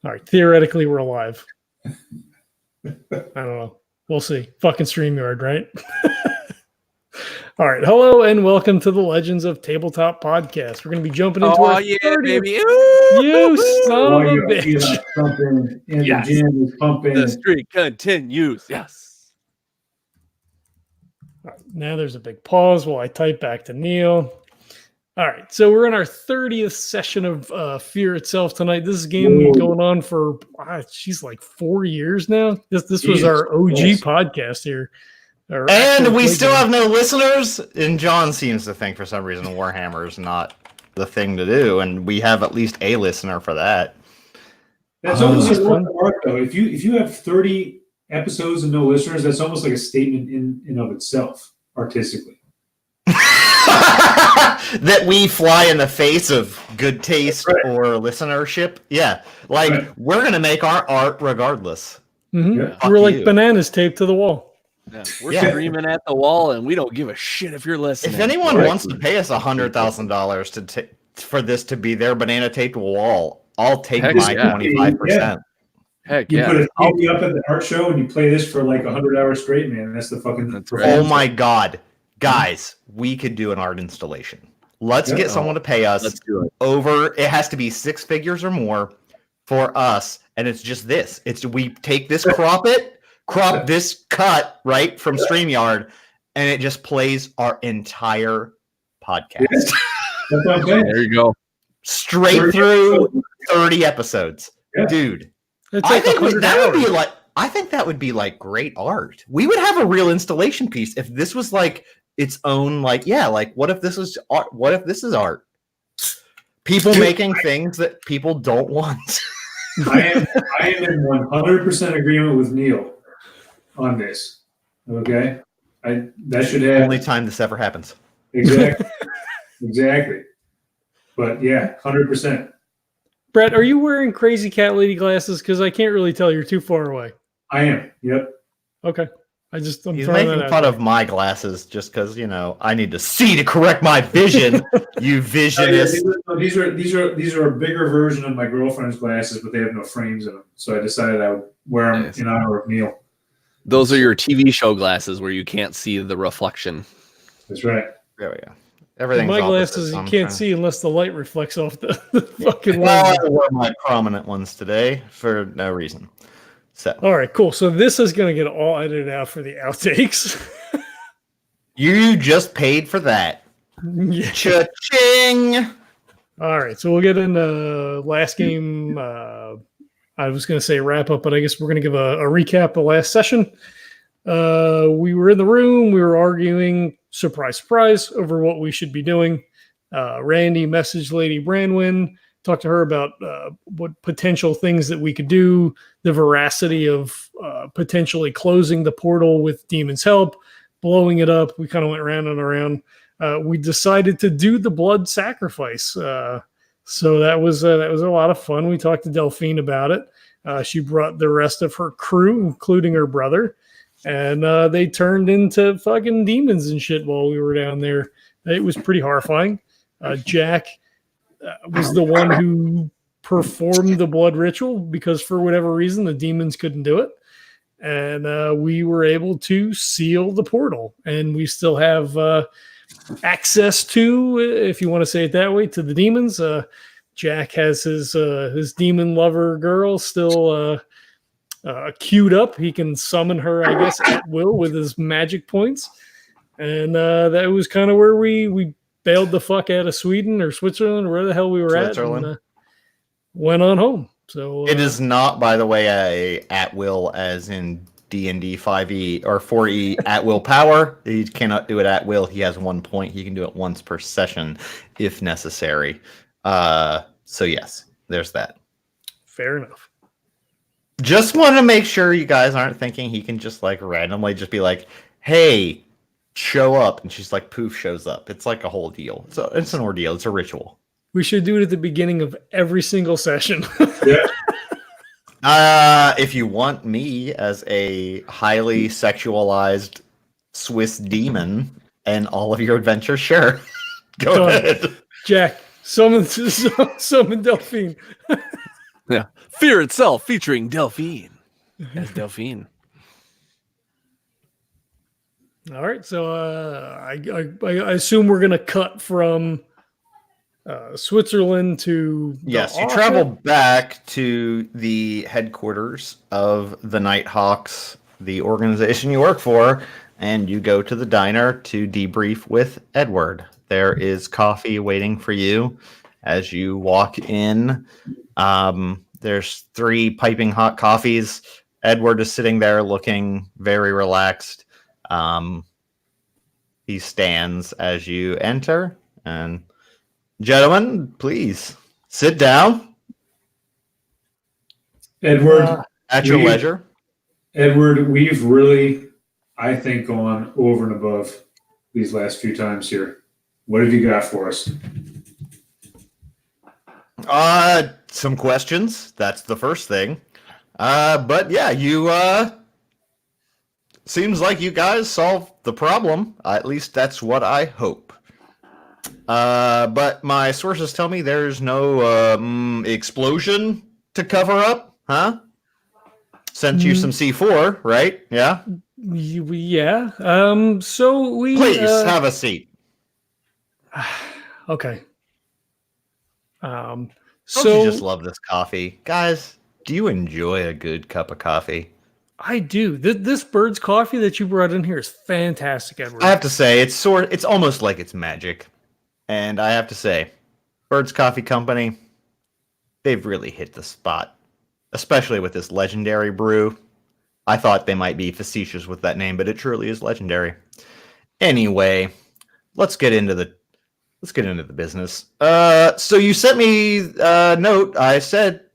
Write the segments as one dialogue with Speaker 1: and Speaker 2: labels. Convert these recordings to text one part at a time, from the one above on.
Speaker 1: All right. Theoretically, we're alive. I don't know. We'll see. Fucking StreamYard, right? All right. Hello and welcome to the Legends of Tabletop podcast. We're going to be jumping into our 30th.
Speaker 2: Baby.
Speaker 1: You son of a bitch.
Speaker 3: Pumping, and
Speaker 2: Yes.
Speaker 3: the gym is pumping.
Speaker 2: The streak continues. Yes.
Speaker 1: All right, now there's a big pause while I type back to Neil. All right. So we're in our 30th session of Fear Itself tonight. This is a game going on for, she's like 4 years now. This was our OG podcast here.
Speaker 4: And we still have no listeners. And John seems to think for some reason Warhammer is not the thing to do, and we have at least a listener for that.
Speaker 3: That's almost like one part, though. If you have 30 episodes and no listeners, that's almost like a statement in and of itself, artistically.
Speaker 4: That we fly in the face of good taste or listenership. Yeah, like we're gonna make our art regardless.
Speaker 1: Mm-hmm. Yeah. We're like bananas taped to the wall.
Speaker 2: Yeah, we're screaming at the wall, and we don't give a shit if you're listening.
Speaker 4: If anyone wants to pay us $100,000 for this to be their banana taped wall, I'll take my 25%.
Speaker 2: Heck
Speaker 3: you put a TV up at the art show and you play this for like 100 hours straight, man. That's the fucking.
Speaker 2: That's right.
Speaker 4: Oh my god, guys, we could do an art installation. Let's get someone to pay us.
Speaker 2: Let's do it.
Speaker 4: It has to be 6 figures or more for us, and it's just this. We take this, crop this cut right from StreamYard, and it just plays our entire podcast.
Speaker 3: Yes. That's what I'm saying.
Speaker 2: There you go.
Speaker 4: Straight through 30 episodes. Yeah. Dude. I think that would be like great art. We would have a real installation piece if this was like its own, like what if this is art? What if this is art? People making things that people don't want.
Speaker 3: I am in 100% agreement with Neil on this. Okay? That should have
Speaker 4: only time this ever happens.
Speaker 3: Exactly. But yeah, 100%.
Speaker 1: Brett, are you wearing crazy cat lady glasses? Because I can't really tell. You're too far away.
Speaker 3: I am. Yep.
Speaker 1: Okay.
Speaker 4: He's making fun of my glasses just because I need to see to correct my vision. You visionist.
Speaker 3: These are a bigger version of my girlfriend's glasses, but they have no frames in them. So I decided I would wear them in honor of Neil.
Speaker 2: Those are your TV show glasses where you can't see the reflection.
Speaker 3: That's right.
Speaker 4: There we go. Everything's
Speaker 1: my glasses you can't see unless the light reflects off the fucking lens.
Speaker 4: I wore my prominent ones today for no reason. So
Speaker 1: all right, cool. So this is going to get all edited out for the outtakes.
Speaker 4: You just paid for that.
Speaker 1: Yeah.
Speaker 4: Cha-ching!
Speaker 1: All right, so we'll get into last game. I was going to say wrap up, but I guess we're going to give a recap of last session. We were in the room. We were arguing, surprise, surprise, over what we should be doing. Randy messaged Lady Branwyn, talked to her about what potential things that we could do, the veracity of potentially closing the portal with Demon's help, blowing it up. We kind of went round and around. We decided to do the blood sacrifice. So that was a lot of fun. We talked to Delphine about it. She brought the rest of her crew, including her brother. And they turned into fucking demons and shit while we were down there. It was pretty horrifying. Jack was the one who performed the blood ritual because for whatever reason, the demons couldn't do it. And we were able to seal the portal. And we still have access to, if you want to say it that way, to the demons. Jack has his demon lover girl still queued up. He can summon her, I guess, at will with his magic points. And that was kind of where we bailed the fuck out of Sweden or Switzerland or where the hell we were at and went on home. So
Speaker 4: it is not, by the way, a at will as in D&D 5e or 4e at will power. He cannot do it at will. He has 1 point. He can do it once per session if necessary. So yes, there's that.
Speaker 1: Fair enough.
Speaker 4: Just want to make sure you guys aren't thinking he can just like randomly just be like, hey, show up. And she's like, poof, shows up. It's like a whole deal. So it's an ordeal. It's a ritual.
Speaker 1: We should do it at the beginning of every single session.
Speaker 3: Yeah.
Speaker 4: If you want me as a highly sexualized Swiss demon and all of your adventures, sure. Go ahead.
Speaker 1: Jack, summon Delphine.
Speaker 2: Yeah. Fear Itself featuring Delphine as Delphine.
Speaker 1: All right, so I assume we're gonna cut from Switzerland to
Speaker 4: Yes, you
Speaker 1: office?
Speaker 4: travel back to the headquarters of the Nighthawks, the organization you work for, and you go to the diner to debrief with Edward. There is coffee waiting for you as you walk in. There's 3 piping hot coffees. Edward is sitting there looking very relaxed. He stands as you enter, and gentlemen, please sit down.
Speaker 3: Edward,
Speaker 4: At your leisure.
Speaker 3: Edward, we've really, I think, gone over and above these last few times here. What have you got for us?
Speaker 4: Some questions. That's the first thing. But yeah, you seems like you guys solved the problem. At least that's what I hope. But my sources tell me there's no explosion to cover up, huh? Sent you some C4, right? Yeah.
Speaker 1: Yeah. So we
Speaker 4: Please have a seat.
Speaker 1: Okay.
Speaker 4: Don't
Speaker 1: So
Speaker 4: you just love this coffee, guys? Do you enjoy a good cup of coffee?
Speaker 1: I do. This bird's coffee that you brought in here is fantastic, Edward.
Speaker 4: I have to say, it's almost like it's magic. And I have to say, Bird's Coffee Company, they've really hit the spot, especially with this legendary brew. I thought they might be facetious with that name, but it truly is legendary. Anyway, let's get into the business. So you sent me a note. I said,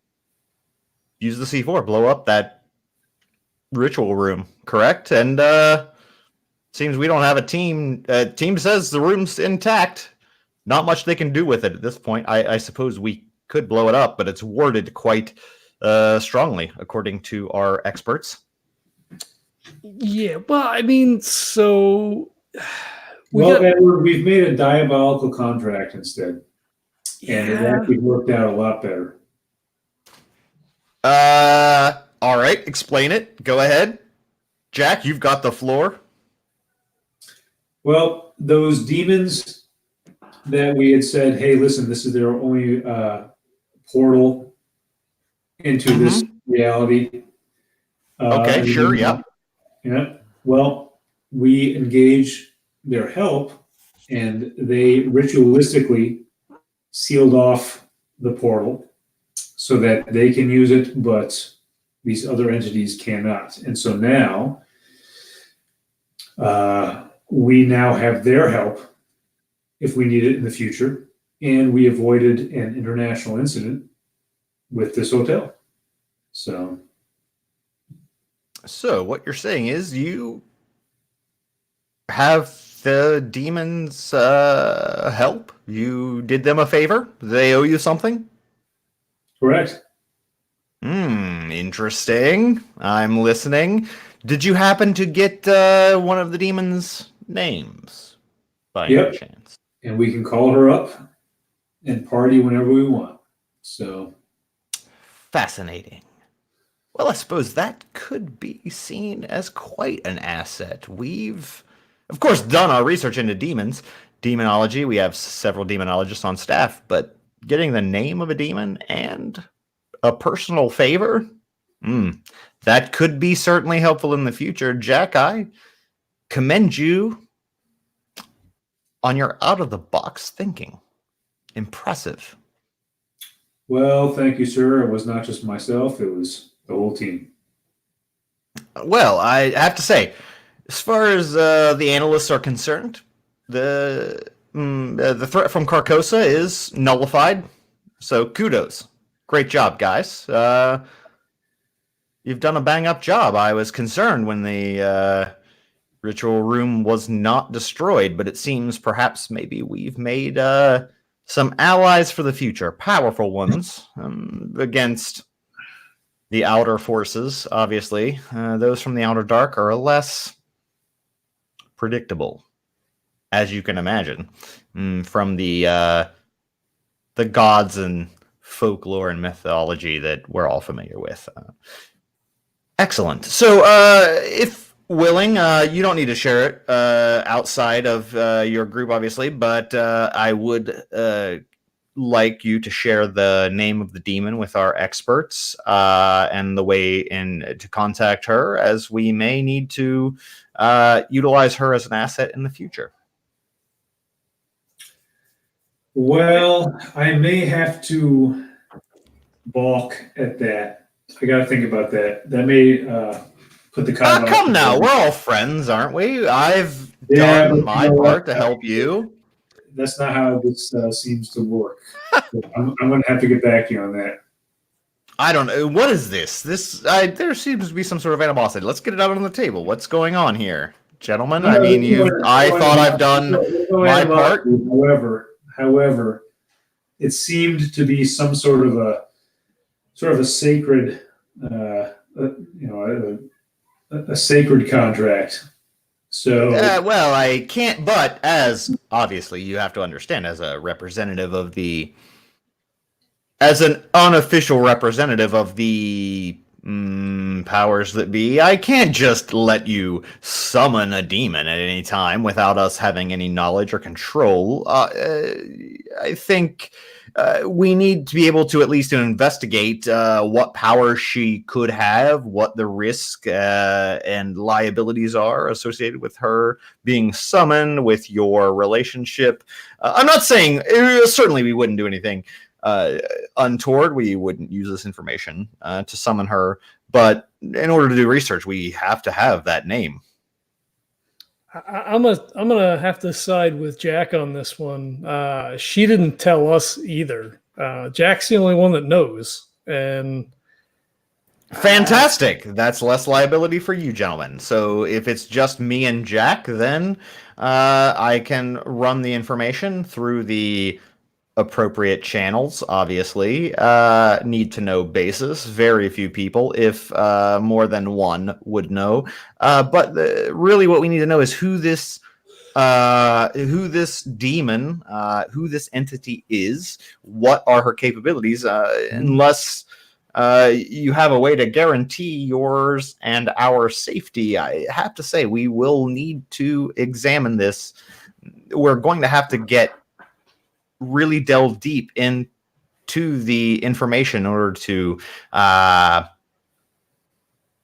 Speaker 4: use the C4, blow up that ritual room, correct? And seems we don't have a team. Team says the room's intact. Not much they can do with it at this point. I suppose we could blow it up, but it's warded quite strongly, according to our experts.
Speaker 1: Yeah, well, I mean, so
Speaker 3: Edward, we've made a diabolical contract instead, and it
Speaker 1: yeah.
Speaker 3: actually worked out a lot better.
Speaker 4: All right, explain it. Go ahead. Jack, you've got the floor.
Speaker 3: Well, those demons that we had said, hey, listen, this is their only portal into this reality.
Speaker 4: Okay, sure, yeah.
Speaker 3: Yeah. Well, we engage their help, and they ritualistically sealed off the portal so that they can use it, but these other entities cannot. And so now we now have their help if we need it in the future, and we avoided an international incident with this hotel. So
Speaker 4: what you're saying is you have the demons help? You did them a favor? They owe you something?
Speaker 3: correct.
Speaker 4: Interesting. I'm listening. Did you happen to get one of the demons' names by any chance?
Speaker 3: And we can call her up and party whenever we want. So
Speaker 4: fascinating. Well, I suppose that could be seen as quite an asset. We've, of course, done our research into demons. Demonology, we have several demonologists on staff, but getting the name of a demon and a personal favor, that could be certainly helpful in the future. Jack, I commend you on your out-of-the-box thinking. Impressive.
Speaker 3: well, thank you, sir. It was not just myself, it was the whole team.
Speaker 4: Well, I have to say, as far as the analysts are concerned, the threat from Carcosa is nullified. So kudos. Great job, guys. You've done a bang-up job. I was concerned when the ritual room was not destroyed, but it seems perhaps maybe we've made some allies for the future, powerful ones, against the outer forces, obviously. Those from the outer dark are less predictable, as you can imagine, from the gods and folklore and mythology that we're all familiar with. Excellent. So, if willing, you don't need to share it outside of your group, obviously, but I would like you to share the name of the demon with our experts and the way in to contact her, as we may need to utilize her as an asset in the future.
Speaker 3: Well, I may have to balk at that. I got to think about that. That may put the
Speaker 4: come now, we're all friends, aren't we? I've done my part to help you.
Speaker 3: That's not how this seems to work. I'm going to have to get back to you on that.
Speaker 4: I don't know. What is this? There seems to be some sort of animosity. Let's get it out on the table. What's going on here, gentlemen? I mean, I thought I've done my part.
Speaker 3: However, it seemed to be some sort of a sacred, a sacred contract. So,
Speaker 4: well, I can't. But as obviously you have to understand, as a representative of as an unofficial representative of the powers that be, I can't just let you summon a demon at any time without us having any knowledge or control. I think we need to be able to at least investigate what power she could have, what the risk and liabilities are associated with her being summoned, with your relationship. I'm not saying, certainly we wouldn't do anything untoward. We wouldn't use this information to summon her, but in order to do research, we have to have that name.
Speaker 1: I'm gonna have to side with Jack on this one. She didn't tell us either. Jack's the only one that knows, and
Speaker 4: fantastic. That's less liability for you, gentlemen. So if it's just me and Jack, then I can run the information through the appropriate channels, obviously. Need to know basis. Very few people, if more than one, would know. But really what we need to know is who this demon, who this entity is, what are her capabilities, unless you have a way to guarantee yours and our safety. I have to say, we will need to examine this. We're going to have to really delve deep into the information in order to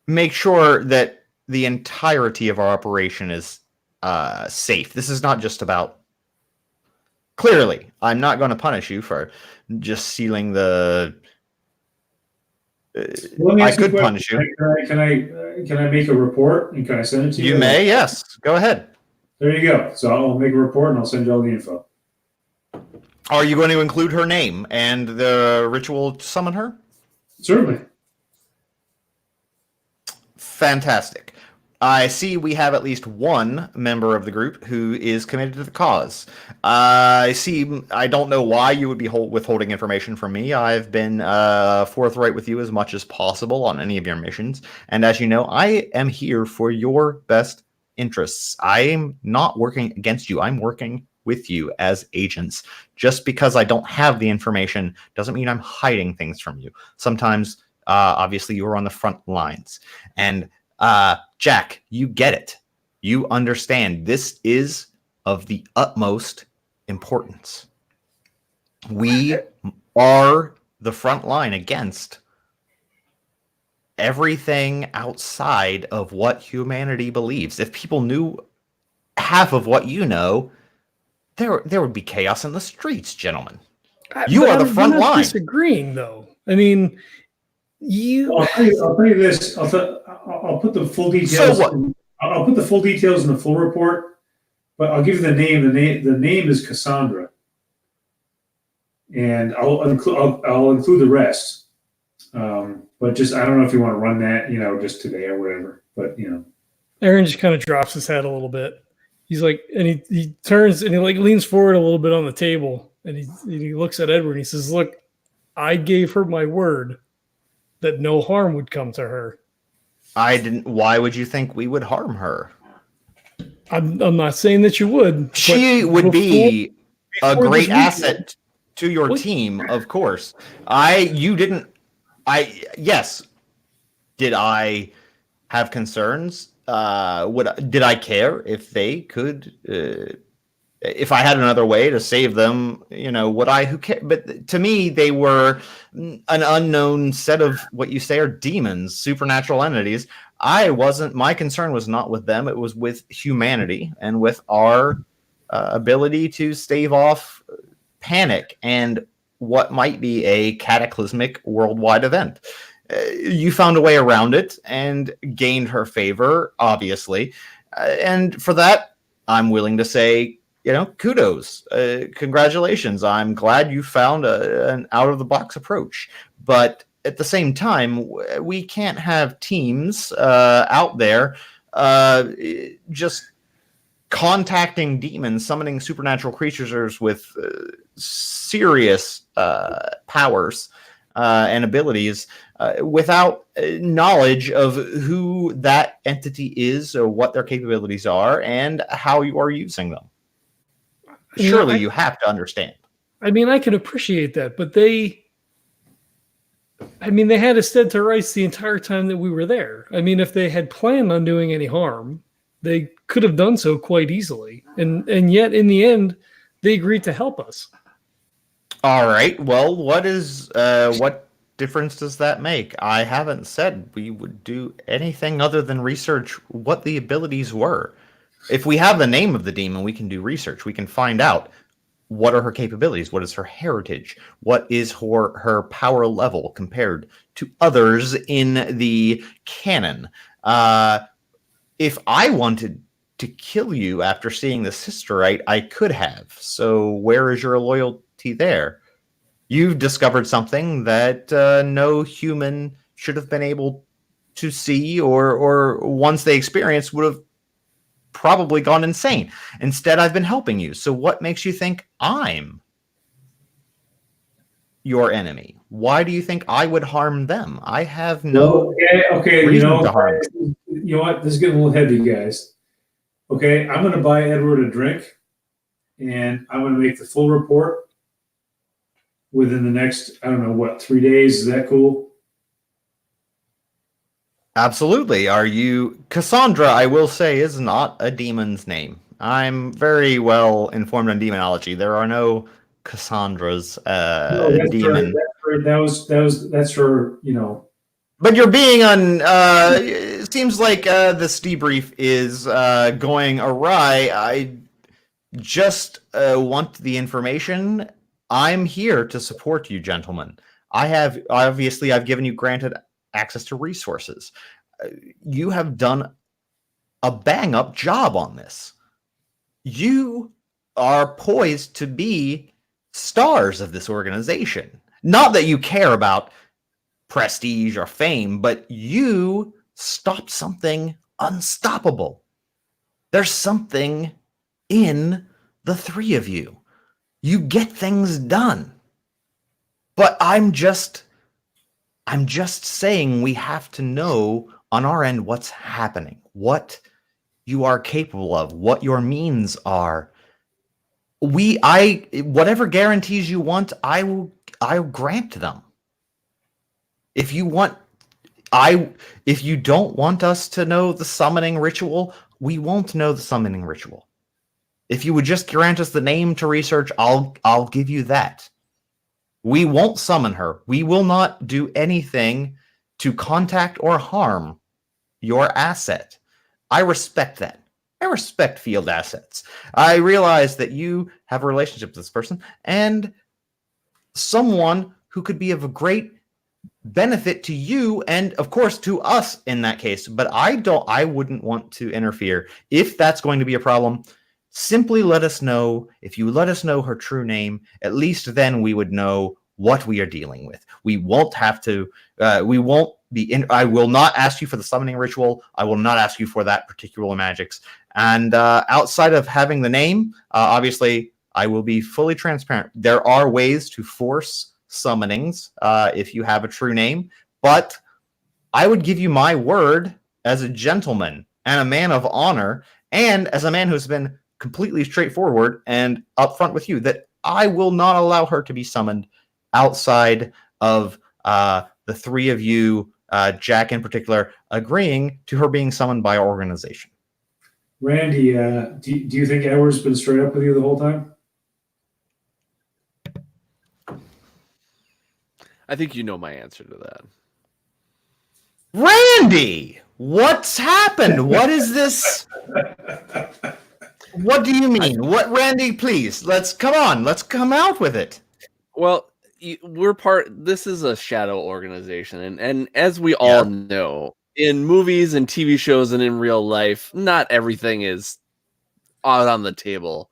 Speaker 4: make sure that the entirety of our operation is safe. This is not just about... Clearly, I'm not going to punish you for just sealing the... I could punish you.
Speaker 3: Can I make a report and can I send it to you?
Speaker 4: You may, yes. Go ahead.
Speaker 3: There you go. So I'll make a report and I'll send you all the info.
Speaker 4: Are you going to include her name and the ritual to summon her?
Speaker 3: Certainly.
Speaker 4: Fantastic. I see we have at least one member of the group who is committed to the cause. I don't know why you would be withholding information from me. I've been forthright with you as much as possible on any of your missions. And as you know, I am here for your best interests. I'm not working against you. I'm working with you as agents. Just because I don't have the information doesn't mean I'm hiding things from you. Sometimes, obviously, you are on the front lines. And Jack, you get it. You understand this is of the utmost importance. We are the front line against everything outside of what humanity believes. If people knew half of what you know, there would be chaos in the streets, gentlemen. You are the front line. I'm
Speaker 1: disagreeing, though. I mean,
Speaker 3: I'll tell you this. I'll put the full details.
Speaker 4: So what?
Speaker 3: I'll put the full details in the full report, but I'll give you the name. The name is Cassandra, and I'll include the rest. But just I don't know if you want to run that, just today or whatever. But
Speaker 1: Erin just kind of drops his head a little bit. He's like, and he turns and he leans forward a little bit on the table, and he looks at Edward and he says, "Look, I gave her my word that no harm would come to her."
Speaker 4: I didn't. Why would you think we would harm her?
Speaker 1: I'm not saying that you would.
Speaker 4: She would be a great asset to your team, of course. Yes. Did I have concerns? Did I care if they could, if I had another way to save them, who cared? But to me, they were an unknown set of what you say are demons, supernatural entities. My concern was not with them. It was with humanity and with our ability to stave off panic and what might be a cataclysmic worldwide event. You found a way around it and gained her favor, obviously. And for that, I'm willing to say, kudos. Congratulations. I'm glad you found an out-of-the-box approach. But at the same time, we can't have teams out there just contacting demons, summoning supernatural creatures with serious powers and abilities without knowledge of who that entity is or what their capabilities are and how you are using them. Surely you have to understand.
Speaker 1: I mean, I can appreciate that, but they had us dead to rights the entire time that we were there. I mean, if they had planned on doing any harm, they could have done so quite easily. And yet, in the end, they agreed to help us.
Speaker 4: All right. Well, what difference does that make? I haven't said we would do anything other than research what the abilities were. If we have the name of the demon, we can do research. We can find out what are her capabilities, what is her heritage, what is her power level compared to others in the canon. If I wanted to kill you after seeing the sisterite, I could have. So where is your loyalty there? You've discovered something that no human should have been able to see, or once they experienced would have probably gone insane. Instead, I've been helping you. So what makes you think I'm your enemy? Why do you think I would harm them? I have no reason to harm them.
Speaker 3: You know what? This is getting a little heavy, guys. Okay, I'm going to buy Edward a drink, and I'm going to make the full report within the next, 3 days. Is that cool?
Speaker 4: Absolutely. Cassandra, I will say, is not a demon's name. I'm very well informed on demonology. There are no Cassandras, demon.
Speaker 3: That's her,
Speaker 4: But you're being it seems like this debrief is going awry. I just want the information. I'm here to support you, gentlemen. I've given you granted access to resources. You have done a bang-up job on this. You are poised to be stars of this organization. Not that you care about prestige or fame, but you stopped something unstoppable. There's something in the three of you. You get things done. But I'm just saying we have to know on our end what's happening, what you are capable of, what your means are. Whatever guarantees you want, I'll grant them. If you don't want us to know the summoning ritual, we won't know the summoning ritual. If you would just grant us the name to research, I'll give you that. We won't summon her. We will not do anything to contact or harm your asset. I respect that. I respect field assets. I realize that you have a relationship with this person and someone who could be of a great benefit to you and, of course, to us in that case. But I wouldn't want to interfere. If that's going to be a problem, simply let us know. If you let us know her true name, at least then we would know what we are dealing with. We won't have to, I will not ask you for the summoning ritual. I will not ask you for that particular magics. And outside of having the name, obviously, I will be fully transparent. There are ways to force summonings if you have a true name, but I would give you my word as a gentleman and a man of honor, and as a man who's been completely straightforward and upfront with you, that I will not allow her to be summoned outside of the three of you, Jack in particular, agreeing to her being summoned by our organization.
Speaker 3: Randy, do you think Edward's been straight up with you the whole time?
Speaker 2: I think you know my answer to that.
Speaker 4: Randy, what's happened? What is this? What do you mean? What, Randy, please, let's come out with it.
Speaker 2: Well, this is a shadow organization, and as we all know, in movies and TV shows and in real life, not everything is out on the table.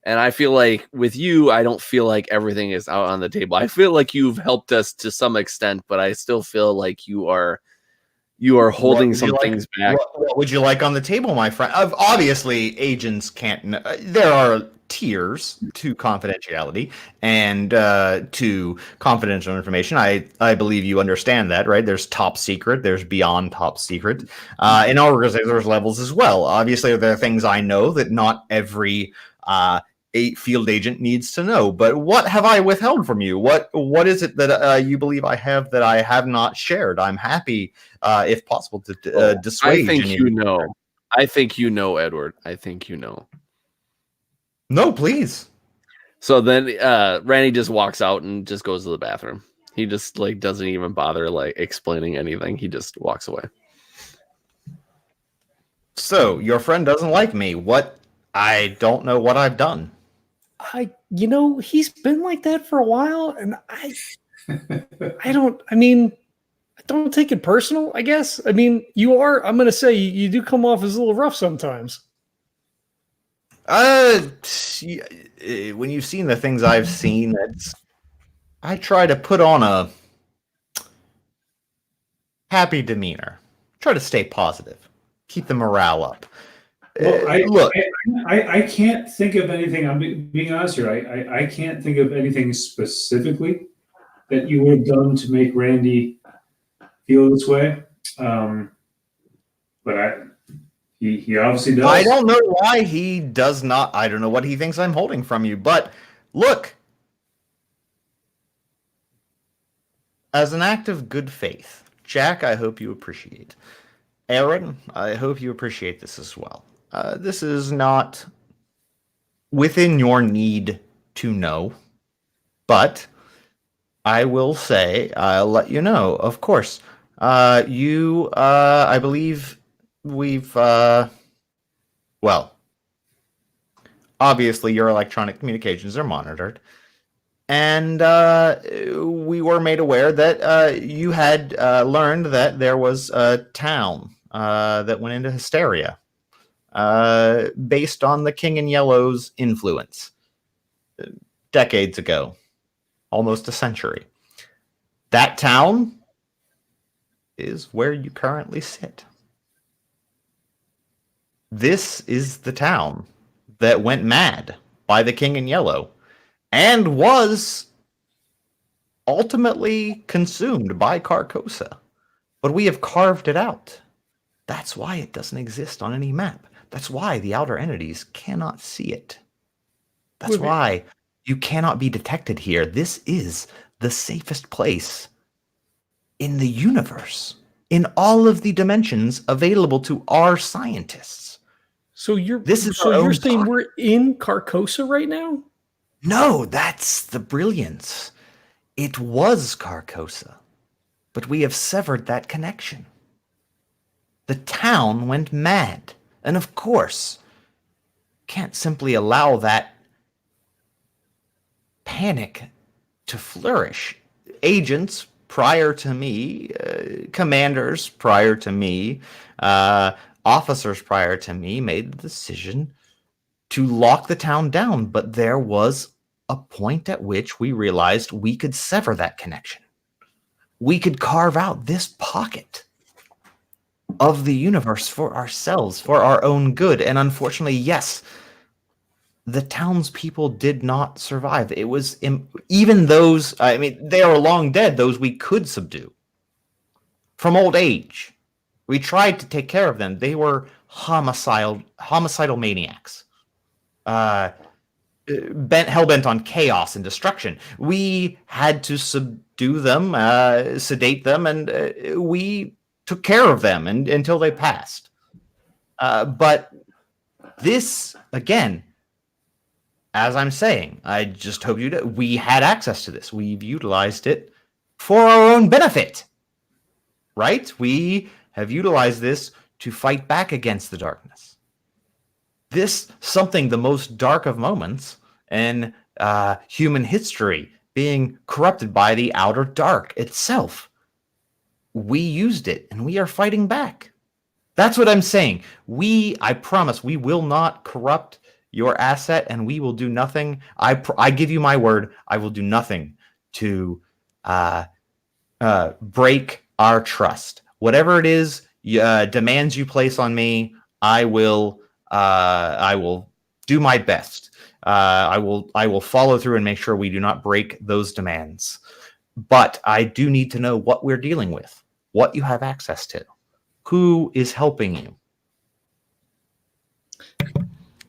Speaker 2: And I feel like with you, I don't feel like everything is out on the table. I feel like you've helped us to some extent, but I still feel like you are holding some things back.
Speaker 4: What would you like on the table, my friend? Obviously, agents can't. There are tiers to confidentiality and to confidential information. I believe you understand that, right? There's top secret. There's beyond top secret. In our organization, there's levels as well. Obviously, there are things I know that not every field agent needs to know. But what have I withheld from you? What is it that you believe I have that I have not shared? I'm happy, if possible, to dissuade.
Speaker 2: I think you know. I think you know, Edward. I think you know.
Speaker 4: No, please.
Speaker 2: So then Randy just walks out and just goes to the bathroom. He just doesn't even bother explaining anything. He just walks away.
Speaker 4: So your friend doesn't like me. What? I don't know what I've done.
Speaker 1: He's been like that for a while, and I don't take it personal, I guess. I mean, I'm going to say you do come off as a little rough sometimes.
Speaker 4: When you've seen the things I've seen, I try to put on a happy demeanor. Try to stay positive. Keep the morale up.
Speaker 3: Well, I can't think of anything. I'm being honest here. I can't think of anything specifically that you would have done to make Randy feel this way. But he obviously does.
Speaker 4: I don't know why he does not. I don't know what he thinks I'm holding from you. But look, as an act of good faith, Jack, I hope you appreciate. Erin, I hope you appreciate this as well. This is not within your need to know, but I will say, I'll let you know, of course. I believe we've, obviously your electronic communications are monitored. And we were made aware that you had learned that there was a town that went into hysteria based on the King in Yellow's influence decades ago, almost a century. That town is where you currently sit. This is the town that went mad by the King in Yellow and was ultimately consumed by Carcosa. But we have carved it out. That's why it doesn't exist on any map. That's why the outer entities cannot see it. That's why you cannot be detected here. This is the safest place in the universe, in all of the dimensions available to our scientists.
Speaker 1: So you're saying we're in Carcosa right now?
Speaker 4: No, that's the brilliance. It was Carcosa, but we have severed that connection. The town went mad, and of course, can't simply allow that panic to flourish. Agents prior to me, commanders prior to me, officers prior to me made the decision to lock the town down, but there was a point at which we realized we could sever that connection. We could carve out this pocket of the universe for ourselves, for our own good. And unfortunately, yes, the townspeople did not survive. It was even those, they are long dead, those we could subdue from old age. We tried to take care of them. They were homicidal maniacs. hell-bent on chaos and destruction. We had to subdue them, sedate them, and we took care of them until they passed. But this, again, as I'm saying, I just hope we had access to this. We've utilized it for our own benefit, right? We have utilized this to fight back against the darkness. This, something the most dark of moments in human history, being corrupted by the outer dark itself. We used it, and we are fighting back. That's what I'm saying. I promise, we will not corrupt your asset, and we will do nothing. I give you my word. I will do nothing to break our trust. Whatever it is, demands you place on me, I will do my best. I will follow through and make sure we do not break those demands. But I do need to know what we're dealing with, what you have access to, who is helping you.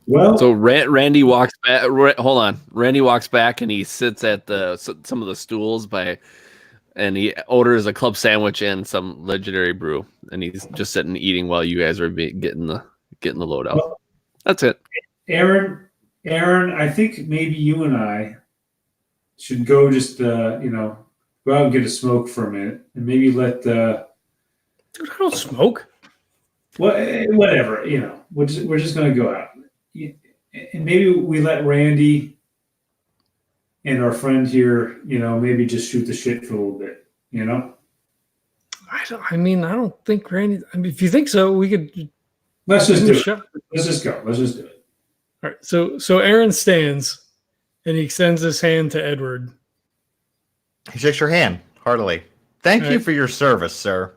Speaker 3: Well,
Speaker 2: so Randy walks back. Hold on, Randy walks back and he sits at some of the stools and he orders a club sandwich and some legendary brew, and he's just sitting eating while you guys are getting the load out. Well, that's it.
Speaker 3: Erin, I think maybe you and I should go just go out and get a smoke for a minute, and maybe let
Speaker 1: Dude, I don't smoke.
Speaker 3: Whatever, we're just gonna go out, and maybe we let Randy and our friend here, maybe just shoot the shit for a little bit,
Speaker 1: I don't think Randy. If you think so, we could.
Speaker 3: Let's just do it. Let's just go. Let's just do it.
Speaker 1: All right. So Erin stands, and he extends his hand to Edward.
Speaker 4: He shakes your hand heartily. Thank you for your service, sir.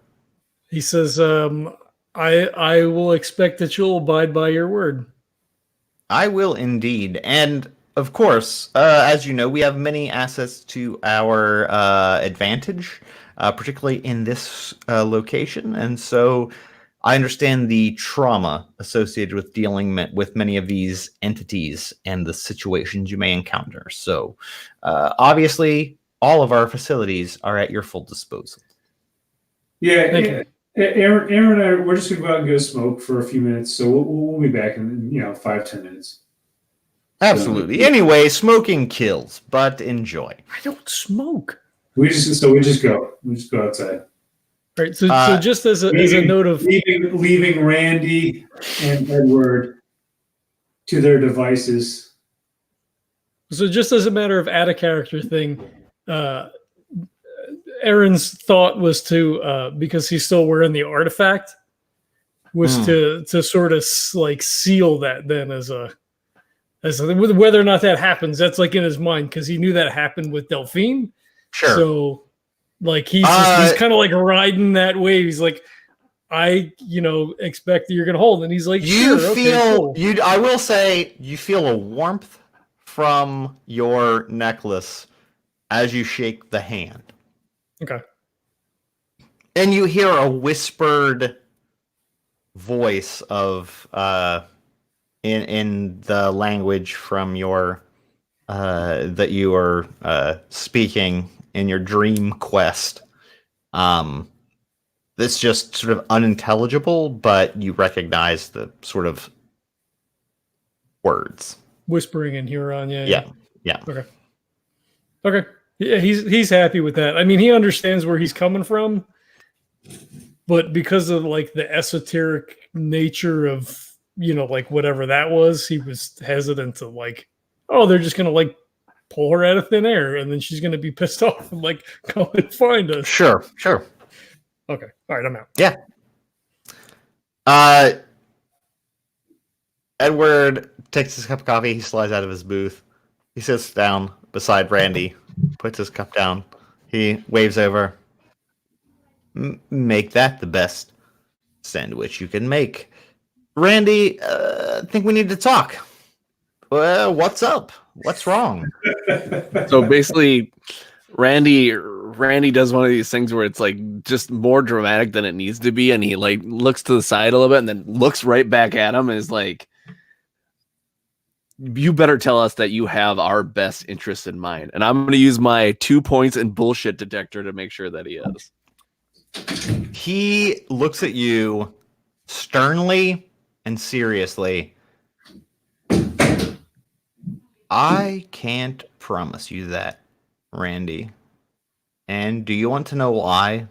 Speaker 1: He says, I will expect that you'll abide by your word.
Speaker 4: I will indeed. And of course, as you know, we have many assets to our advantage, particularly in this location. And so I understand the trauma associated with dealing with many of these entities and the situations you may encounter. So obviously, all of our facilities are at your full disposal.
Speaker 3: Yeah, Erin and I, we're just going to go out and get a smoke for a few minutes. So we'll be back in 5-10 minutes.
Speaker 4: Absolutely. Anyway, smoking kills, but enjoy.
Speaker 1: I don't smoke.
Speaker 3: We just go. We just go outside.
Speaker 1: All right. So just as a note of
Speaker 3: leaving Randy and Edward to their devices.
Speaker 1: So just as a matter of add a character thing, Erin's thought was to because he's still wearing the artifact, was to sort of like seal that then as whether or not that happens, that's like in his mind, because he knew that happened with Delphine.
Speaker 4: Sure.
Speaker 1: So like he's kind of like riding that wave. He's like, I expect that you're gonna hold, and he's like,
Speaker 4: cool. I will say you feel a warmth from your necklace as you shake the hand.
Speaker 1: Okay.
Speaker 4: And you hear a whispered voice of in the language from your that you are speaking in your dream quest. That's just sort of unintelligible, but you recognize the sort of words.
Speaker 1: Whispering in Huron,
Speaker 4: yeah.
Speaker 1: Okay. Yeah, he's happy with that. I mean, he understands where he's coming from, but because of like the esoteric nature of like whatever that was, he was hesitant to like, oh, they're just gonna like pull her out of thin air, and then she's gonna be pissed off and like come and find us.
Speaker 4: Sure.
Speaker 1: Okay, all right, I'm out.
Speaker 4: Yeah. Edward takes his cup of coffee. He slides out of his booth. He sits down beside Randy, puts his cup down. He waves over. Make that the best sandwich you can make. Randy, I think we need to talk. Well, what's up? What's wrong?
Speaker 2: So basically, Randy does one of these things where it's like just more dramatic than it needs to be, and he like looks to the side a little bit and then looks right back at him and is like, you better tell us that you have our best interest in mind. And I'm going to use my 2 points and bullshit detector to make sure that he is.
Speaker 4: He looks at you sternly and seriously. I can't promise you that, Randy. And do you want to know why?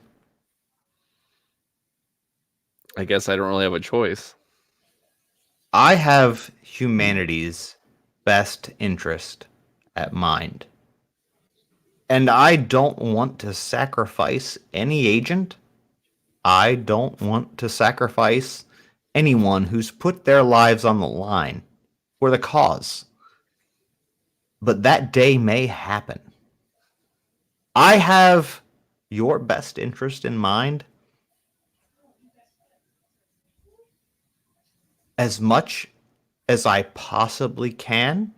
Speaker 2: I guess I don't really have a choice.
Speaker 4: I have humanity's best interest at mind. And I don't want to sacrifice any agent. I don't want to sacrifice anyone who's put their lives on the line for the cause. But that day may happen. I have your best interest in mind as much as I possibly can.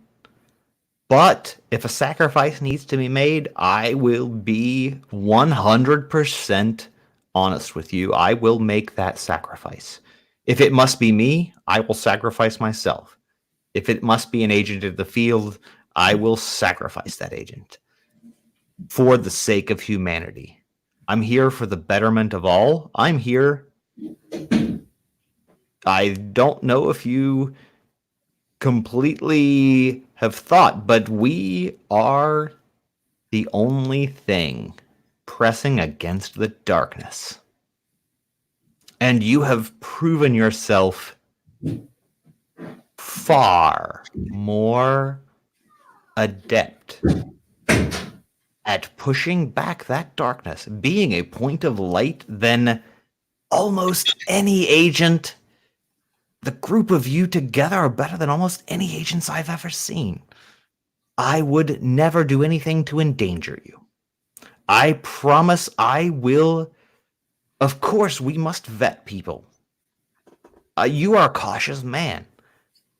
Speaker 4: But if a sacrifice needs to be made, I will be 100% honest with you. I will make that sacrifice. If it must be me, I will sacrifice myself. If it must be an agent in the field, I will sacrifice that agent for the sake of humanity. I'm here for the betterment of all. I'm here. I don't know if you completely have thought, but we are the only thing pressing against the darkness. And you have proven yourself far more adept at pushing back that darkness, being a point of light than almost any agent. The group of you together are better than almost any agents I've ever seen. I would never do anything to endanger you. I promise I will. Of course, we must vet people. You are a cautious man.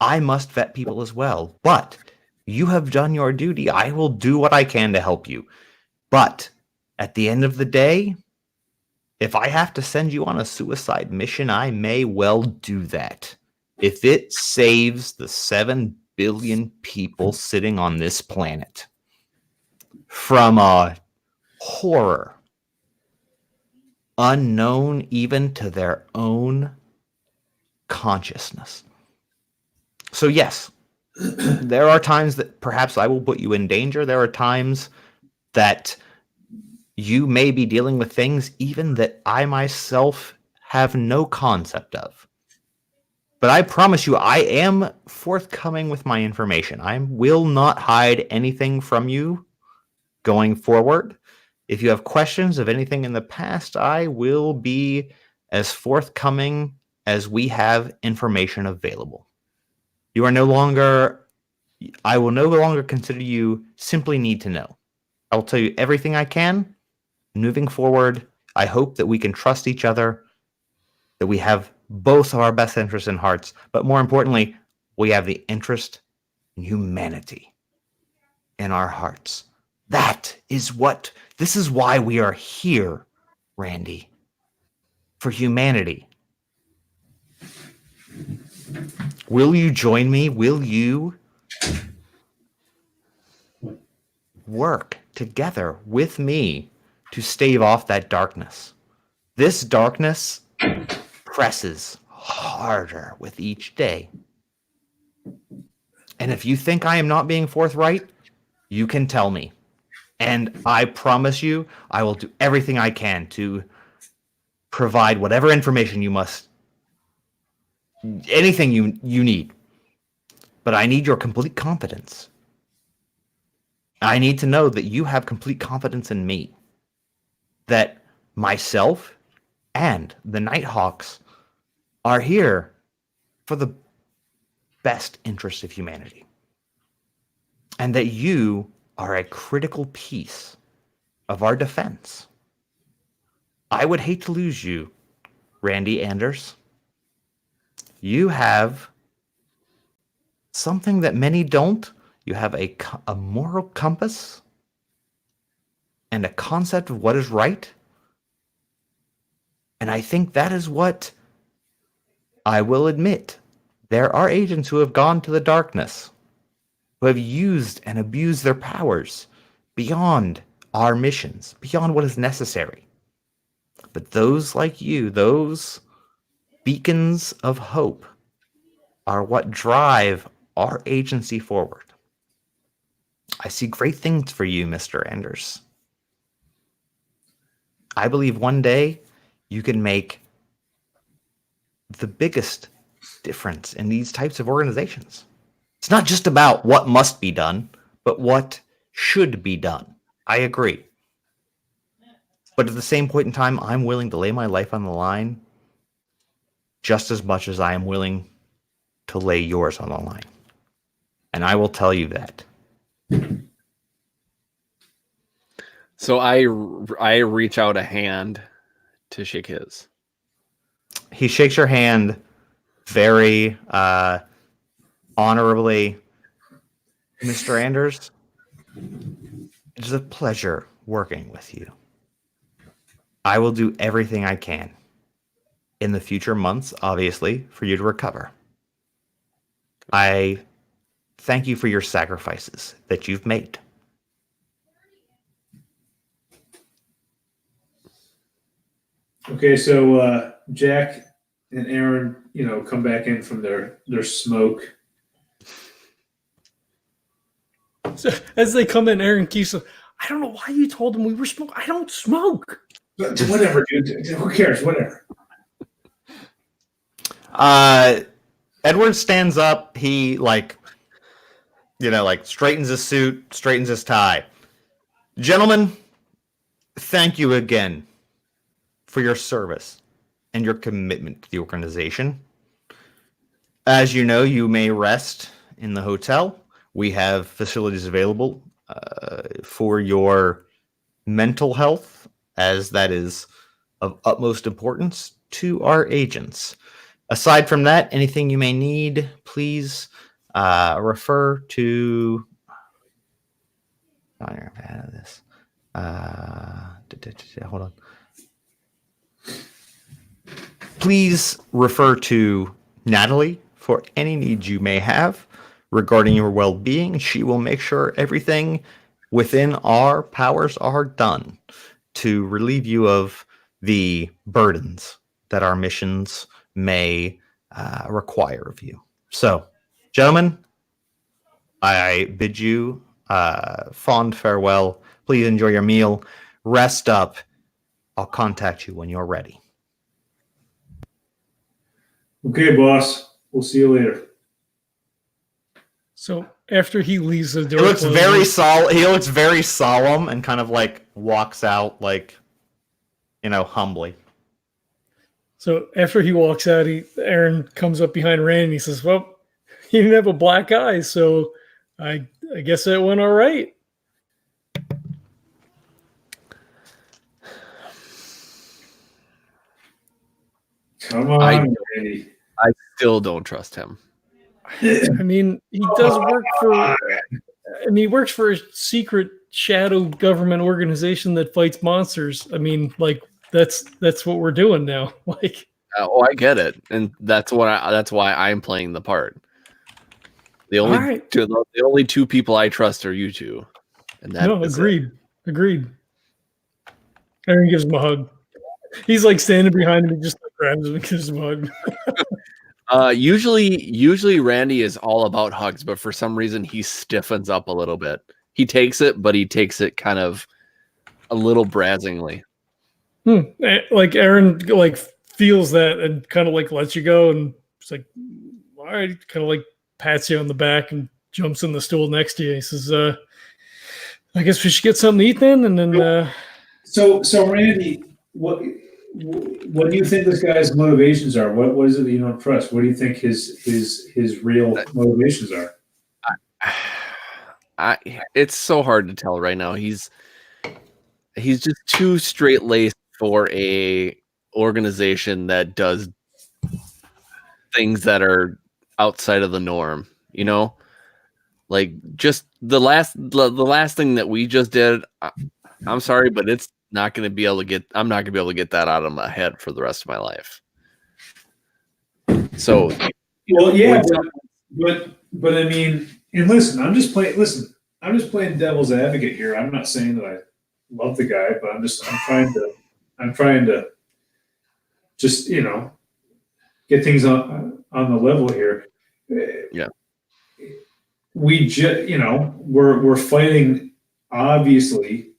Speaker 4: I must vet people as well. But you have done your duty. I will do what I can to help you. But at the end of the day, if I have to send you on a suicide mission, I may well do that. If it saves the 7 billion people sitting on this planet from a horror unknown even to their own consciousness. So yes, there are times that perhaps I will put you in danger. There are times that you may be dealing with things even that I myself have no concept of. But I promise you, I am forthcoming with my information. I will not hide anything from you going forward. If you have questions of anything in the past, I will be as forthcoming as we have information available. You are no longer, I will no longer consider you simply need to know. I will tell you everything I can. Moving forward, I hope that we can trust each other, that we have both of our best interests in hearts, but more importantly, we have the interest in humanity in our hearts. This is why we are here, Randy, for humanity. Will you join me? Will you work together with me to stave off that darkness? This darkness presses harder with each day. And if you think I am not being forthright, you can tell me. And I promise you, I will do everything I can to provide whatever information you must, anything you need. But I need your complete confidence. I need to know that you have complete confidence in me. That myself and the Nighthawks are here for the best interest of humanity. And that you are a critical piece of our defense. I would hate to lose you, Randy Anders. You have something that many don't. You have a moral compass and a concept of what is right. And I think that is what I will admit. There are agents who have gone to the darkness. who have used and abused their powers beyond our missions, beyond what is necessary. But those like you, those beacons of hope, are what drive our agency forward. I see great things for you, Mr. Anders. I believe one day you can make the biggest difference in these types of organizations. It's not just about what must be done, but what should be done. I agree. But at the same point in time, I'm willing to lay my life on the line just as much as I am willing to lay yours on the line. And I will tell you that.
Speaker 2: So I reach out a hand to shake his.
Speaker 4: He shakes your hand very honorably. Mr. Anders, it is a pleasure working with you. I will do everything I can in the future months, obviously, for you to recover. I thank you for your sacrifices that you've made.
Speaker 3: Okay, so Jack and Erin, come back in from their smoke.
Speaker 1: So as they come in, Erin keeps, I don't know why you told them we were smoking. I don't smoke.
Speaker 3: Whatever, dude. Who cares? Whatever.
Speaker 4: Edward stands up. He straightens his suit, straightens his tie. Gentlemen, thank you again for your service and your commitment to the organization. As you know, you may rest in the hotel. We have facilities available for your mental health, as that is of utmost importance to our agents. Aside from that, anything you may need, please refer to. This. Hold on. Please refer to Natalie for any needs you may have regarding your well-being. She will make sure everything within our powers are done to relieve you of the burdens that our missions may require of you. So, gentlemen, I bid you fond farewell. Please enjoy your meal. Rest up. I'll contact you when you're ready.
Speaker 3: Okay, boss. We'll see you later.
Speaker 1: So after he leaves the door,
Speaker 4: He looks very solemn and kind of walks out humbly.
Speaker 1: So after he walks out, Erin comes up behind Rand and he says, "Well, he didn't have a black eye, so I guess that went all right."
Speaker 3: Come on, Randy.
Speaker 2: I still don't trust him.
Speaker 1: I mean, he does work for. He works for a secret shadow government organization that fights monsters. I mean, that's what we're doing now.
Speaker 2: I get it, and that's why I'm playing the part. The only two people I trust are you two, and agreed.
Speaker 1: Erin gives him a hug. He's standing behind him and just grabs him and gives him a hug.
Speaker 2: Usually Randy is all about hugs, but for some reason he stiffens up a little bit. He takes it, but he takes it kind of a little brazzingly.
Speaker 1: Erin feels that and kind of lets you go and it's all right, kind of pats you on the back and jumps in the stool next to you. He says, "I guess we should get something to eat then." And then,
Speaker 3: so Randy, what do you think this guy's motivations are? What is it that you don't trust? What do you think his real motivations are?
Speaker 2: It's so hard to tell right now. He's just too straight-laced for a organization that does things that are outside of the norm, just the last thing that we just did. I'm sorry, but it's not going to be able to get. I'm not going to be able to get that out of my head for the rest of my life. So,
Speaker 3: well, yeah, but I mean, And listen, I'm just playing devil's advocate here. I'm not saying that I love the guy, but I'm trying to just, get things on the level here.
Speaker 2: Yeah.
Speaker 3: We're fighting obviously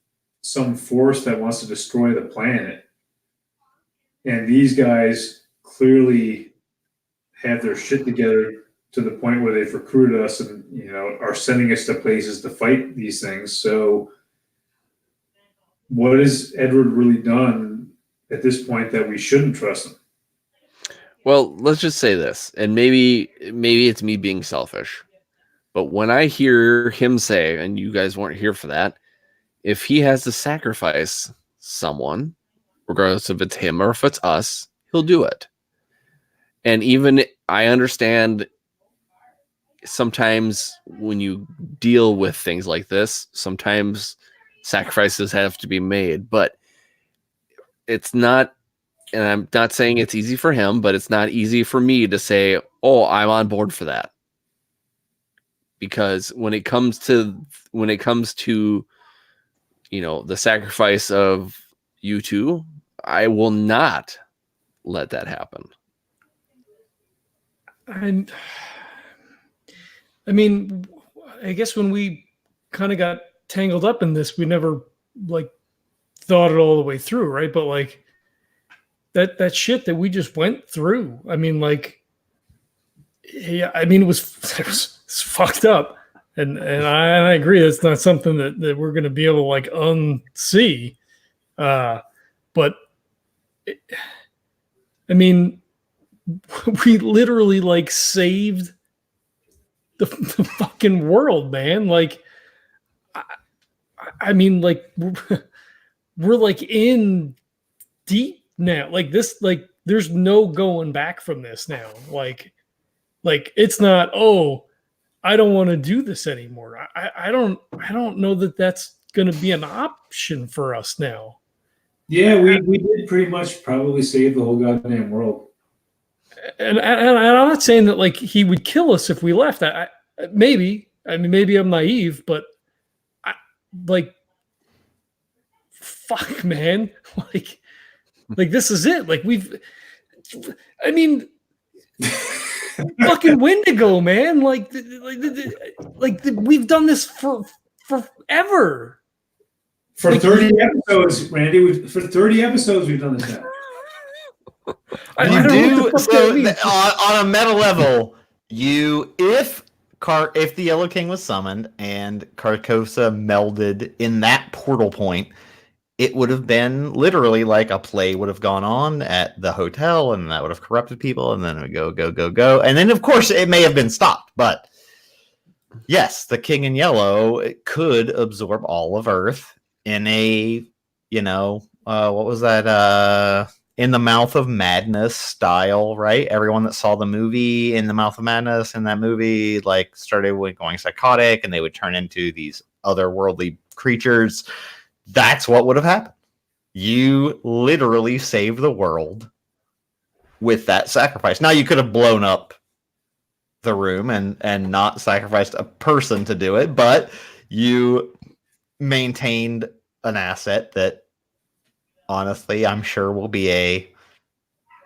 Speaker 3: some force that wants to destroy the planet. And these guys clearly have their shit together to the point where they've recruited us and, are sending us to places to fight these things. So what has Edward really done at this point that we shouldn't trust him?
Speaker 2: Well, let's just say this, and maybe it's me being selfish, but when I hear him say, and you guys weren't here for that, if he has to sacrifice someone, regardless if it's him or if it's us, he'll do it. And even I understand sometimes when you deal with things like this, sometimes sacrifices have to be made, but it's not, and I'm not saying it's easy for him, but it's not easy for me to say, oh, I'm on board for that. Because when it comes to the sacrifice of you two, I will not let that happen.
Speaker 1: I mean, I guess when we kind of got tangled up in this, we never thought it all the way through, right? But that shit that we just went through, I mean, it was fucked up, and I agree it's not something that we're going to be able to unsee, but we literally saved the fucking world, man. We're in deep now. There's no going back from this now. It's not, oh, I don't want to do this anymore. I don't know that that's going to be an option for us now.
Speaker 3: Yeah, we did pretty much probably save the whole goddamn world.
Speaker 1: And I'm not saying that he would kill us if we left. Maybe I'm naive, but fuck, man. This is it. Fucking Wendigo, man. We've done this for forever.
Speaker 3: For 30 episodes, Randy. For 30 episodes, we've done this now.
Speaker 4: On a meta level, if the Yellow King was summoned and Carcosa melded in that portal point, it would have been literally a play would have gone on at the hotel, and that would have corrupted people, and then it would go. And then, of course, it may have been stopped. But yes, the King in Yellow could absorb all of Earth in a, what was that? In the Mouth of Madness style, right? Everyone that saw the movie In the Mouth of Madness in that movie, started going psychotic, and they would turn into these otherworldly creatures. That's what would have happened. You literally saved the world with that sacrifice. Now, you could have blown up the room and not sacrificed a person to do it, but you maintained an asset that, honestly, I'm sure will be a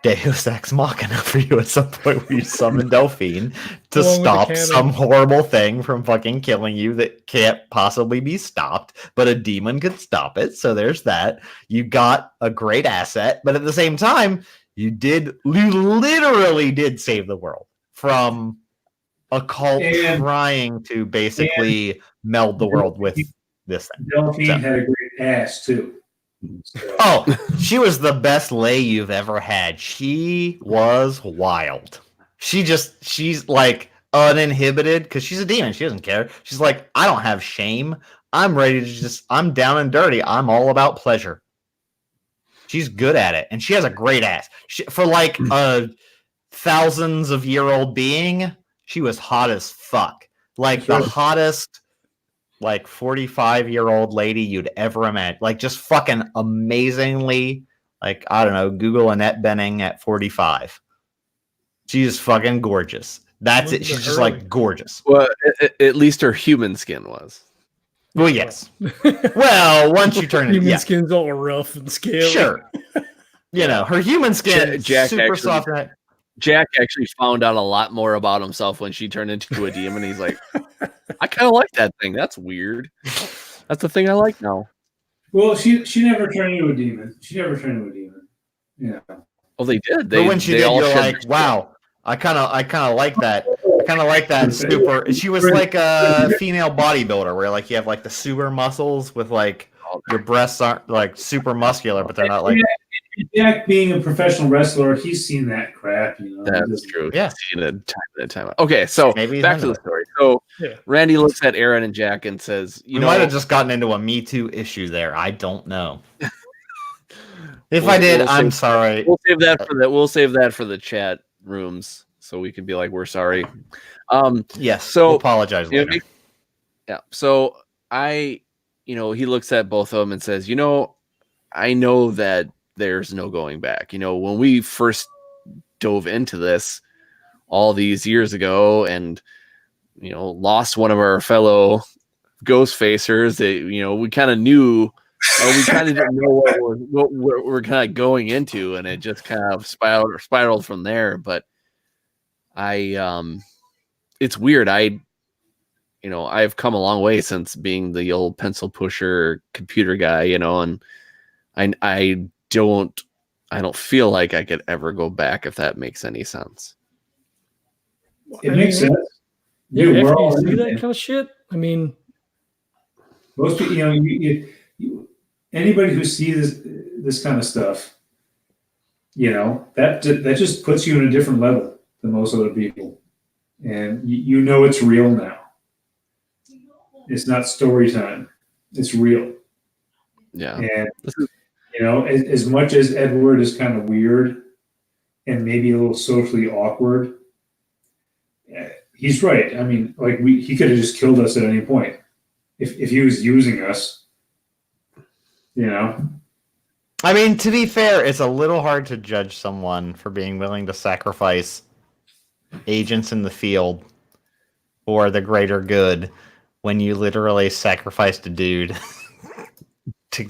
Speaker 4: Deus Ex Machina for you at some point where you summon Delphine to stop some horrible thing from fucking killing you that can't possibly be stopped, but a demon could stop it. So there's that. You got a great asset, but at the same time, you literally did save the world from a cult trying to basically meld the world with this thing.
Speaker 3: Delphine had a great ass too. So.
Speaker 4: Oh, she was the best lay you've ever had. She was wild. She's uninhibited because she's a demon. She doesn't care. She's like, I don't have shame. I'm ready to I'm down and dirty. I'm all about pleasure. She's good at it. And she has a great ass. For a thousands of year old being, she was hot as fuck. The hottest 45-year-old lady you'd ever imagine. Just fucking amazingly, I don't know, Google Annette Bening at 45. She's fucking gorgeous. That's it. She's just like gorgeous.
Speaker 2: Well, at least her human skin was.
Speaker 4: Well, yes. Well, once you turn it,
Speaker 1: human skin's all rough and scaly.
Speaker 4: Sure. You know, her human skin
Speaker 2: Jack
Speaker 4: super
Speaker 2: actually,
Speaker 4: soft.
Speaker 2: Jack actually found out a lot more about himself when she turned into a demon. He's like, I kind of like that thing. That's weird. That's the thing I like now.
Speaker 3: Well, she never turned into a demon. Yeah.
Speaker 2: Well, they did.
Speaker 4: But when she did, you're like, wow. I kind of like that. I kind of like that super. She was like a female bodybuilder, where like you have like the super muscles with like your breasts aren't like super muscular, but they're not like.
Speaker 3: Jack being a professional wrestler, he's seen that crap. You know,
Speaker 2: that's true.
Speaker 4: Yeah,
Speaker 2: he's seen it time and time. Okay, so
Speaker 4: maybe
Speaker 2: back to the story. So Randy looks at Erin and Jack and says, "You
Speaker 4: might have just gotten into a Me Too issue there. I don't know." If I did, I'm sorry.
Speaker 2: We'll save that for that. We'll save that for the chat rooms, so we can be like, "We're sorry."
Speaker 4: Yes.
Speaker 2: So
Speaker 4: we'll apologize later.
Speaker 2: Yeah. So he looks at both of them and says, I know that there's no going back. When we first dove into this all these years ago, and lost one of our fellow ghost facers, that we kind of knew. We kind of didn't know what we're kind of going into, and it just kind of spiraled from there. But it's weird. I've come a long way since being the old pencil pusher computer guy, and I don't feel like I could ever go back, if that makes any sense.
Speaker 3: It makes sense.
Speaker 1: Yeah, after you see that kind of shit, I mean,
Speaker 3: most people, anybody who sees this kind of stuff, that just puts you in a different level than most other people, and it's real now. It's not story time; it's real.
Speaker 2: Yeah,
Speaker 3: and as much as Edward is kind of weird and maybe a little socially awkward, he's right. I mean, like he could have just killed us at any point if he was using us.
Speaker 4: I mean, to be fair, it's a little hard to judge someone for being willing to sacrifice agents in the field for the greater good when you literally sacrificed a dude to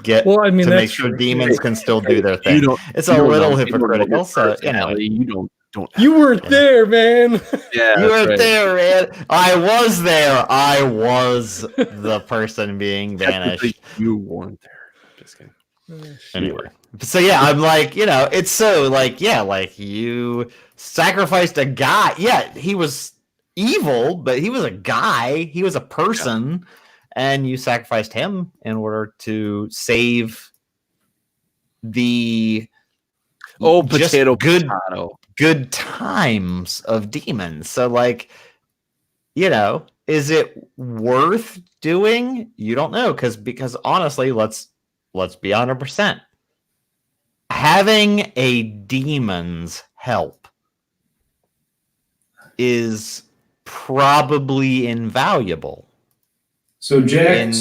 Speaker 4: make sure demons can still do their thing. It's a little hypocritical, so
Speaker 2: you don't.
Speaker 1: You weren't there, man.
Speaker 2: Yeah,
Speaker 4: you weren't there, man. I was there. I was the person being banished.
Speaker 2: You weren't there. Just kidding.
Speaker 4: Anyway, so yeah, I'm like, it's so like, yeah, like you sacrificed a guy. Yeah, he was evil, but he was a guy. He was a person, and you sacrificed him in order to save the good times of demons. So like, is it worth doing? You don't know, because honestly, let's be 100%. Having a demon's help is probably invaluable.
Speaker 3: So Jack,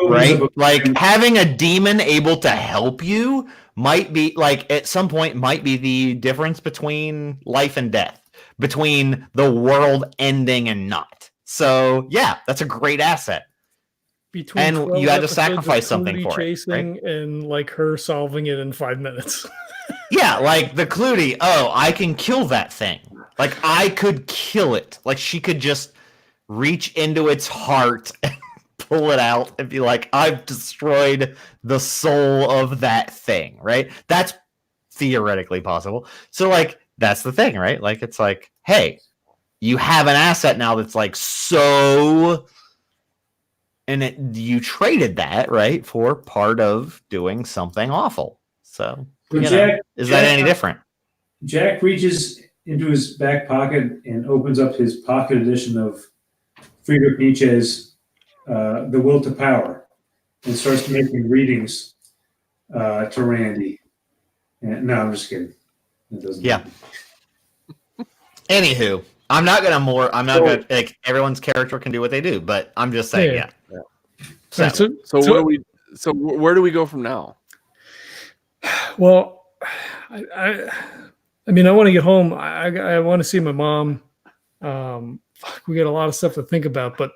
Speaker 4: right? Like having a demon able to help you might be like at some point might be the difference between life and death, between the world ending and not. So yeah, that's a great asset. And you had to sacrifice something for it, right?
Speaker 1: And like her solving it in 5 minutes.
Speaker 4: Yeah, like the Clutie. Oh, I can kill that thing. Like I could kill it. Like she could just reach into its heart and pull it out and be like, I've destroyed the soul of that thing, right? That's theoretically possible. So like that's the thing, right? Like it's like, hey, you have an asset now that's like so, and you traded that, right, for part of doing something awful. So is that any different?
Speaker 3: Jack reaches into his back pocket and opens up his pocket edition of Friedrich Nietzsche's The Will to Power and starts making readings to Randy. And, no, I'm just kidding.
Speaker 4: Anywho, I'm not gonna like everyone's character can do what they do, but I'm just saying, yeah.
Speaker 2: So where do we go from now?
Speaker 1: Well, I mean, I want to get home. I want to see my mom. We got a lot of stuff to think about, but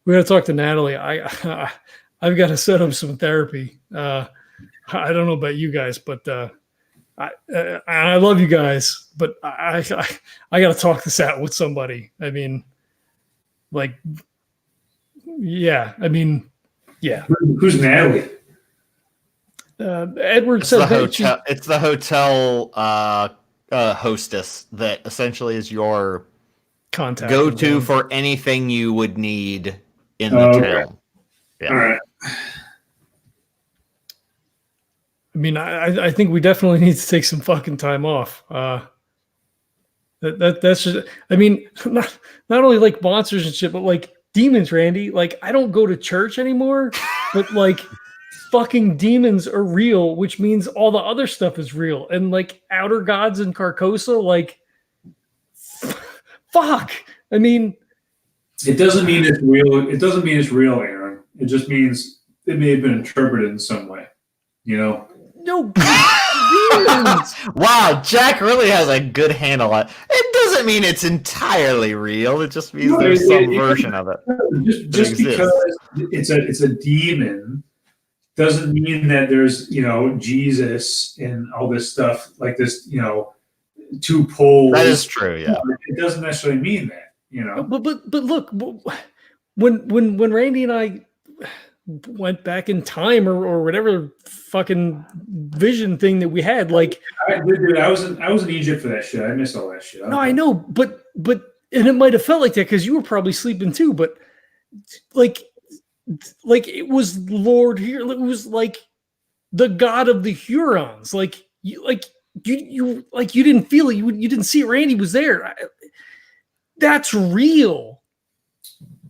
Speaker 1: we got to talk to Natalie. I've got to set up some therapy. I don't know about you guys, but I love you guys, but I got to talk this out with somebody. I mean, like, yeah. I mean, yeah.
Speaker 3: Who's Natalie?
Speaker 1: Edward said
Speaker 4: it's the hotel hostess that essentially is your
Speaker 1: contact
Speaker 4: go-to for anything you would need in the town. Yeah.
Speaker 3: All right.
Speaker 1: I mean, I think we definitely need to take some fucking time off. That's just. I mean, not only like monsters and shit, but like demons, Randy. Like, I don't go to church anymore, but like, fucking demons are real, which means all the other stuff is real. And like outer gods and Carcosa, like, fuck. I mean,
Speaker 3: it doesn't mean it's real. It doesn't mean it's real, Aaron. It just means it may have been interpreted in some way. You know.
Speaker 1: No, demons.
Speaker 4: Wow, Jack really has a good handle on it. It doesn't mean it's entirely real. It just means there's some version of it.
Speaker 3: Just because it's a demon doesn't mean that there's, you know, Jesus and all this stuff like this, you know, two poles.
Speaker 4: That is true, yeah.
Speaker 3: It doesn't necessarily mean that, you know.
Speaker 1: But look, when Randy and I went back in time or whatever fucking vision thing that we had, like
Speaker 3: I was in Egypt for that shit. I missed all that shit.
Speaker 1: No, I know, but and it might have felt like that because you were probably sleeping too, but like it was Lord here, it was like the god of the Hurons, like you didn't feel it, you didn't see it. Randy was there. That's real.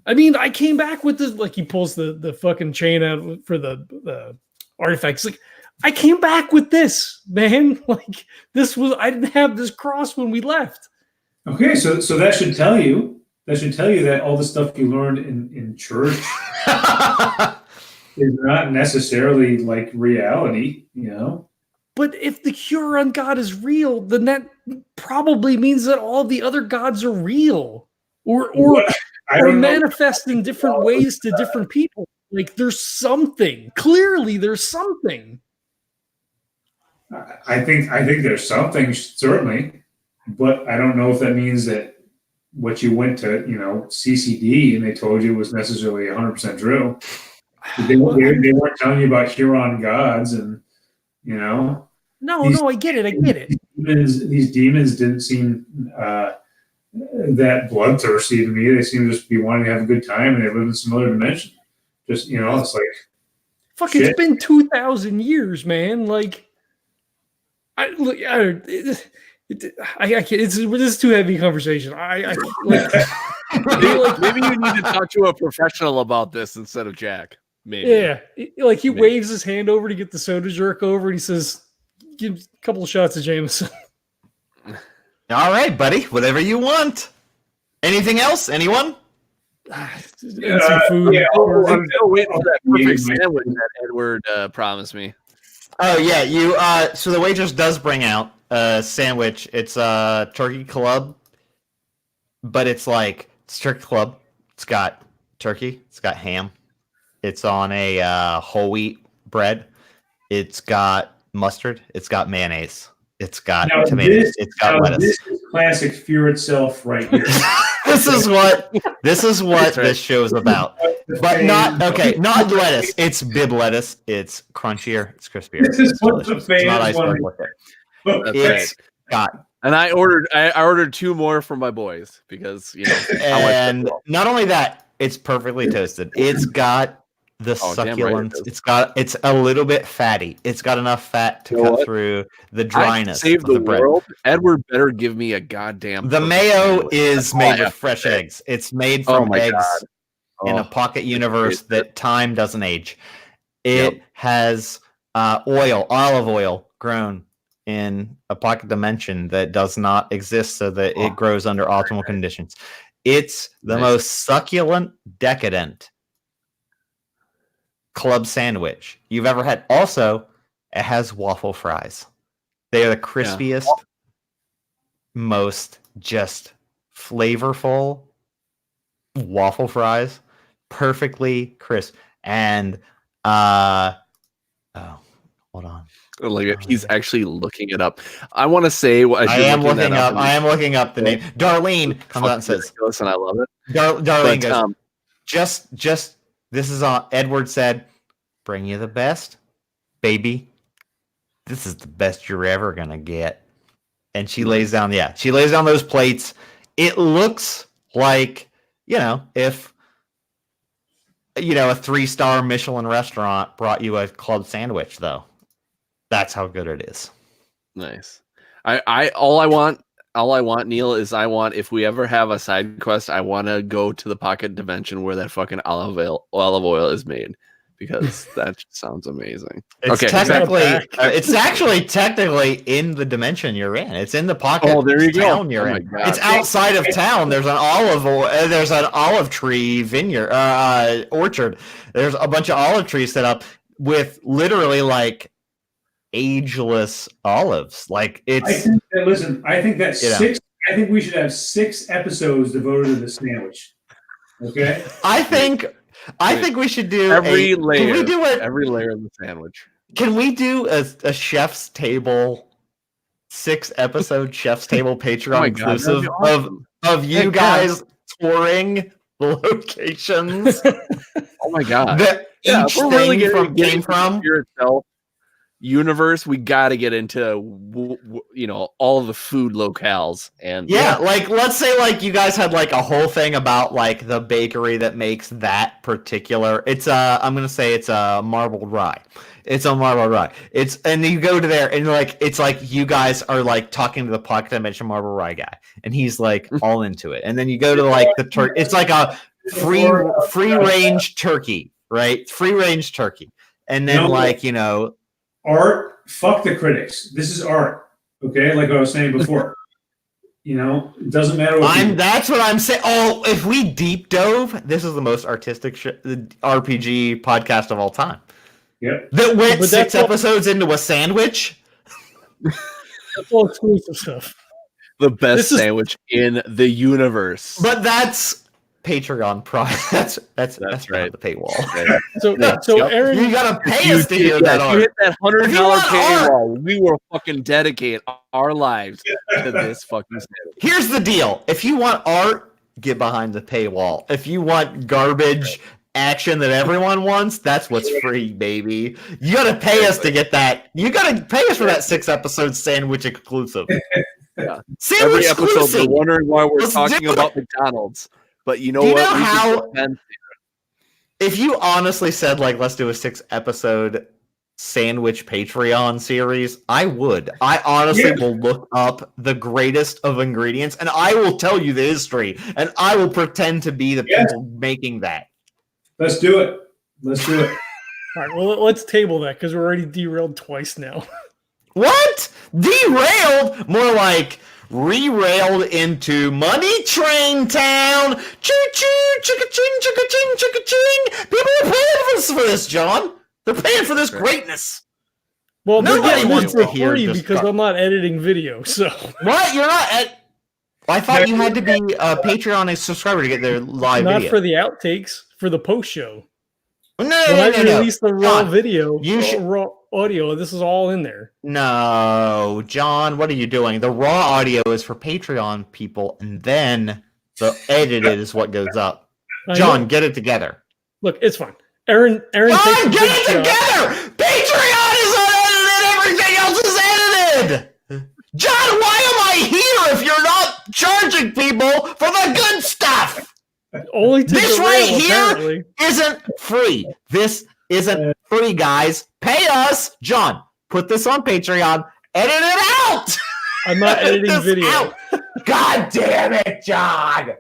Speaker 1: I mean, I came back with this, like he pulls the fucking chain out for the artifacts. Like, I came back with this, man. Like, I didn't have this cross when we left.
Speaker 3: Okay, so that should tell you that all the stuff you learned in church is not necessarily like reality, you know.
Speaker 1: But if the Huron god is real, then that probably means that all the other gods are real, or manifest in different ways to different people. Like, there's something. Clearly, there's something.
Speaker 3: I think there's something, certainly, but I don't know if that means that what you went to, you know, CCD and they told you was necessarily 100% true. They weren't telling you about Huron gods and, you know.
Speaker 1: No, I get it.
Speaker 3: These demons didn't seem that bloodthirsty to me. They seem to just be wanting to have a good time, and they live in some other dimension. Just, you know, it's like,
Speaker 1: fuck. Shit. It's been 2,000 years, man. Like, I can't. This is too heavy conversation.
Speaker 2: Maybe you need to talk to a professional about this instead of Jack. Maybe.
Speaker 1: Yeah, like he waves his hand over to get the soda jerk over, and he says, "Give a couple of shots of Jameson."
Speaker 4: All right, buddy. Whatever you want. Anything else? Anyone?
Speaker 1: Some food.
Speaker 2: Yeah, I'm still waiting for that perfect sandwich that Edward promised me.
Speaker 4: Oh yeah, you. So the waitress does bring out a sandwich. It's a turkey club, but it's turkey club. It's got turkey. It's got ham. It's on a whole wheat bread. It's got mustard. It's got mayonnaise. It's got tomatoes. It's got lettuce.
Speaker 3: This is classic Fear Itself right here.
Speaker 4: This is what this show's about. But not lettuce. It's bib lettuce. It's crunchier. It's crispier.
Speaker 3: This is what the fans want.
Speaker 4: It's got.
Speaker 2: And I ordered 2 more for my boys because, you know.
Speaker 4: And not only that, it's perfectly toasted. It's got the succulence. Right, it's a little bit fatty. It's got enough fat to cut through the dryness.
Speaker 2: Save the world. Edward better give me a goddamn.
Speaker 4: The mayo is made with fresh eggs. It's made from eggs in a pocket universe that time doesn't age. It has olive oil grown in a pocket dimension that does not exist, so that it grows under optimal conditions. It's the most succulent, decadent club sandwich you've ever had. Also, it has waffle fries. They are the crispiest, most just flavorful waffle fries, perfectly crisp. And hold on.
Speaker 2: Like he's actually looking it up. I want to say
Speaker 4: I am looking up the name. Darlene comes out and says,
Speaker 2: and I love it.
Speaker 4: Darlene goes, just this is on. Edward said, "Bring you the best, baby. This is the best you're ever gonna get." And she lays down, she lays down those plates. It looks like, if a 3-star Michelin restaurant brought you a club sandwich, though. That's how good it is.
Speaker 2: Nice. All I want, Neil, is if we ever have a side quest, I want to go to the pocket dimension where that fucking olive oil is made, because that sounds amazing.
Speaker 4: It's actually technically in the dimension you're in. It's in the pocket town you're in. It's outside of town. There's an olive tree vineyard orchard. There's a bunch of olive trees set up with literally like ageless olives. Like it's.
Speaker 3: I think that six. I think we should have 6 episodes devoted to the sandwich. Okay.
Speaker 4: I think we should do
Speaker 2: every layer. Can we do it? Every layer of the sandwich.
Speaker 4: Can we do a chef's table, 6-episode chef's table Patreon inclusive of you guys touring the locations?
Speaker 2: Oh my god!
Speaker 4: Each thing came from
Speaker 2: yourself. Universe, we got to get into all of the food locales. And
Speaker 4: like let's say like you guys had like a whole thing about like the bakery that makes that particular, it's I'm gonna say it's a marbled rye. It's a marbled rye. And you go to there and like it's like you guys are like talking to the pocket dimension marbled rye guy, and he's like all into it. And then you go to like the turkey. It's like a free range turkey, right? Free range turkey, and then
Speaker 3: art, fuck the critics. This is art, okay? Like I was saying before, it doesn't matter.
Speaker 4: That's what I'm saying. Oh, if we deep dove, this is the most artistic RPG podcast of all time.
Speaker 3: Yep.
Speaker 4: That went 6 episodes into a sandwich.
Speaker 1: That's all exclusive stuff.
Speaker 2: The best sandwich in the universe.
Speaker 4: But that's Patreon price. That's right. The paywall.
Speaker 1: Right. So Erin,
Speaker 4: you gotta pay us to hear that art.
Speaker 2: You hit that $100 paywall. We will fucking dedicate our lives to this fucking sandwich.
Speaker 4: Here's the deal: if you want art, get behind the paywall. If you want garbage action that everyone wants, that's what's free, baby. You gotta pay us to get that. You gotta pay us for that 6-episode sandwich exclusive.
Speaker 2: Yeah. Every episode, they're wondering why we're talking about McDonald's. But you know what?
Speaker 4: If you honestly said, like, let's do a 6-episode sandwich Patreon series, I would. I honestly will look up the greatest of ingredients, and I will tell you the history, and I will pretend to be the people making that.
Speaker 3: Let's do it. All
Speaker 1: right, well, let's table that, because we're already derailed twice now.
Speaker 4: What? Derailed? More like re-railed into Money Train Town. Choo-choo, chicka-ching, chicka-ching, chicka-ching. People are paying for this, John. They're paying for this greatness.
Speaker 1: Well, nobody wants to hear you because I'm not editing video. So
Speaker 4: what? You're not I thought you had to be a Patreon subscriber to get their live video.
Speaker 1: Not for the outtakes, for the post show.
Speaker 4: No,
Speaker 1: when I release the raw video, raw audio, this is all in there.
Speaker 4: No, John, what are you doing? The raw audio is for Patreon people, and then the edited is what goes up. John, get it together.
Speaker 1: Look, it's fine. Erin,
Speaker 4: John, get it together! Patreon is unedited, everything else is edited! John, why am I here if you're not charging people for the good stuff?
Speaker 1: Only to
Speaker 4: this right here isn't free. This isn't free, guys. Pay us. John, put this on Patreon. Edit it out.
Speaker 1: I'm not editing video.
Speaker 4: Out. God damn it, John.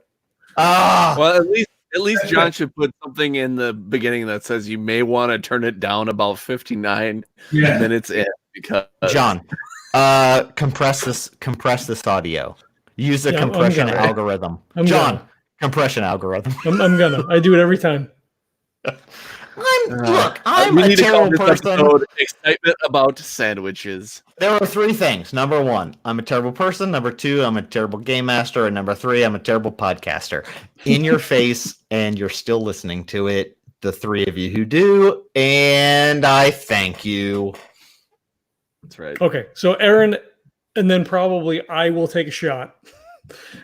Speaker 2: Well, at least John should put something in the beginning that says you may want to turn it down about 59 minutes in, because
Speaker 4: John, compress this audio. Use the compression algorithm. John. Compression algorithm.
Speaker 1: I'm gonna. I do it every time.
Speaker 4: I'm a terrible person.
Speaker 2: Excitement about sandwiches.
Speaker 4: There are three things. Number one, I'm a terrible person. Number two, I'm a terrible game master. And number three, I'm a terrible podcaster. In your face, and you're still listening to it. The three of you who do, and I thank you.
Speaker 2: That's right.
Speaker 1: Okay, so Erin, and then probably I will take a shot.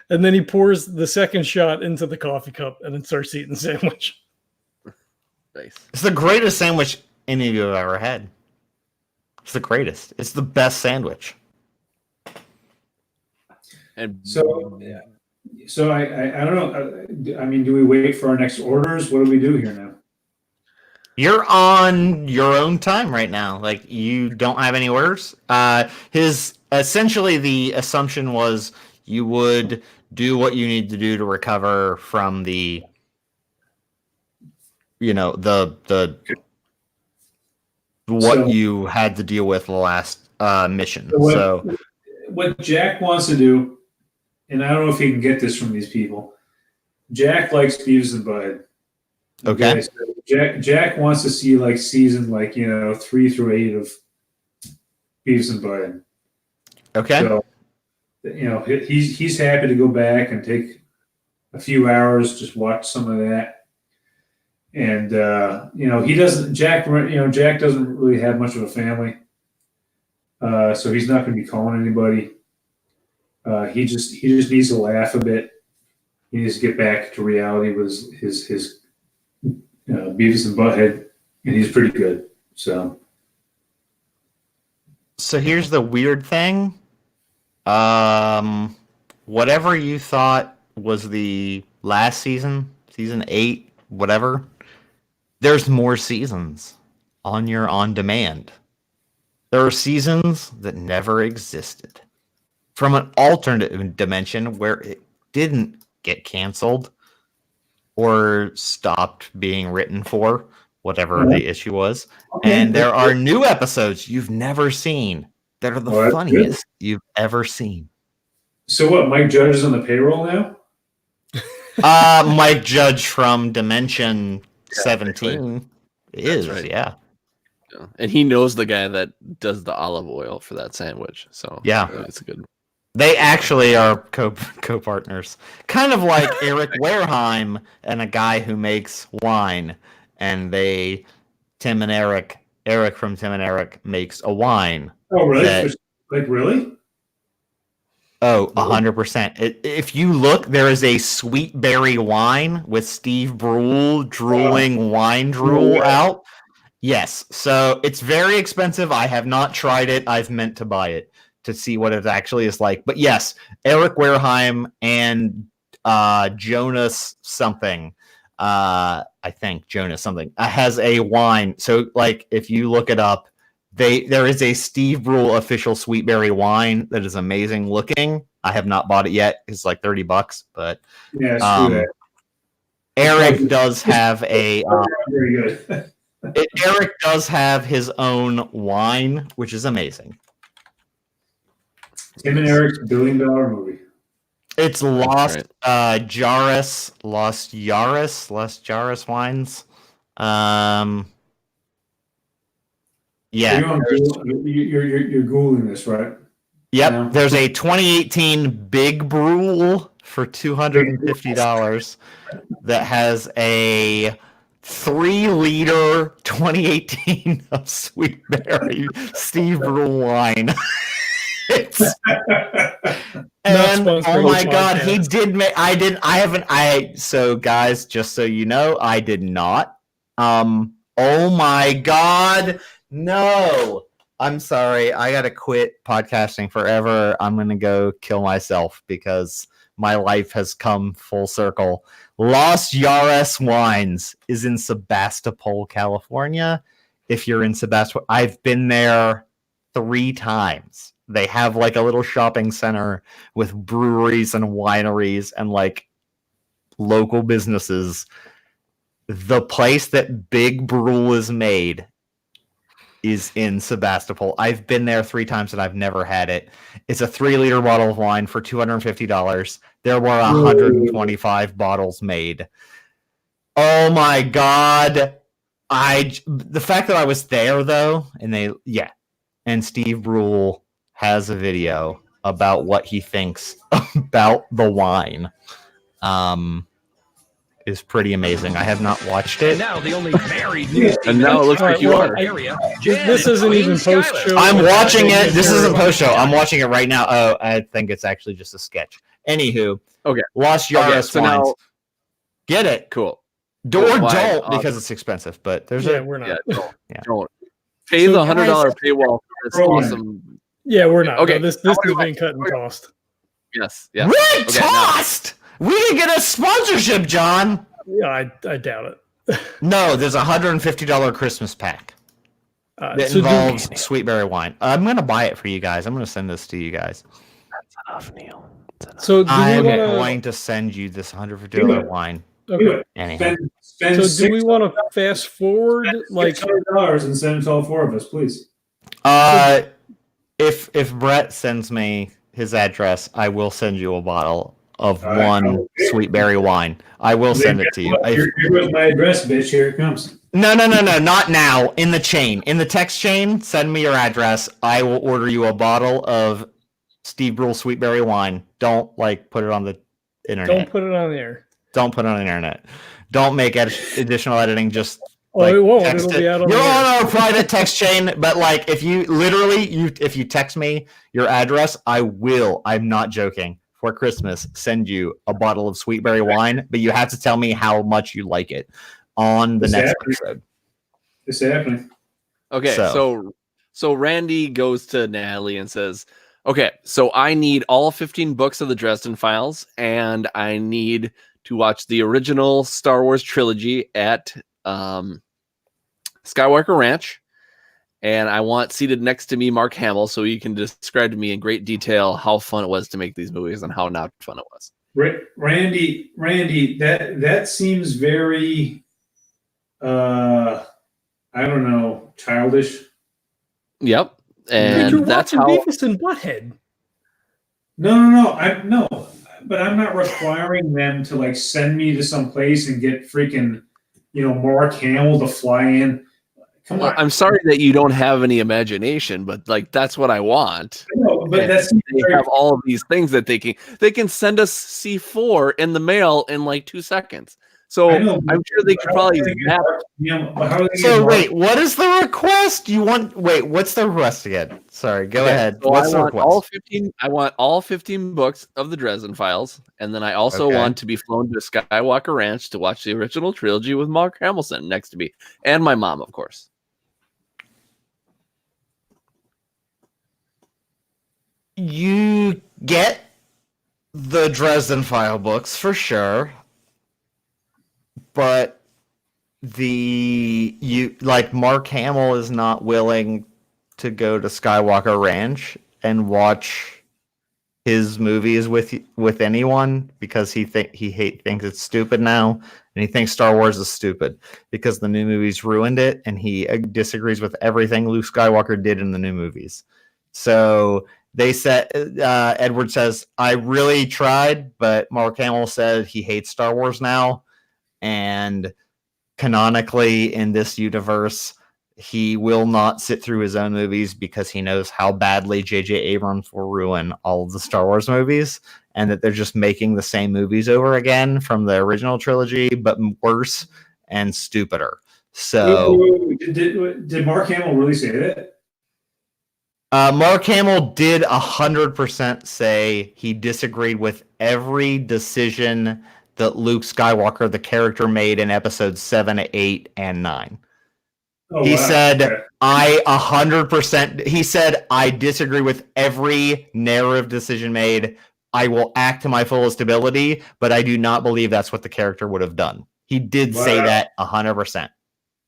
Speaker 1: And then he pours the second shot into the coffee cup and then starts eating the sandwich.
Speaker 2: Nice.
Speaker 4: It's the greatest sandwich any of you have ever had. It's the greatest. It's the best sandwich.
Speaker 2: And
Speaker 3: So I don't know. I mean, do we wait for our next orders? What do we do here now?
Speaker 4: You're on your own time right now. Like, you don't have any orders. Essentially the assumption was you would do what you need to do to recover from the you had to deal with the last mission. So
Speaker 3: what Jack wants to do, and I don't know if he can get this from these people. Jack likes Beavis and Bud.
Speaker 4: Okay.
Speaker 3: So Jack wants to see like season 3 through 8 of Beavis and Bud.
Speaker 4: Okay.
Speaker 3: So he's happy to go back and take a few hours, just watch some of that. And he doesn't. Jack doesn't really have much of a family, so he's not going to be calling anybody. He just needs to laugh a bit. He needs to get back to reality with his Beavis and Butthead, and he's pretty good. So
Speaker 4: here's the weird thing. Whatever you thought was the last season 8, whatever, there's more seasons on your on demand. There are seasons that never existed from an alternate dimension where it didn't get canceled or stopped being written for, whatever the issue was. And there are new episodes you've never seen that are the funniest you've ever seen.
Speaker 3: So what, Mike Judge is on the payroll now?
Speaker 4: Mike Judge from Dimension 17 is,
Speaker 2: right.
Speaker 4: Yeah.
Speaker 2: And he knows the guy that does the olive oil for that sandwich. So
Speaker 4: yeah,
Speaker 2: it's good.
Speaker 4: They actually are co-partners. Kind of like Eric Wareheim and a guy who makes wine. And Tim and Eric from Tim and Eric makes a wine.
Speaker 3: Oh, really? Really?
Speaker 4: Oh, 100%. If you look, there is a sweet berry wine with Steve Brule drooling wine drool out. Yes. So it's very expensive. I have not tried it. I've meant to buy it to see what it actually is like. But yes, Eric Wareheim and Jonas something. I think Jonas something has a wine. So like if you look it up, there is a Steve Brule official sweet berry wine that is amazing looking. I have not bought it yet. It's like $30, but Eric does have a
Speaker 3: very good.
Speaker 4: Eric does have his own wine, which is amazing.
Speaker 3: Tim and Eric's $1 billion movie.
Speaker 4: It's Lost Jairus wines. Yeah.
Speaker 3: You're Googling this, right?
Speaker 4: Yep.
Speaker 3: Yeah.
Speaker 4: There's a 2018 Big Brule for $250 that has a 3-liter 2018 of Sweet Berry Steve Brule wine. And oh my god, he did make so guys, just so you know, I did not. Oh my god, no. I'm sorry, I gotta quit podcasting forever. I'm gonna go kill myself because my life has come full circle. Los Yares Wines is in Sebastopol, California. If you're in Sebastopol, I've been there 3 times. They have like a little shopping center with breweries and wineries and like local businesses. The place that Big Brule is made is in Sebastopol. I've been there 3 times and I've never had it. It's a 3-liter bottle of wine for $250. There were 125 bottles made. Oh my god. The fact that I was there though, and Steve Brule has a video about what he thinks about the wine. Is pretty amazing. I have not watched it.
Speaker 5: And now the only married news
Speaker 2: and now it looks like you are.
Speaker 1: This isn't even post show.
Speaker 4: I'm watching it. This isn't post show. I'm watching it right now. Oh, I think it's actually just a sketch. Anywho,
Speaker 2: okay.
Speaker 4: Lost Yaris
Speaker 2: so
Speaker 4: wines.
Speaker 2: Now,
Speaker 4: get it.
Speaker 2: Cool.
Speaker 4: Don't because it's expensive. But there's
Speaker 1: we're not.
Speaker 2: Don't pay the $100 paywall for this awesome.
Speaker 1: Yeah, we're not.
Speaker 2: Okay,
Speaker 1: no, this is being cut in cost.
Speaker 2: Yes. Yeah.
Speaker 4: Really cost. We can get a sponsorship, John.
Speaker 1: Yeah, I doubt it.
Speaker 4: No, there's a $150 Christmas pack that involves sweetberry wine. I'm gonna buy it for you guys. I'm gonna send this to you guys.
Speaker 2: That's enough, Neil.
Speaker 1: So
Speaker 4: I'm going to send you this $150 wine.
Speaker 1: Okay.
Speaker 4: Anyhow.
Speaker 3: Spend
Speaker 1: so do we want to fast forward like
Speaker 3: $600 and send it to all four of us, please?
Speaker 4: If Brett sends me his address, I will send you a bottle of one sweetberry wine. I will send it to you.
Speaker 3: Here goes my address, bitch. Here it comes.
Speaker 4: No, not now. In the chain. In the text chain, send me your address. I will order you a bottle of Steve Brule sweetberry wine. Don't put it on the internet.
Speaker 1: Don't put it on the air.
Speaker 4: Don't put it on the internet. Don't make additional editing. Just
Speaker 1: it won't. It'll be out on
Speaker 4: You're on our private text chain, but if you text me your address, I will. I'm not joking. For Christmas, send you a bottle of sweetberry wine, but you have to tell me how much you like it on the next episode.
Speaker 3: It's happening.
Speaker 2: Okay, so Randy goes to Natalie and says, okay, so I need all 15 books of the Dresden Files, and I need to watch the original Star Wars trilogy at Skywalker Ranch. And I want seated next to me Mark Hamill so you can describe to me in great detail how fun it was to make these movies and how not fun it was.
Speaker 3: Randy, that seems very, I don't know, childish.
Speaker 2: Yep. And
Speaker 1: you're
Speaker 2: that's
Speaker 1: watching
Speaker 2: how
Speaker 1: Beavis and Butthead.
Speaker 3: No. But I'm not requiring them to send me to some place and get freaking, Mark Hamill to fly in. Come on.
Speaker 2: I'm sorry that you don't have any imagination, but that's what I want.
Speaker 3: No, but
Speaker 2: they have all of these things that they can send us C4 in the mail in 2 seconds. So I'm sure they could probably map.
Speaker 4: Wait, what is the request? What's the request again? Sorry, go ahead.
Speaker 2: So
Speaker 4: what's the request?
Speaker 2: I want all 15 books of the Dresden Files, and then I also want to be flown to Skywalker Ranch to watch the original trilogy with Mark Hamill next to me, and my mom, of course.
Speaker 4: You get the Dresden File books for sure, but Mark Hamill is not willing to go to Skywalker Ranch and watch his movies with anyone because he thinks it's stupid now, and he thinks Star Wars is stupid because the new movies ruined it, and he disagrees with everything Luke Skywalker did in the new movies. So they said, Edward says, I really tried, but Mark Hamill said he hates Star Wars now. And canonically in this universe, he will not sit through his own movies because he knows how badly J.J. Abrams will ruin all of the Star Wars movies, and that they're just making the same movies over again from the original trilogy, but worse and stupider. So
Speaker 3: did Mark Hamill really say that?
Speaker 4: Mark Hamill did 100% say he disagreed with every decision that Luke Skywalker, the character, made in episodes 7, 8, and 9. He said, I 100%, he said, I disagree with every narrative decision made. I will act to my fullest ability, but I do not believe that's what the character would have done. He did say that 100%.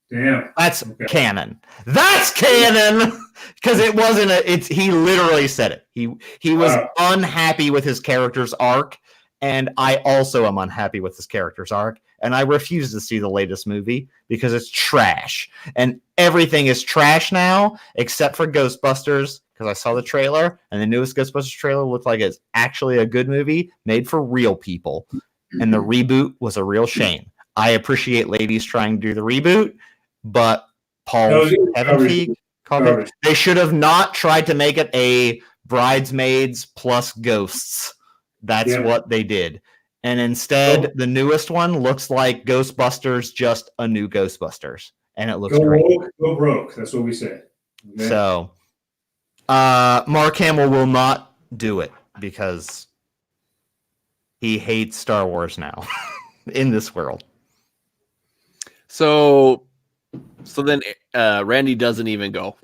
Speaker 3: Damn.
Speaker 4: That's canon. That's canon! Because it wasn't he literally said it. He was unhappy with his character's arc, and I also am unhappy with his character's arc, and I refuse to see the latest movie because it's trash. And everything is trash now, except for Ghostbusters, because I saw the trailer, and the newest Ghostbusters trailer looked like it's actually a good movie made for real people. And the reboot was a real shame. I appreciate ladies trying to do the reboot. but they should have not tried to make it a Bridesmaids plus Ghosts. That's what they did. And instead, the newest one looks like Ghostbusters, just a new Ghostbusters. And it looks great.
Speaker 3: Go broke. That's what we said. Okay?
Speaker 4: So, Mark Hamill will not do it because he hates Star Wars now in this world.
Speaker 2: So then Randy doesn't even go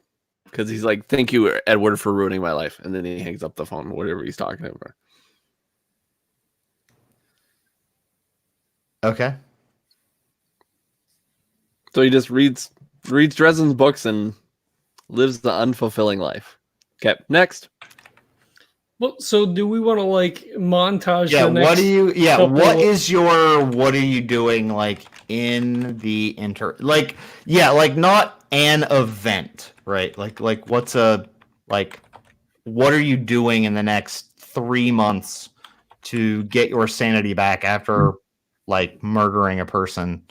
Speaker 2: because he's like, "Thank you, Edward, for ruining my life," and then he hangs up the phone, whatever he's talking about.
Speaker 4: Okay.
Speaker 2: So he just reads Dresden's books and lives the unfulfilling life. Okay, next.
Speaker 1: Well, so do we want to like montage?
Speaker 4: Yeah.
Speaker 1: The next
Speaker 4: What are you doing like in the not an event, right? Like what are you doing in the next 3 months to get your sanity back after like murdering a person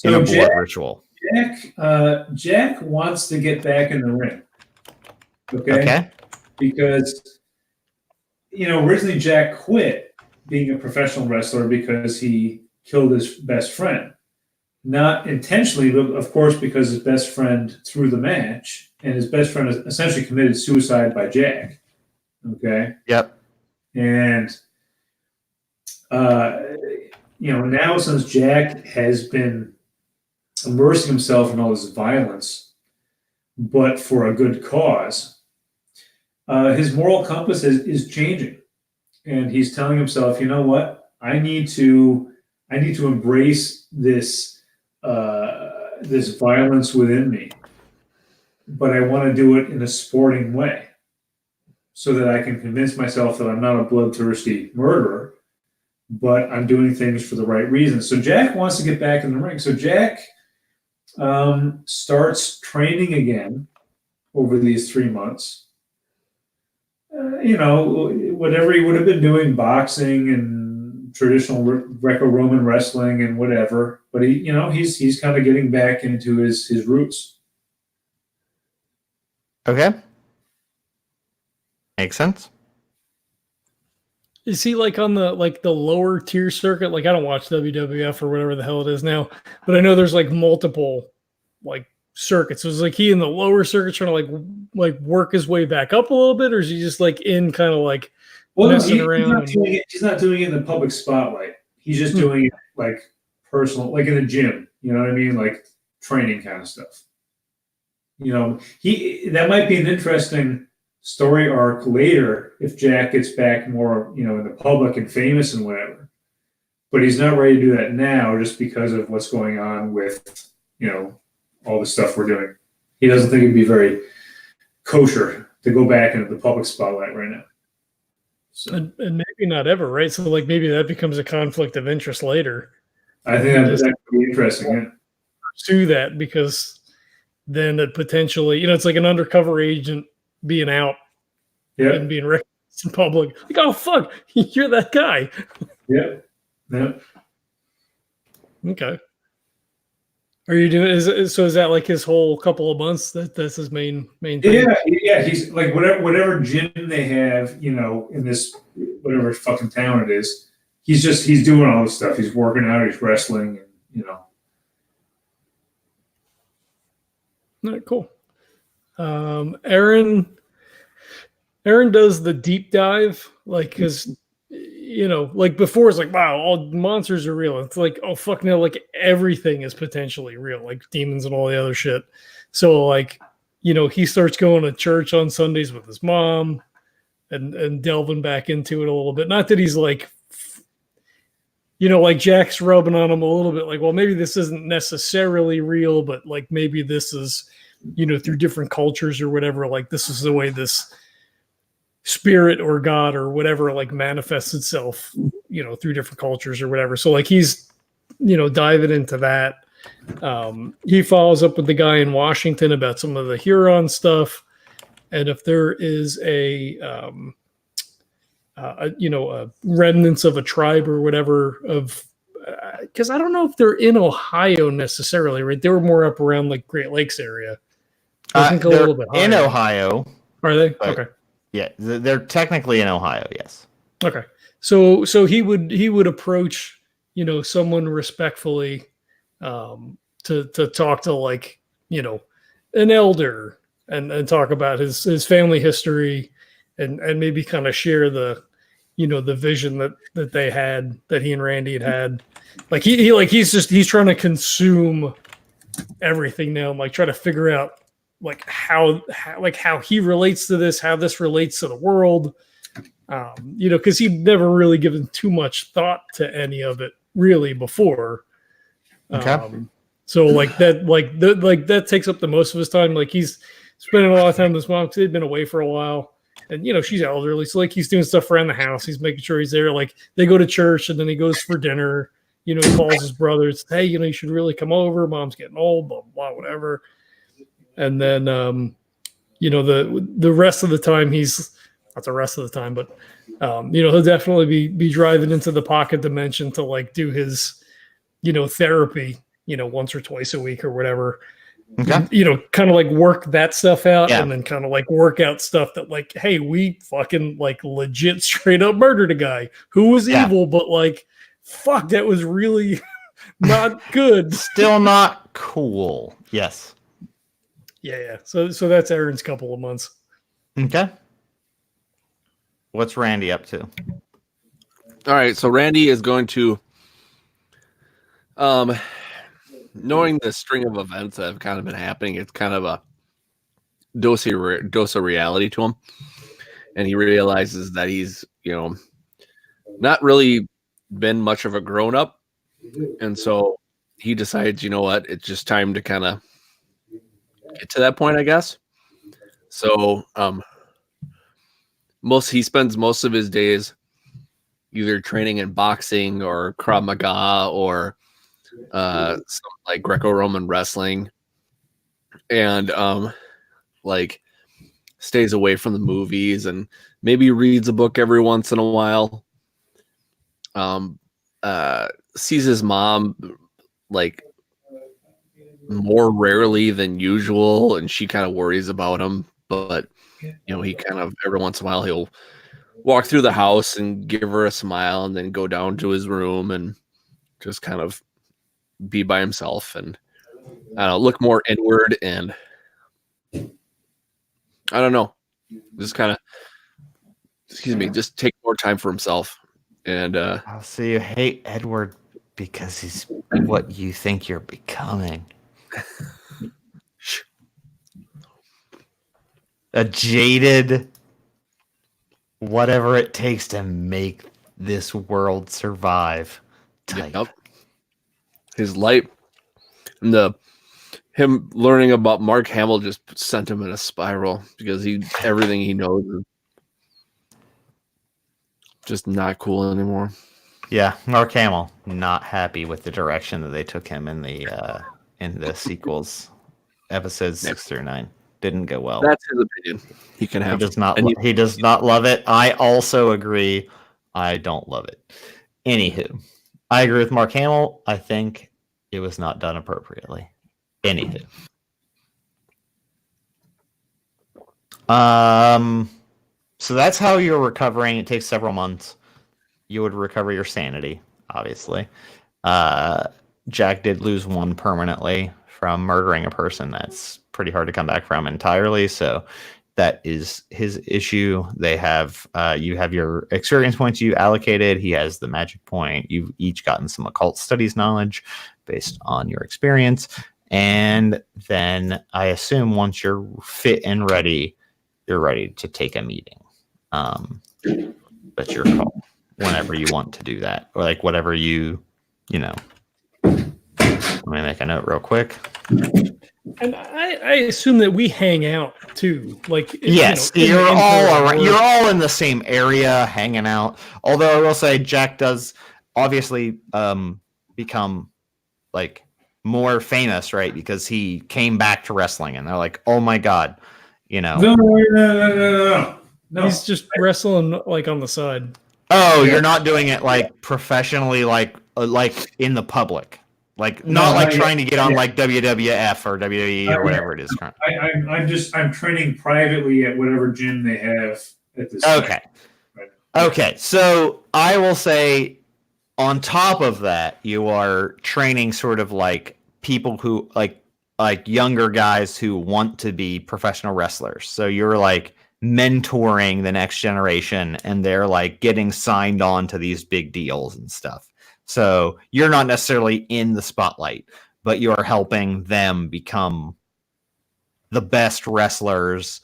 Speaker 4: in a blood ritual?
Speaker 3: Jack wants to get back in the ring. Okay. Because originally Jack quit being a professional wrestler because he killed his best friend. Not intentionally, but of course because his best friend threw the match, and his best friend essentially committed suicide by Jack. Okay?
Speaker 4: Yep.
Speaker 3: And, now since Jack has been immersing himself in all this violence, but for a good cause, his moral compass is changing, and he's telling himself, you know what? I need to embrace this this violence within me, but I want to do it in a sporting way, so that I can convince myself that I'm not a bloodthirsty murderer, but I'm doing things for the right reasons. So Jack wants to get back in the ring. So Jack starts training again over these 3 months. Whatever he would have been doing, boxing and traditional Greco-Roman wrestling and whatever, but he's kind of getting back into his roots.
Speaker 4: Okay. Makes sense.
Speaker 1: Is he like on the lower tier circuit? Like I don't watch WWF or whatever the hell it is now, but I know there's like multiple like circuits. So is like he in the lower circuit trying to like work his way back up a little bit, or is he just like in kind of like messing around?
Speaker 3: He's not doing it in the public spotlight. He's just doing it like personal, like in the gym. You know what I mean? Like training kind of stuff. That might be an interesting story arc later if Jack gets back more, in the public and famous and whatever. But he's not ready to do that now just because of what's going on with, all the stuff we're doing. He doesn't think it'd be very kosher to go back into the public spotlight right now. So,
Speaker 1: and maybe not ever, right? So like maybe that becomes a conflict of interest later.
Speaker 3: I think that could be interesting. Yeah.
Speaker 1: Pursue that because then it potentially, it's like an undercover agent being out and being recognized in public. Like, oh fuck, you're that guy.
Speaker 3: Yeah.
Speaker 1: Okay. Are you doing? Is that like his whole couple of months? That's his main thing.
Speaker 3: Yeah. He's like whatever gym they have, in this whatever fucking town it is. He's doing all this stuff. He's working out. He's wrestling.
Speaker 1: All right, cool. Erin does the deep dive, like because like before it's like, wow, all monsters are real. It's like, oh fuck no, like everything is potentially real, like demons and all the other shit. So like, he starts going to church on Sundays with his mom and delving back into it a little bit. Not that he's like, like Jack's rubbing on him a little bit, like, well, maybe this isn't necessarily real, but like maybe this is, through different cultures or whatever, like this is the way this spirit or God or whatever like manifests itself, through different cultures or whatever. So like he's, diving into that. He follows up with the guy in Washington about some of the Huron stuff. And if there is a remnants of a tribe or whatever of because I don't know if they're in Ohio necessarily, right? They were more up around like Great Lakes area. I think a little bit higher.
Speaker 4: In Ohio.
Speaker 1: Are they? Okay.
Speaker 4: Yeah, they're technically in Ohio. Yes.
Speaker 1: Okay. So he would approach, someone respectfully, to talk to, like, an elder and talk about his family history and maybe kind of share the vision that they had, that he and Randy had. Like he's trying to consume everything now and like try to figure out like how he relates to this, how this relates to the world. Because he'd never really given too much thought to any of it really before.
Speaker 4: Okay.
Speaker 1: So that takes up the most of his time. Like he's spending a lot of time with his mom because they'd been away for a while, and she's elderly, so like he's doing stuff around the house. He's making sure he's there. Like they go to church, and then he goes for dinner. He calls his brothers. Hey, you should really come over. Mom's getting old. Blah blah whatever. And then the rest of the time he's not the rest of the time, but he'll definitely be driving into the pocket dimension to like do his therapy once or twice a week or whatever.
Speaker 4: Okay.
Speaker 1: Kind of like work that stuff out,
Speaker 4: yeah.
Speaker 1: And then kind of like work out stuff that like, hey, we fucking like legit straight up murdered a guy who was evil, but like fuck, that was really not good.
Speaker 4: Still not cool. Yes.
Speaker 1: Yeah. So that's Erin's couple of months.
Speaker 4: Okay. What's Randy up to?
Speaker 2: All right, so Randy is going to, knowing the string of events that have kind of been happening, it's kind of a dose of reality to him, and he realizes that he's, not really been much of a grown up, and so he decides, it's just time to kind of get to that point, I guess. So, he spends most of his days either training in boxing or Krav Maga or some like Greco-Roman wrestling, and stays away from the movies and maybe reads a book every once in a while. Sees his mom like more rarely than usual, and she kind of worries about him, but he kind of every once in a while he'll walk through the house and give her a smile and then go down to his room and just kind of be by himself and look more inward, and I don't know, just kind of just take more time for himself. And
Speaker 4: so you hate Edward because he's what you think you're becoming. A jaded, whatever it takes to make this world survive type.
Speaker 2: Yep. His light and him learning about Mark Hamill just sent him in a spiral because everything he knows is just not cool anymore.
Speaker 4: Yeah, Mark Hamill not happy with the direction that they took him in the sequels, episodes 6 through 9. Didn't go well.
Speaker 2: That's his opinion. He can have.
Speaker 4: He does not love it. I also agree. I don't love it. Anywho, I agree with Mark Hamill. I think it was not done appropriately. Anywho, so that's how you're recovering. It takes several months. You would recover your sanity, obviously. Jack did lose one permanently from murdering a person. That's pretty hard to come back from entirely. So that is his issue. They have you have your experience points you allocated. He has the magic point. You've each gotten some occult studies knowledge based on your experience. And then I assume once you're fit and ready, you're ready to take a meeting. But your call whenever you want to do that, or like whatever let me make a note real quick.
Speaker 1: And I assume that we hang out too. Like
Speaker 4: yes, you're all in the same area hanging out. Although I will say Jack does obviously become like more famous, right? Because he came back to wrestling, and they're like, "Oh my god,
Speaker 3: No.
Speaker 1: He's just wrestling like on the side.
Speaker 4: Oh, you're not doing it like professionally, like like in the public, like not like trying to get on like WWF or WWE or whatever it is.
Speaker 3: I'm training privately at whatever gym they have at this.
Speaker 4: Okay. Time. Okay. So I will say, on top of that, you are training sort of like people who like younger guys who want to be professional wrestlers. So you're like mentoring the next generation, and they're like getting signed on to these big deals and stuff. So you're not necessarily in the spotlight, but you are helping them become the best wrestlers,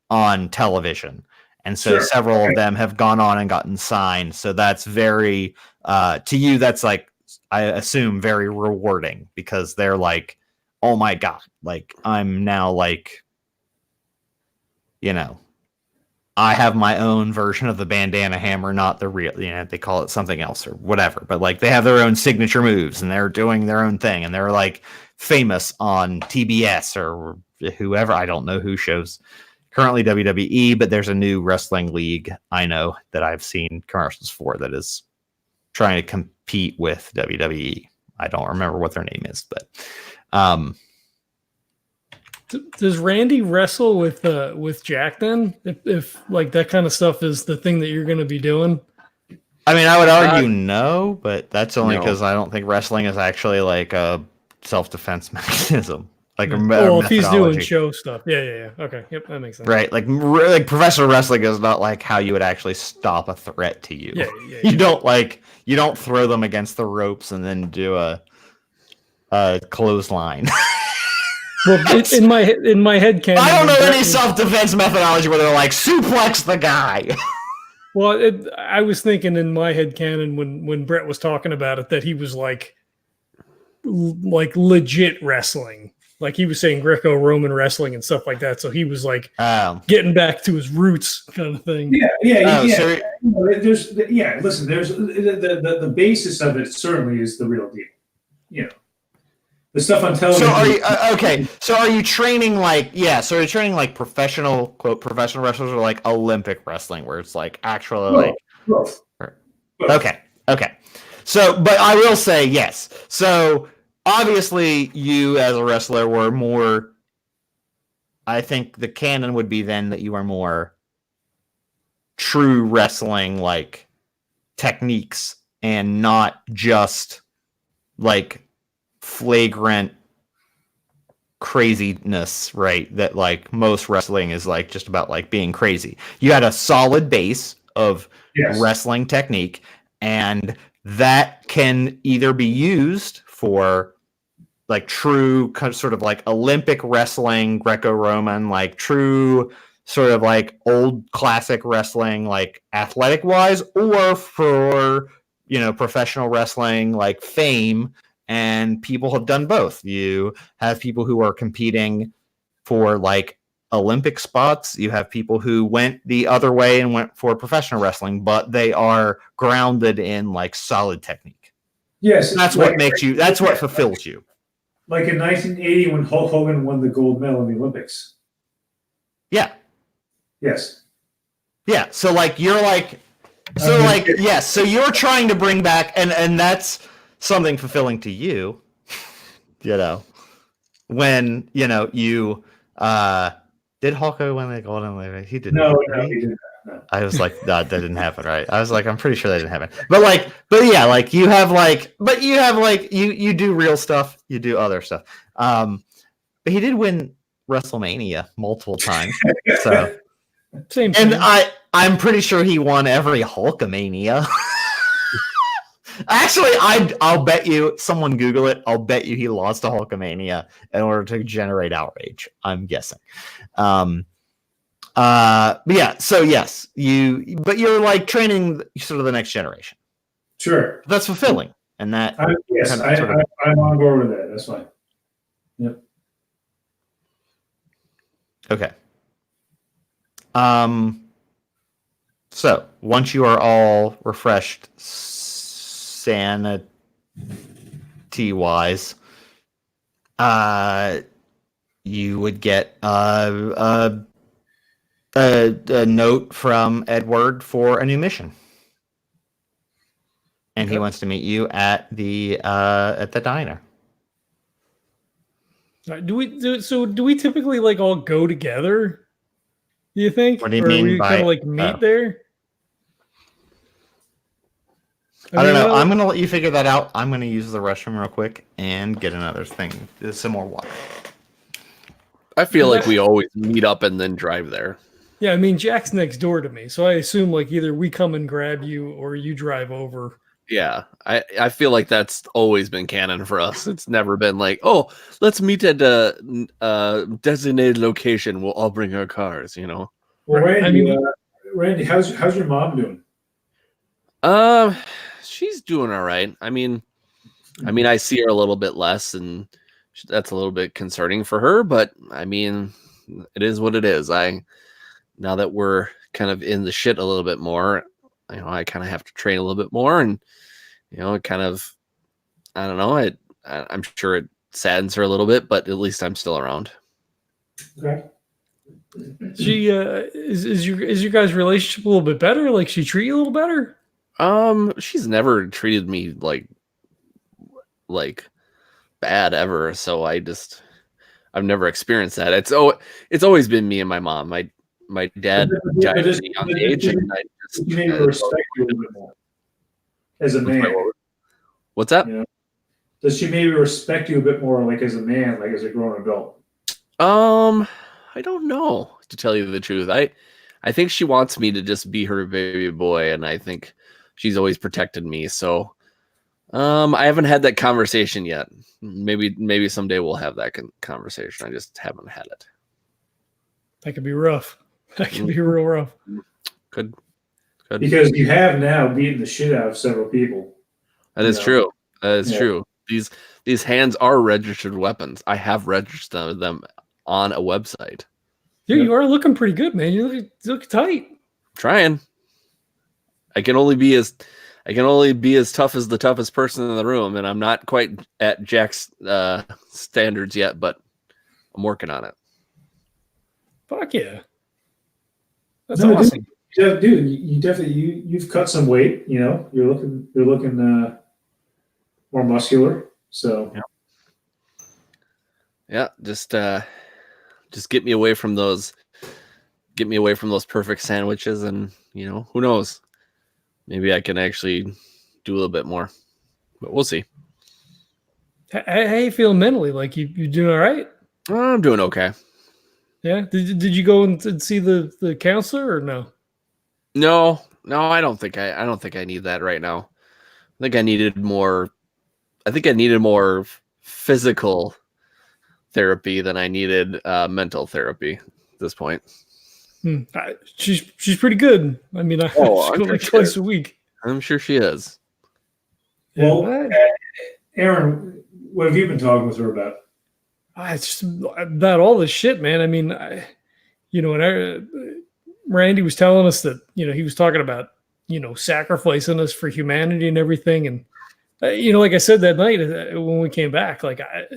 Speaker 4: on television. And so several of them have gone on and gotten signed. So that's very, to you, that's like, I assume, very rewarding, because they're like, oh my God, like I'm now like, I have my own version of the bandana hammer, not the real, they call it something else or whatever, but like they have their own signature moves and they're doing their own thing, and they're like famous on TBS or whoever. I don't know who shows currently WWE, but there's a new wrestling league I know that I've seen commercials for that is trying to compete with WWE. I don't remember what their name is, but
Speaker 1: does Randy wrestle with Jack then? If like that kind of stuff is the thing that you're going to be doing?
Speaker 4: I mean, I would argue no, but that's only because I don't think wrestling is actually like a self-defense mechanism. Like
Speaker 1: if he's doing show stuff, yeah. Okay, yep, that makes sense.
Speaker 4: Right, like professional wrestling is not like how you would actually stop a threat to you.
Speaker 1: Yeah.
Speaker 4: You don't throw them against the ropes and then do a clothesline.
Speaker 1: Well, in my head canon,
Speaker 4: I don't know any self-defense methodology where they're like suplex the guy.
Speaker 1: Well, I was thinking in my head canon when Brett was talking about it that he was like legit wrestling. Like he was saying Greco-Roman wrestling and stuff like that. So he was like getting back to his roots kind of thing.
Speaker 3: Yeah. Listen, there's the basis of it certainly is the real deal. The stuff on television.
Speaker 4: So are you okay? So are you training like So are you training like professional wrestlers, or like Olympic wrestling, where it's like actually
Speaker 3: both.
Speaker 4: Okay. So, but I will say yes. So obviously, you as a wrestler were more. I think the canon would be then that you are more true wrestling like techniques, and not just like flagrant craziness, right? That like most wrestling is like just about like being crazy. You had a solid base of wrestling technique, and that can either be used for like true sort of like Olympic wrestling, Greco-Roman, like true sort of like old classic wrestling, like athletic wise, or for professional wrestling like fame. And people have done both. You have people who are competing for like Olympic spots. You have people who went the other way and went for professional wrestling, but they are grounded in like solid technique.
Speaker 3: Yes.
Speaker 4: That's what makes you, that's what fulfills you.
Speaker 3: Like in 1980 when Hulk Hogan won the gold medal in the Olympics.
Speaker 4: Yeah.
Speaker 3: Yes.
Speaker 4: Yeah. So like, you're like, so you're trying to bring back, and that's something fulfilling to you, when, you, did Hulk Hogan win the golden medal? He didn't.
Speaker 3: No, he didn't. No.
Speaker 4: I was like, that didn't happen, right? I was like, I'm pretty sure that didn't happen. You do real stuff, you do other stuff. But he did win WrestleMania multiple times. So
Speaker 1: same.
Speaker 4: And I'm pretty sure he won every Hulkamania. Actually, I'll bet you, someone Google it, I'll bet you he lost to Hulkamania in order to generate outrage. I'm guessing. But yeah, so yes, you're like training sort of the next generation.
Speaker 3: Sure.
Speaker 4: That's fulfilling. And that
Speaker 3: I'm on board with that. That's fine. Yep.
Speaker 4: Okay. So once you are all refreshed sanity wise, you would get a note from Edward for a new mission. and he wants to meet you at the diner.
Speaker 1: Do we typically like all go together? Do you think?
Speaker 4: What do you
Speaker 1: or
Speaker 4: mean
Speaker 1: we
Speaker 4: by
Speaker 1: kind of like meet there?
Speaker 4: I don't know. I'm going to let you figure that out. I'm going to use the restroom real quick and get another thing. Some more water.
Speaker 2: I feel like we always meet up and then drive there.
Speaker 1: Yeah, I mean, Jack's next door to me. So I assume like either we come and grab you or you drive over.
Speaker 2: Yeah, I feel like that's always been canon for us. It's never been like, oh, let's meet at a designated location. We'll all bring our cars, you know.
Speaker 3: Well, Randy, how's your mom doing?
Speaker 2: She's doing all right. I mean, I see her a little bit less, and that's a little bit concerning for her. But I mean, it is what it is. Now that we're kind of in the shit a little bit more, you know, I kind of have to train a little bit more, and you know, it kind of, I don't know. I'm sure it saddens her a little bit, but at least I'm still around.
Speaker 3: Okay.
Speaker 1: She is your guys' relationship a little bit better? Like she treat you a little better?
Speaker 2: She's never treated me like bad ever. So I've never experienced that. It's always been me and my mom. My dad died at a young age, and I just
Speaker 3: maybe respect you a little bit more as a man.
Speaker 2: What's that?
Speaker 3: You know? Does she maybe respect you a bit more, like as a man, like as a grown adult?
Speaker 2: I don't know, to tell you the truth. I think she wants me to just be her baby boy, and I think she's always protected me. So, I haven't had that conversation yet. Maybe someday we'll have that conversation. I just haven't had it.
Speaker 1: That could be rough. That could be real rough.
Speaker 2: Could.
Speaker 3: Because you have now beaten the shit out of several people.
Speaker 2: That is true. That is true. These hands are registered weapons. I have registered them on a website.
Speaker 1: Dude, you are looking pretty good, man. You look tight.
Speaker 2: Trying. I can only be as tough as the toughest person in the room, and I'm not quite at Jack's standards yet, but I'm working on it.
Speaker 1: Fuck yeah. That's awesome.
Speaker 3: Dude, you definitely you've cut some weight, you know. You're looking more muscular. So
Speaker 2: yeah, just get me away from those perfect sandwiches, and you know, who knows, maybe I can actually do a little bit more, but we'll see.
Speaker 1: How you feeling mentally? Like you doing all right?
Speaker 2: I'm doing okay.
Speaker 1: Yeah. Did you go and see the counselor or no?
Speaker 2: No, I don't think I need that right now. I think I needed more physical therapy than I needed mental therapy at this point.
Speaker 1: She's pretty good. I mean, I go like twice a week.
Speaker 2: I'm sure she is.
Speaker 3: Well, Erin, what have you been talking with her about?
Speaker 1: It's just about all this shit, man. I mean, Randy was telling us that, you know, he was talking about, you know, sacrificing us for humanity and everything. And, you know, like I said that night when we came back, like I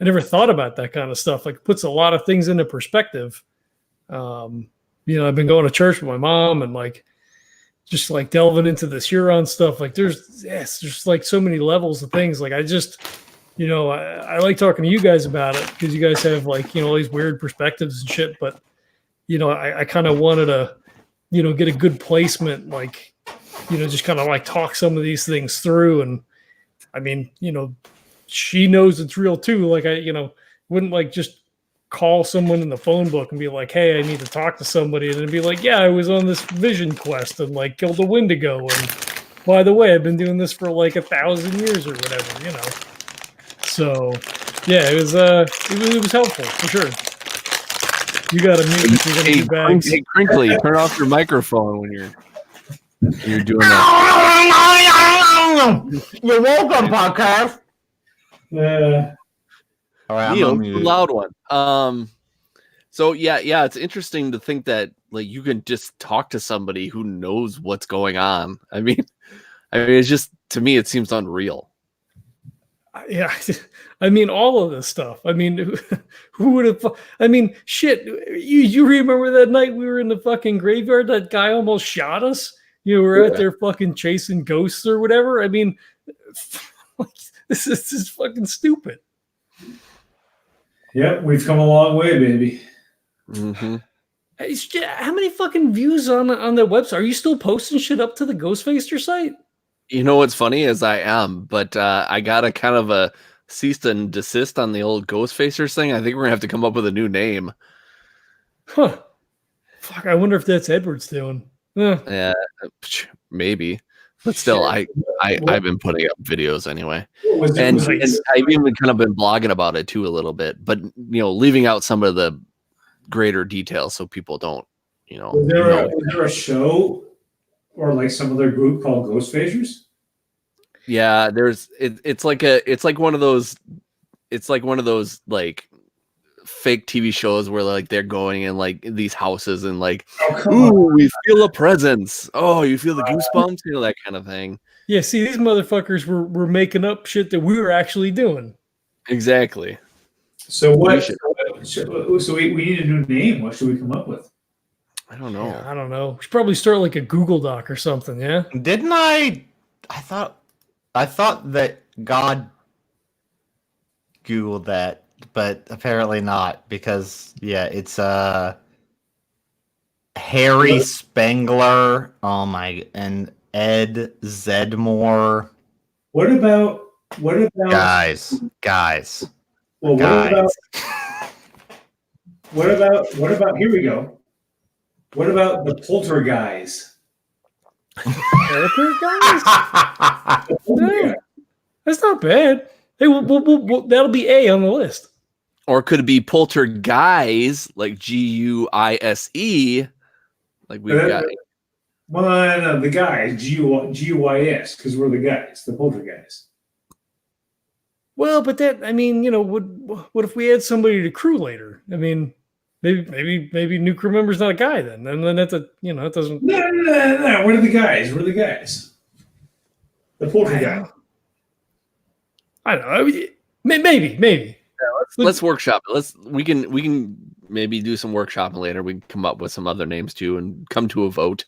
Speaker 1: never thought about that kind of stuff. Like it puts a lot of things into perspective. You know, I've been going to church with my mom and like, just like delving into this Huron stuff. Like there's like so many levels of things. Like I just, you know, I like talking to you guys about it because you guys have like, you know, all these weird perspectives and shit, but you know, I kind of wanted to, you know, get a good placement, like, you know, just kind of like talk some of these things through. And I mean, you know, she knows it's real too. Like I, you know, wouldn't like just call someone in the phone book and be like, hey, I need to talk to somebody. And then be like, yeah, I was on this vision quest and like killed a Wendigo. And by the way, I've been doing this for like 1,000 years or whatever, you know? So yeah, it was helpful for sure. You got to mute if you're going to do bags.
Speaker 2: Hey, Crinkly, turn off your microphone when you're doing that.
Speaker 4: You're welcome, podcast.
Speaker 2: All right, Neil, the loud one. So yeah, it's interesting to think that like you can just talk to somebody who knows what's going on. I mean, it's just, to me, it seems unreal.
Speaker 1: Yeah, I mean, all of this stuff. I mean, who would have? I mean, shit. You remember that night we were in the fucking graveyard? That guy almost shot us. we're out there fucking chasing ghosts or whatever. I mean, this is fucking stupid.
Speaker 3: Yep, we've come a long way, baby.
Speaker 2: Mm-hmm.
Speaker 1: How many fucking views on their website? Are you still posting shit up to the Ghostfacer site?
Speaker 2: You know what's funny is I am, but I got a kind of a cease and desist on the old Ghostfacers thing. I think we're gonna have to come up with a new name.
Speaker 1: Huh. Fuck, I wonder if that's Edward's doing.
Speaker 2: Yeah, maybe. But still, I've been putting up videos anyway, and I've even kind of been blogging about it too a little bit. But leaving out some of the greater details so people don't,
Speaker 3: Was there a show or like some other group called Ghostfacers?
Speaker 2: Yeah, it's like one of those like fake TV shows where like they're going in like these houses and like, we feel a presence. Oh, you feel the goosebumps, that kind of thing.
Speaker 1: Yeah, see, these motherfuckers were making up shit that we were actually doing.
Speaker 2: Exactly.
Speaker 3: So what? So we need a new name. What should we come up with?
Speaker 2: I don't know.
Speaker 1: Yeah, I don't know. We should probably start like a Google Doc or something. Yeah.
Speaker 4: Didn't I thought that God Googled that, but apparently not, because it's Harry Spengler. Oh my, and Ed Zedmore.
Speaker 3: What about
Speaker 4: guys?
Speaker 3: Well, what about here we go. What about the Poltergeist?
Speaker 1: Poltergeist? No, that's not bad. Hey, that'll be A on the list.
Speaker 2: Or could it be Poltergeist, like Guise? Like we've got.
Speaker 3: Well, no, the guys, Guys, because we're the guys, the Poltergeist.
Speaker 1: Well, but that, I mean, what if we add somebody to crew later? I mean, maybe new crew member's not a guy then. And then that's it doesn't.
Speaker 3: No. We're the guys. We're the guys. The Poltergeist.
Speaker 1: I don't know. Maybe.
Speaker 2: Yeah, let's workshop it. We can maybe do some workshopping later. We can come up with some other names too and come to a vote.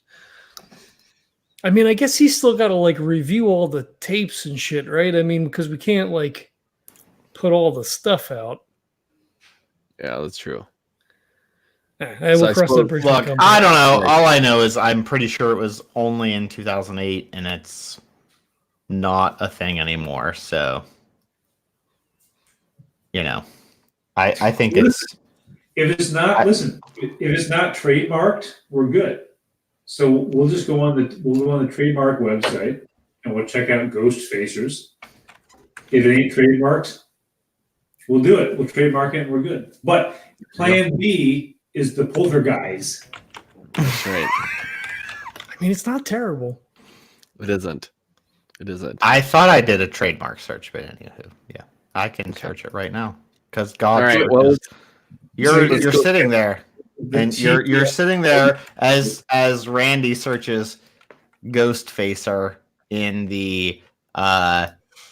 Speaker 1: I mean, I guess he's still got to like review all the tapes and shit, right? I mean, because we can't like put all the stuff out.
Speaker 2: Yeah, that's true.
Speaker 1: We'll cross that bridge.
Speaker 4: Look, I don't know. All I know is I'm pretty sure it was only in 2008, and it's not a thing anymore. So, I think it's.
Speaker 3: If it's not trademarked, we're good. So we'll just go on the trademark website and we'll check out Ghostfacers. If it ain't trademarked, we'll do it. We'll trademark it and we're good. But plan B is the Poltergeist.
Speaker 2: That's right.
Speaker 1: I mean, it's not terrible.
Speaker 2: It isn't.
Speaker 4: I thought I did a trademark search, but anywho, yeah, I can search it right now because God.
Speaker 2: All right. Well,
Speaker 4: you're sitting there. And you're sitting there as Randy searches Ghostfacer in the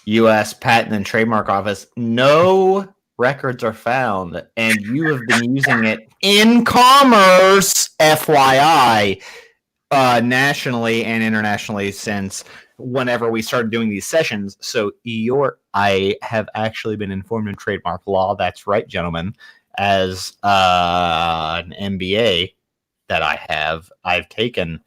Speaker 4: U.S. Patent and Trademark Office. No records are found, and you have been using it in commerce, FYI, nationally and internationally since whenever we started doing these sessions. So I have actually been informed in trademark law. That's right, gentlemen. As an MBA that I've taken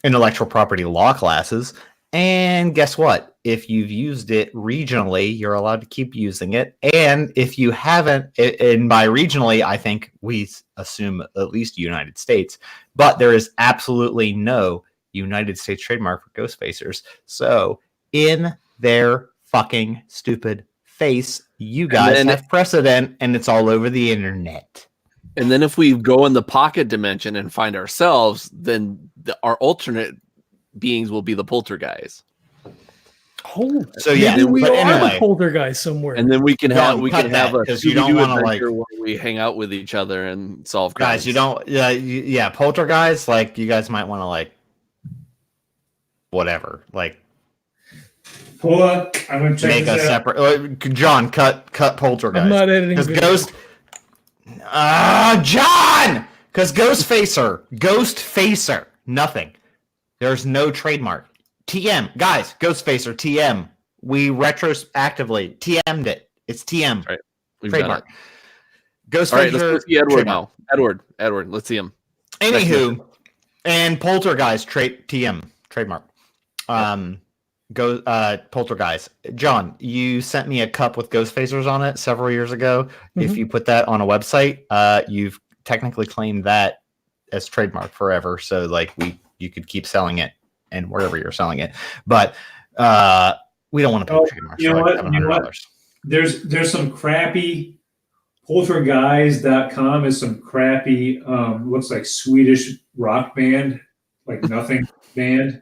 Speaker 4: intellectual property law classes, and guess what? If you've used it regionally, you're allowed to keep using it, and if you haven't, and by regionally, I think we assume at least United States, but there is absolutely no United States trademark for Ghostfacers. So in their fucking stupid face, you guys have precedent, and it's all over the internet.
Speaker 2: And then if we go in the pocket dimension and find ourselves, then our alternate beings will be the Poltergeist.
Speaker 1: Oh,
Speaker 4: so yeah,
Speaker 1: we are the Poltergeist somewhere,
Speaker 2: and then we can have a
Speaker 4: because you don't want to like
Speaker 2: where we hang out with each other and solve crimes.
Speaker 4: Guys, you don't, yeah, Poltergeist. Like, you guys might want to like whatever, like.
Speaker 3: Hold on, I'm gonna check
Speaker 4: make a separate. John, cut Poltergeist.
Speaker 1: I'm not editing.
Speaker 4: Because John, because Ghostfacer, Nothing. There's no trademark. TM. Guys, Ghostfacer, TM. We retroactively TM'd it. It's TM.
Speaker 2: Right. We've
Speaker 4: Trademark.
Speaker 2: Ghostfacer. All right, let's go see Edward
Speaker 4: trademark.
Speaker 2: now. Edward, let's see him.
Speaker 4: Anywho, and Poltergeist, TM, trademark. Poltergeist. John, you sent me a cup with Ghostfacers on it several years ago. Mm-hmm. If you put that on a website, you've technically claimed that as trademark forever. So like you could keep selling it and wherever you're selling it. But we don't want to pay trademarks.
Speaker 3: You know what? There's some crappy Poltergeist.com is some crappy looks like Swedish rock band, like nothing band.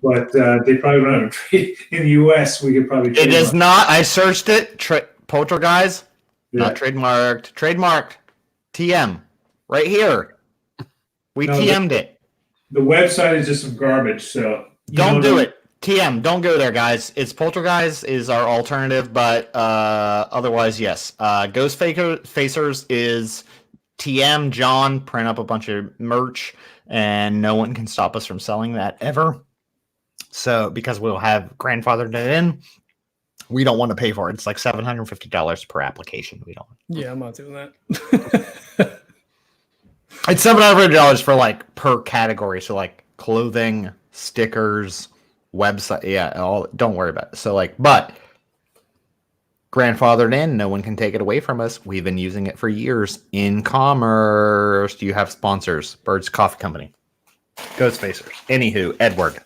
Speaker 3: But they probably don't have a trade in the U.S. We could probably.
Speaker 4: It is not. I searched it. Poltergeist, not trademarked. Trademarked. TM, right here. We TM'd it.
Speaker 3: The website is just some garbage. So
Speaker 4: don't do it. TM, don't go there, guys. It's Poltergeist is our alternative, but otherwise, yes. Ghostfacers is TM. John, print up a bunch of merch, and no one can stop us from selling that ever. So, because we'll have grandfathered it in, we don't want to pay for it. It's like $750 per application. We don't.
Speaker 1: Yeah, I'm not doing that.
Speaker 4: It's $750 for like per category. So, like clothing, stickers, website. Yeah, all. Don't worry about it. So, like, but grandfathered in, no one can take it away from us. We've been using it for years in commerce. Do you have sponsors? Bird's Coffee Company, Ghostfacers. Anywho, Edward.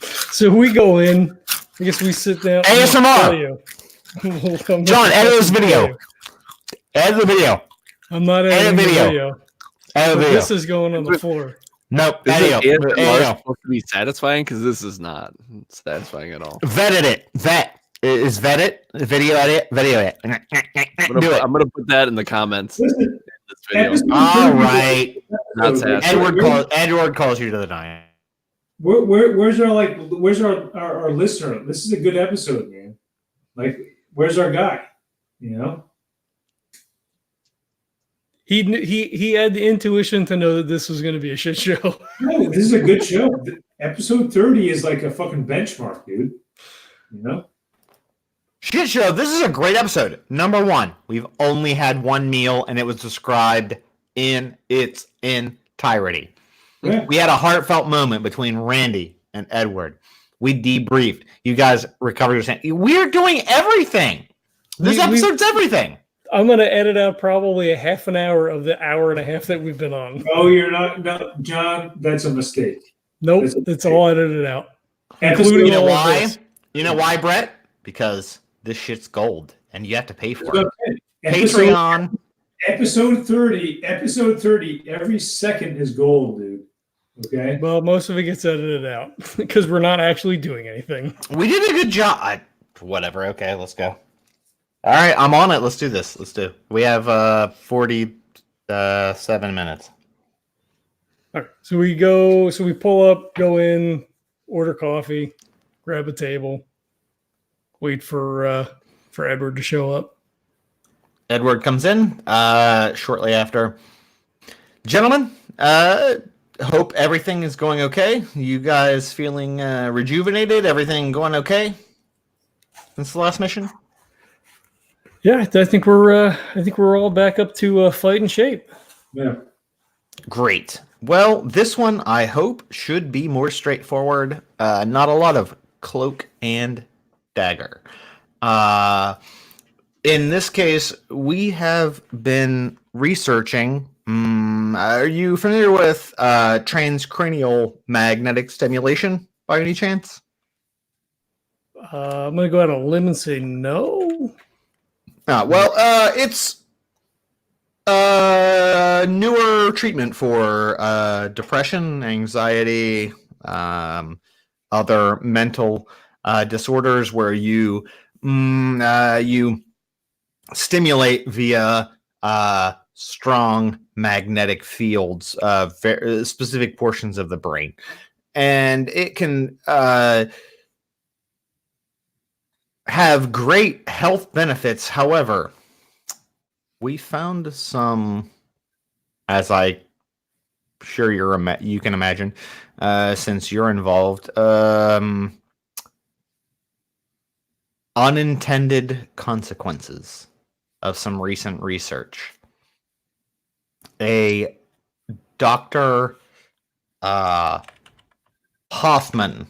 Speaker 1: So we go in. I guess we sit down.
Speaker 4: ASMR. John, edit this video. Edit the video.
Speaker 1: I'm not editing the video.
Speaker 4: Edit the video.
Speaker 1: This is going on the floor.
Speaker 4: Nope.
Speaker 2: Is ASMR supposed to be satisfying? Because this is not satisfying at all.
Speaker 4: Vetted it. Is vet it. Video edit. Video it.
Speaker 2: I'm gonna put that in the comments.
Speaker 3: Listen,
Speaker 2: this video.
Speaker 4: All right.
Speaker 3: Edward
Speaker 4: calls you to the night.
Speaker 3: Where's our listener? This is a good episode, man. Like, where's our guy? You know,
Speaker 1: he had the intuition to know that this was going to be a shit show.
Speaker 3: No, this is a good show. Episode 30 is like a fucking benchmark, dude. You know,
Speaker 4: shit show. This is a great episode. Number one, we've only had one meal, and it was described in its entirety. Yeah. We had a heartfelt moment between Randy and Edward. We debriefed. You guys recovered your sense. We're doing everything. This episode's everything.
Speaker 1: I'm going to edit out probably a half an hour of the hour and a half that we've been on.
Speaker 3: Oh, you're not? No, John, that's a mistake.
Speaker 1: Nope, it's all edited out.
Speaker 4: Including, you know why? You know why, Brett? Because this shit's gold, and you have to pay for it. Patreon.
Speaker 3: Episode 30, every second is gold, dude. Okay.
Speaker 1: Well, most of it gets edited out because we're not actually doing anything.
Speaker 4: We did a good job. Whatever. Okay, let's go. All right, I'm on it. Let's do this. We have 47 minutes.
Speaker 1: All right. So we pull up, go in, order coffee, grab a table, wait for Edward to show up.
Speaker 4: Edward comes in shortly after. Gentlemen, hope everything is going okay. You guys feeling rejuvenated? Everything going okay since the last mission?
Speaker 1: Yeah, I think we're all back up to fighting shape.
Speaker 3: Yeah.
Speaker 4: Great. Well, this one I hope should be more straightforward. Not a lot of cloak and dagger. In this case, we have been researching. Are you familiar with transcranial magnetic stimulation by any chance?
Speaker 1: I'm going to go out on a limb and say no.
Speaker 4: It's newer treatment for depression, anxiety, other mental disorders where you stimulate via strong magnetic fields of specific portions of the brain. And it can have great health benefits. However, we found some, as I sure you can imagine, since you're involved. Unintended consequences of some recent research. A Dr. Hoffman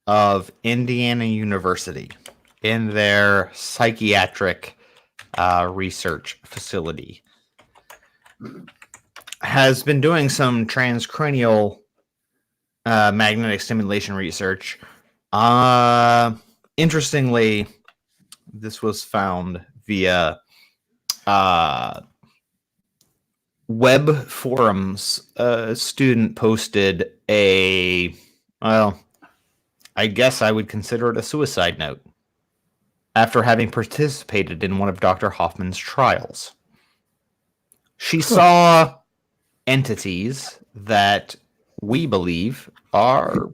Speaker 4: of Indiana University, in their psychiatric research facility, has been doing some transcranial magnetic stimulation research. Interestingly, this was found via web forums. A student posted I guess I would consider it a suicide note after having participated in one of Dr. Hoffman's trials. She saw entities that we believe are,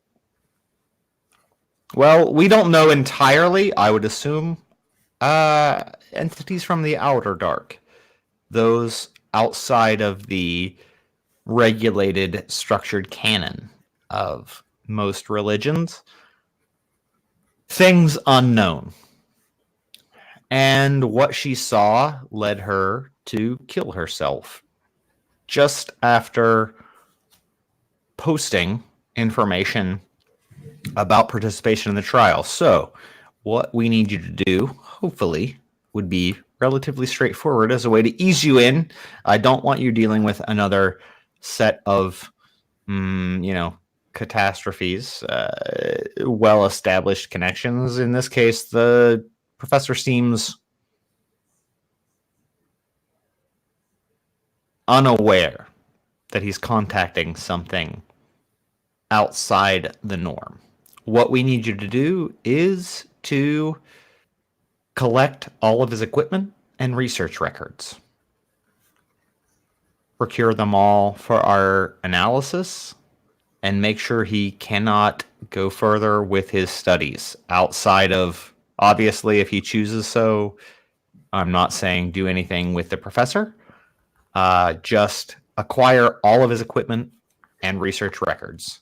Speaker 4: well, we don't know entirely. I would assume entities from the outer dark, those outside of the regulated, structured canon of most religions, things unknown. And what she saw led her to kill herself just after posting information about participation in the trial. So what we need you to do, hopefully, would be relatively straightforward as a way to ease you in. I don't want you dealing with another set of, catastrophes, well-established connections. In this case, the professor seems unaware that he's contacting something outside the norm. What we need you to do is to collect all of his equipment and research records. Procure them all for our analysis and make sure he cannot go further with his studies outside of, obviously, if he chooses so. I'm not saying do anything with the professor. Just acquire all of his equipment and research records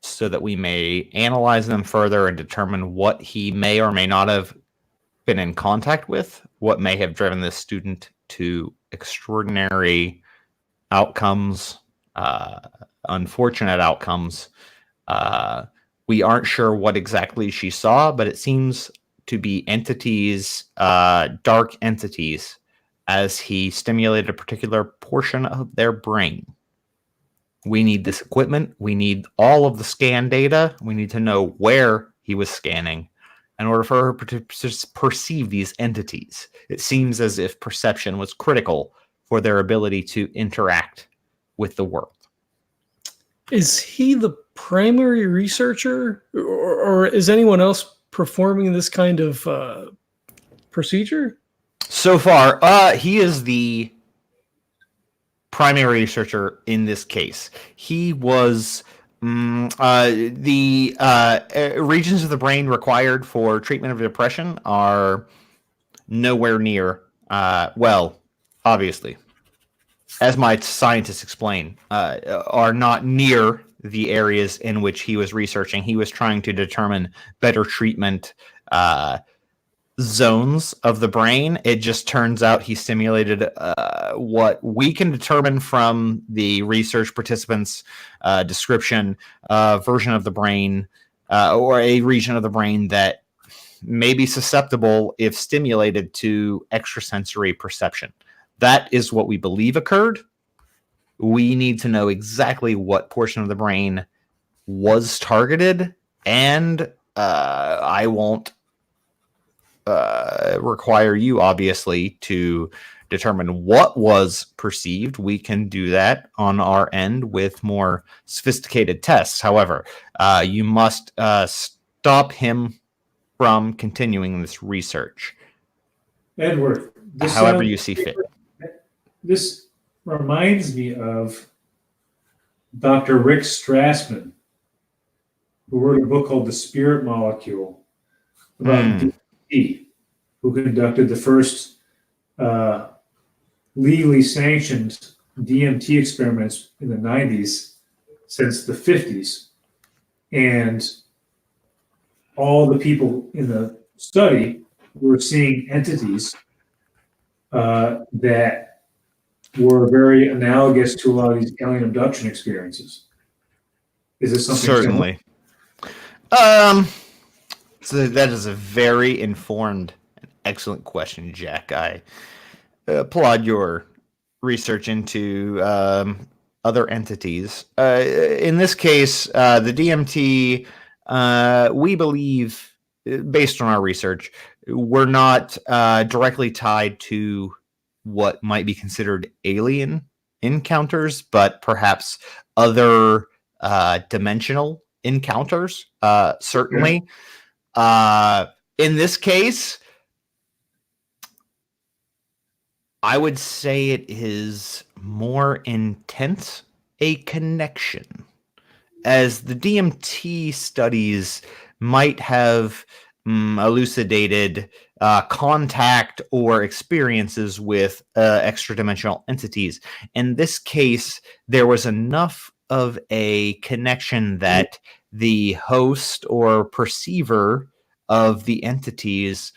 Speaker 4: so that we may analyze them further and determine what he may or may not have been in contact with, what may have driven this student to extraordinary outcomes, unfortunate outcomes. We aren't sure what exactly she saw, but it seems to be entities, dark entities, as he stimulated a particular portion of their brain. We need this equipment. We need all of the scan data. We need to know where he was scanning in order for her to perceive these entities. It seems as if perception was critical for their ability to interact with the world.
Speaker 1: Is he the primary researcher, or is anyone else performing this kind of procedure?
Speaker 4: So far, he is the primary researcher in this case. He was the regions of the brain required for treatment of depression are nowhere near, obviously, as my scientists explain, are not near the areas in which he was researching. He was trying to determine better treatment zones of the brain. It just turns out he stimulated what we can determine from the research participants' description, version of the brain or a region of the brain that may be susceptible, if stimulated, to extrasensory perception. That is what we believe occurred. We need to know exactly what portion of the brain was targeted, and I won't require you, obviously, to determine what was perceived. We can do that on our end with more sophisticated tests. However, you must stop him from continuing this research.
Speaker 3: Edward,
Speaker 4: however you see fit.
Speaker 3: This reminds me of Dr. Rick Strassman, who wrote a book called The Spirit Molecule about DMT, who conducted the first legally sanctioned DMT experiments in the 90s since the 50s. And all the people in the study were seeing entities that were very analogous to a lot of these alien abduction experiences. Is this something
Speaker 4: certainly? So that is a very informed and excellent question, Jack. I applaud your research into other entities. In this case, the DMT, we believe, based on our research, we're not directly tied to what might be considered alien encounters, but perhaps other dimensional encounters, certainly. In this case, I would say it is more intense a connection, as the DMT studies might have elucidated contact or experiences with extra-dimensional entities. In this case, there was enough of a connection that the host or perceiver of the entities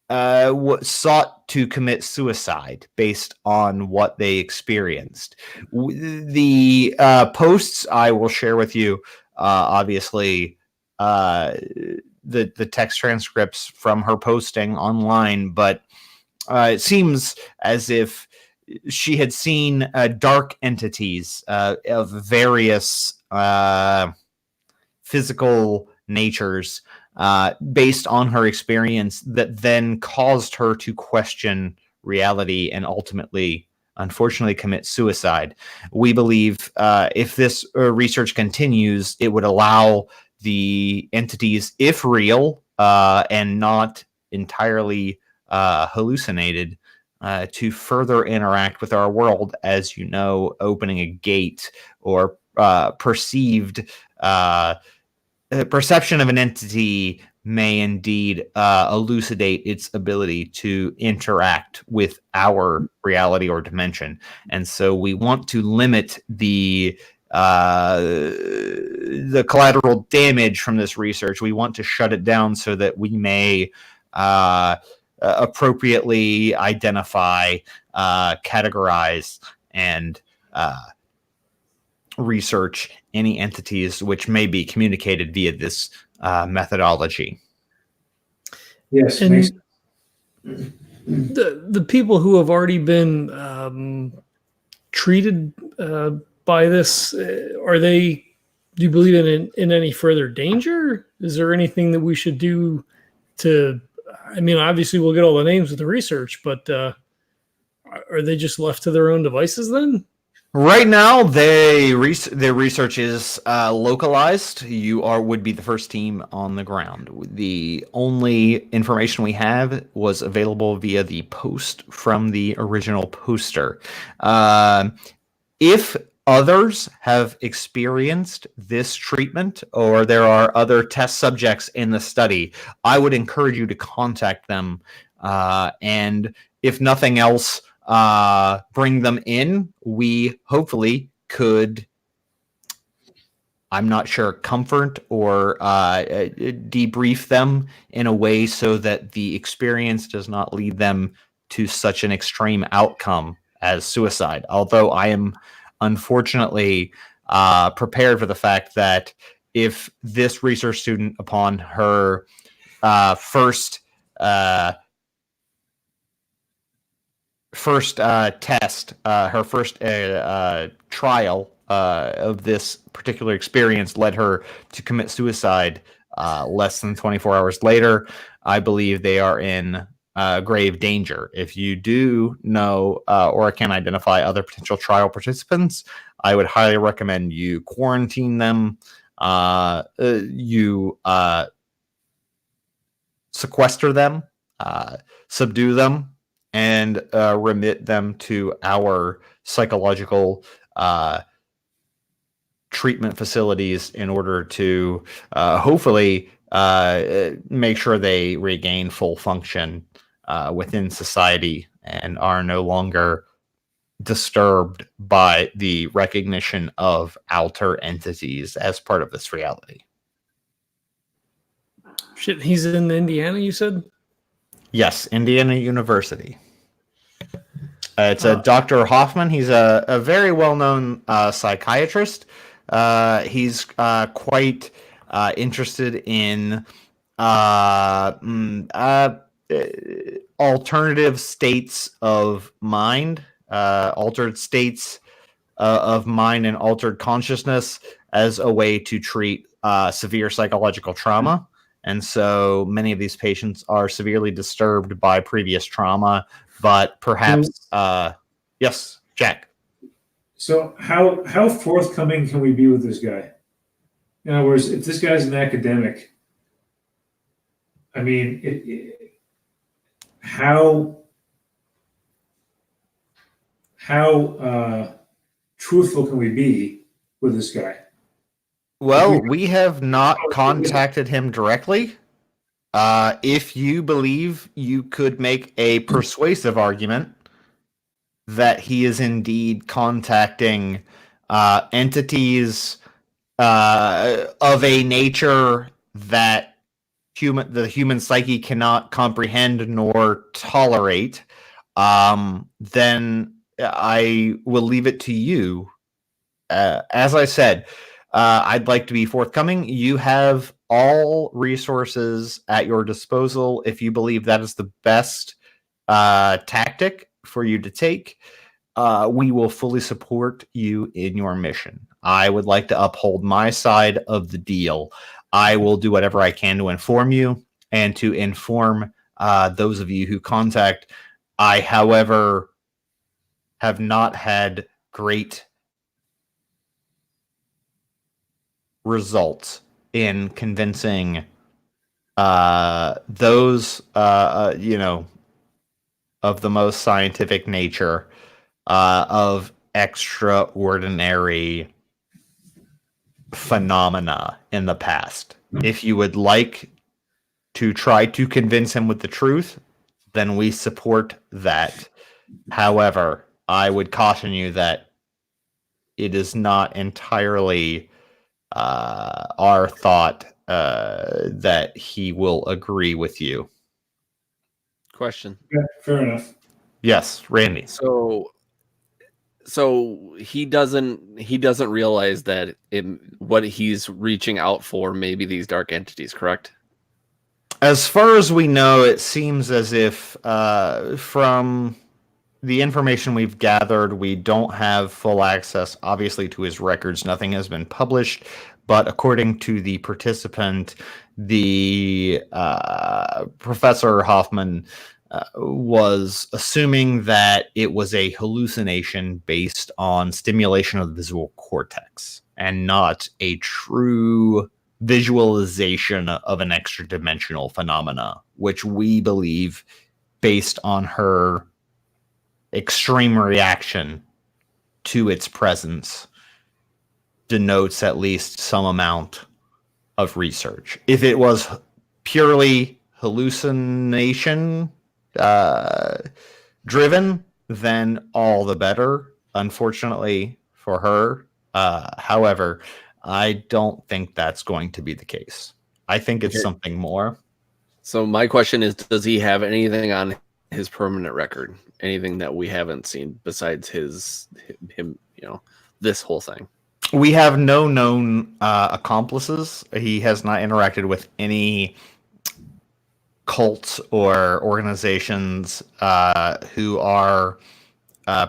Speaker 4: sought to commit suicide based on what they experienced. The posts I will share with you, obviously, the text transcripts from her posting online, but it seems as if she had seen dark entities of various physical natures based on her experience that then caused her to question reality and ultimately, unfortunately, commit suicide. We believe if this research continues, it would allow the entities, if real and not entirely hallucinated, to further interact with our world, as you know, opening a gate or perceived perception of an entity may indeed elucidate its ability to interact with our reality or dimension. And so we want to limit the collateral damage from this research. We want to shut it down so that we may appropriately identify, categorize, and research any entities which may be communicated via this methodology.
Speaker 3: Yes,
Speaker 1: and the people who have already been treated by this, are they? Do you believe in any further danger? Is there anything that we should do to? I mean, obviously, we'll get all the names with the research, but are they just left to their own devices then?
Speaker 4: Right now, their research is localized. You would be the first team on the ground. The only information we have was available via the post from the original poster. If others have experienced this treatment or there are other test subjects in the study, I would encourage you to contact them. And if nothing else, bring them in. We hopefully could, I'm not sure, comfort or debrief them in a way so that the experience does not lead them to such an extreme outcome as suicide. Although I am unfortunately prepared for the fact that if this research student, upon her first test, her first trial of this particular experience led her to commit suicide less than 24 hours later, I believe they are in grave danger. If you do know or can identify other potential trial participants, I would highly recommend you quarantine them, you sequester them, subdue them, and remit them to our psychological treatment facilities in order to hopefully make sure they regain full function within society and are no longer disturbed by the recognition of outer entities as part of this reality.
Speaker 1: Shit, he's in Indiana, you said?
Speaker 4: Yes, Indiana University. It's a Dr. Hoffman. He's a very well-known psychiatrist. He's quite interested in alternative states of mind, altered states of mind and altered consciousness as a way to treat severe psychological trauma. And so many of these patients are severely disturbed by previous trauma, but perhaps, yes, Jack.
Speaker 3: So how forthcoming can we be with this guy? In other words, if this guy's an academic, I mean, how truthful can we be with this guy?
Speaker 4: Well, we have not contacted him directly. If you believe you could make a persuasive argument that he is indeed contacting entities of a nature that the human psyche cannot comprehend nor tolerate, then I will leave it to you. As I said, I'd like to be forthcoming. You have all resources at your disposal if you believe that is the best tactic for you to take. We will fully support you in your mission. I would like to uphold my side of the deal. I will do whatever I can to inform you and to inform those of you who contact. I, however, have not had great results in convincing those of the most scientific nature of extraordinary phenomena in the past. If you would like to try to convince him with the truth, then we support that. However, I would caution you that it is not entirely our thought that he will agree with you.
Speaker 2: Question.
Speaker 3: Yeah, fair enough.
Speaker 4: Yes, Randy.
Speaker 2: So he doesn't realize that what he's reaching out for may be these dark entities, correct?
Speaker 4: As far as we know, it seems as if from the information we've gathered, we don't have full access, obviously, to his records. Nothing has been published, but according to the participant, the Professor Hoffman was assuming that it was a hallucination based on stimulation of the visual cortex and not a true visualization of an extra-dimensional phenomena, which we believe, based on her extreme reaction to its presence, denotes at least some amount of research. If it was purely hallucination driven, then all the better, unfortunately for her. However, I don't think that's going to be the case. I think it's something more.
Speaker 2: So my question is, does he have anything on his permanent record? Anything that we haven't seen besides him, this whole thing?
Speaker 4: We have no known accomplices. He has not interacted with any cults or organizations who are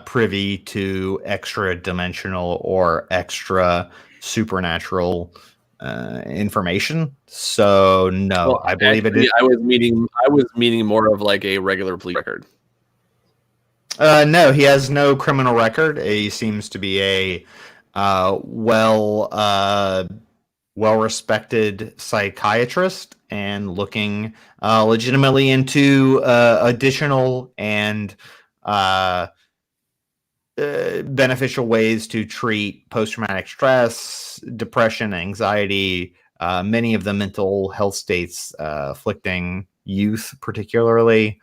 Speaker 4: privy to extra dimensional or extra supernatural information. So no,
Speaker 2: well,
Speaker 4: I believe
Speaker 2: actually,
Speaker 4: it is.
Speaker 2: I was meaning more of like a regular police record.
Speaker 4: No, he has no criminal record. He seems to be a well-respected psychiatrist and looking legitimately into additional and beneficial ways to treat post-traumatic stress, depression, anxiety, many of the mental health states afflicting youth particularly.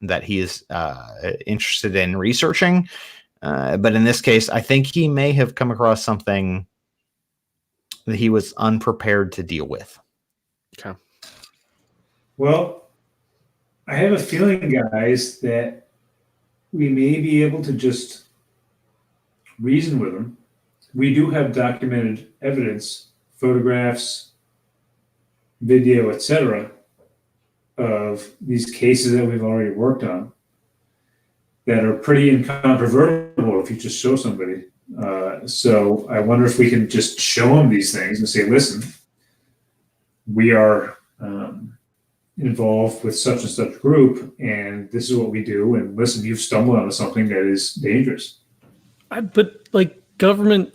Speaker 4: that he is interested in researching. But in this case, I think he may have come across something that he was unprepared to deal with.
Speaker 2: Okay.
Speaker 3: Well, I have a feeling, guys, that we may be able to just reason with him. We do have documented evidence, photographs, video, etc., of these cases that we've already worked on that are pretty incontrovertible if you just show somebody. So I wonder if we can just show them these things and say, listen, we are involved with such and such group, and this is what we do, and listen, you've stumbled onto something that is dangerous.
Speaker 1: But like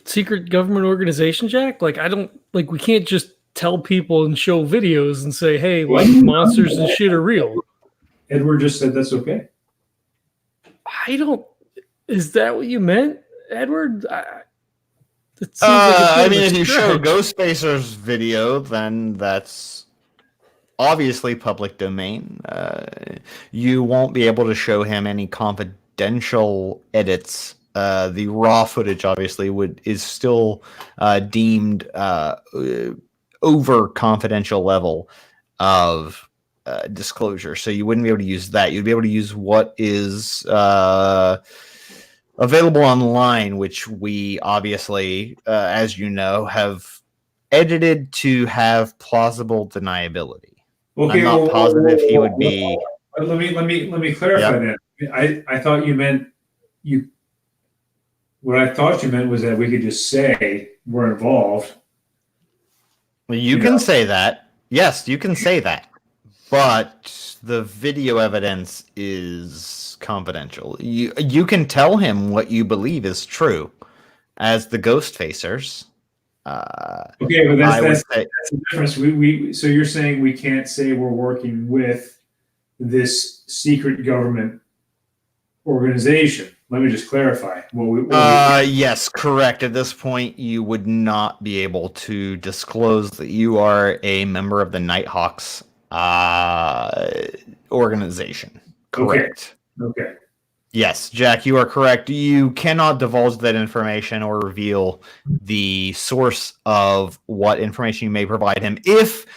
Speaker 1: secret government organization, Jack, like we can't just tell people and show videos and say, hey, like monsters and shit are real.
Speaker 3: Edward just said that's okay.
Speaker 1: Is that what you meant, Edward?
Speaker 4: I mean, if you show Ghostfacer's video, then that's obviously public domain. You won't be able to show him any confidential edits. The raw footage obviously is still deemed over confidential level of disclosure. So you wouldn't be able to use that. You'd be able to use what is available online, which we obviously, as you know, have edited to have plausible deniability.
Speaker 3: Okay,
Speaker 4: I'm not positive he would be.
Speaker 3: Let me clarify that. I thought you meant you. What I thought you meant was that we could just say we're involved.
Speaker 4: Well, you can say that. Yes, you can say that. But the video evidence is confidential. You can tell him what you believe is true as the Ghostfacers.
Speaker 3: Okay, but that's the difference. So you're saying we can't say we're working with this secret government organization. Let me just clarify.
Speaker 4: Yes, correct. At this point, you would not be able to disclose that you are a member of the Nighthawks organization. Correct.
Speaker 3: Okay.
Speaker 4: Yes, Jack, you are correct. You cannot divulge that information or reveal the source of what information you may provide him. If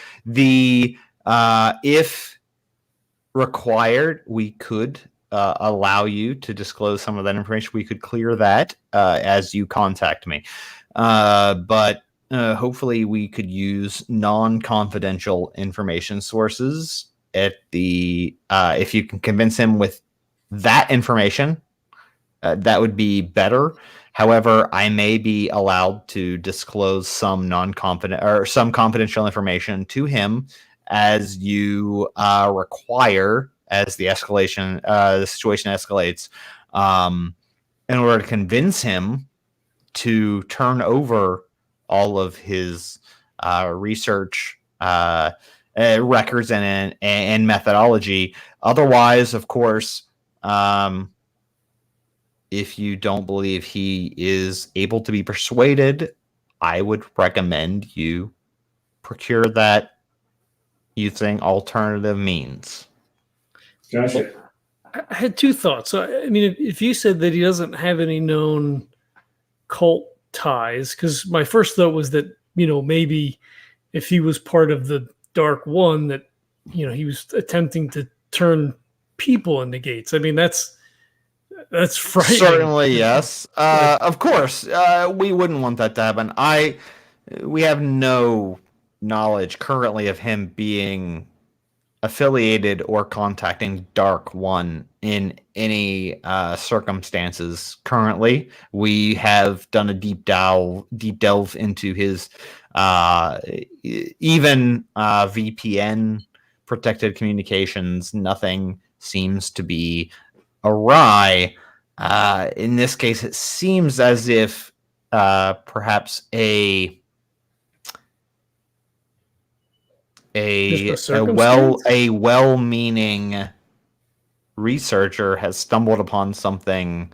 Speaker 4: required, we could allow you to disclose some of that information. We could clear that as you contact me. But hopefully we could use non-confidential information sources at if you can convince him with that information, that would be better. However, I may be allowed to disclose some some confidential information to him as you require as the situation escalates, in order to convince him to turn over all of his research records and methodology. Otherwise, of course, if you don't believe he is able to be persuaded, I would recommend you procure that using alternative means.
Speaker 3: Gotcha.
Speaker 1: I had two thoughts. So, I mean, if you said that he doesn't have any known cult ties, because my first thought was that, maybe if he was part of the Dark One, that, he was attempting to turn people into gates. I mean, that's frightening.
Speaker 4: Certainly, yes. Of course, we wouldn't want that to happen. We have no knowledge currently of him being affiliated or contacting Dark One in any circumstances currently. We have done a deep delve into his even VPN protected communications. Nothing seems to be awry. In this case, it seems as if perhaps a well-meaning researcher has stumbled upon something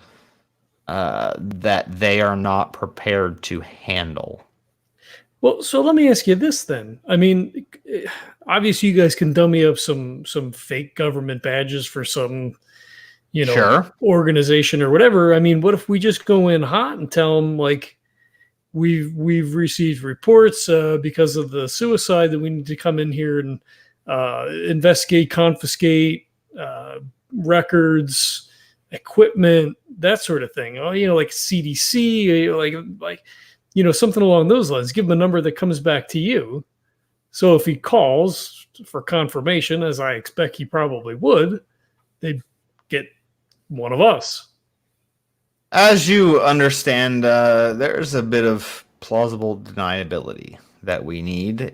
Speaker 4: that they are not prepared to handle.
Speaker 1: Well, so let me ask you this then. I mean, obviously you guys can dummy up some fake government badges for some,
Speaker 4: Sure.
Speaker 1: organization or whatever. I mean, what if we just go in hot and tell them like we've received reports because of the suicide that we need to come in here and investigate, confiscate records, equipment, that sort of thing. Oh, like CDC, like something along those lines. Give him a number that comes back to you. So if he calls for confirmation, as I expect he probably would, they'd get one of us.
Speaker 4: As you understand, there's a bit of plausible deniability that we need.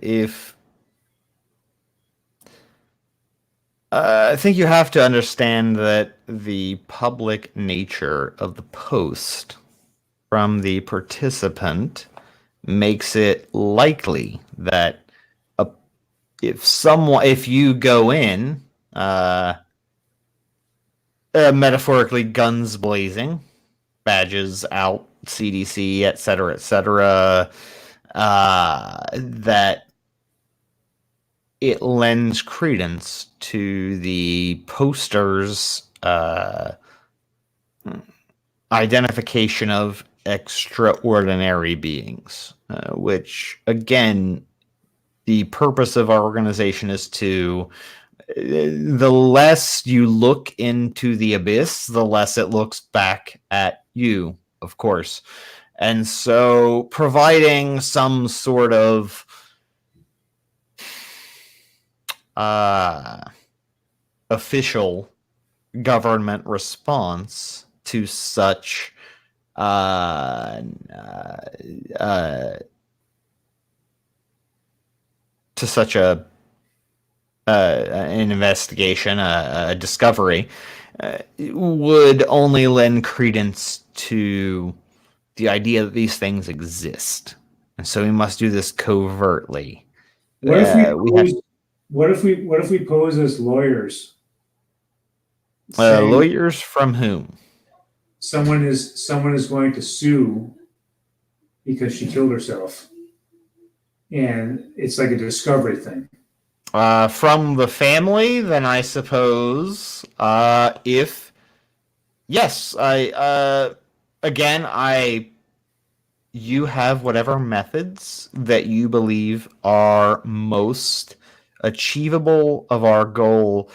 Speaker 4: I think you have to understand that the public nature of the post from the participant makes it likely that if you go in, metaphorically guns blazing, badges out, CDC, etc., that it lends credence to the poster's identification of extraordinary beings, which, again, the purpose of our organization is to, the less you look into the abyss, the less it looks back at you, of course. And so providing some sort of official government response to such an investigation, a discovery, would only lend credence to the idea that these things exist, and so we must do this covertly.
Speaker 3: What if we pose as lawyers?
Speaker 4: Lawyers from whom?
Speaker 3: Someone is going to sue because she killed herself, and it's like a discovery thing.
Speaker 4: From the family, then I suppose. If yes, you have whatever methods that you believe are most achievable of our goal.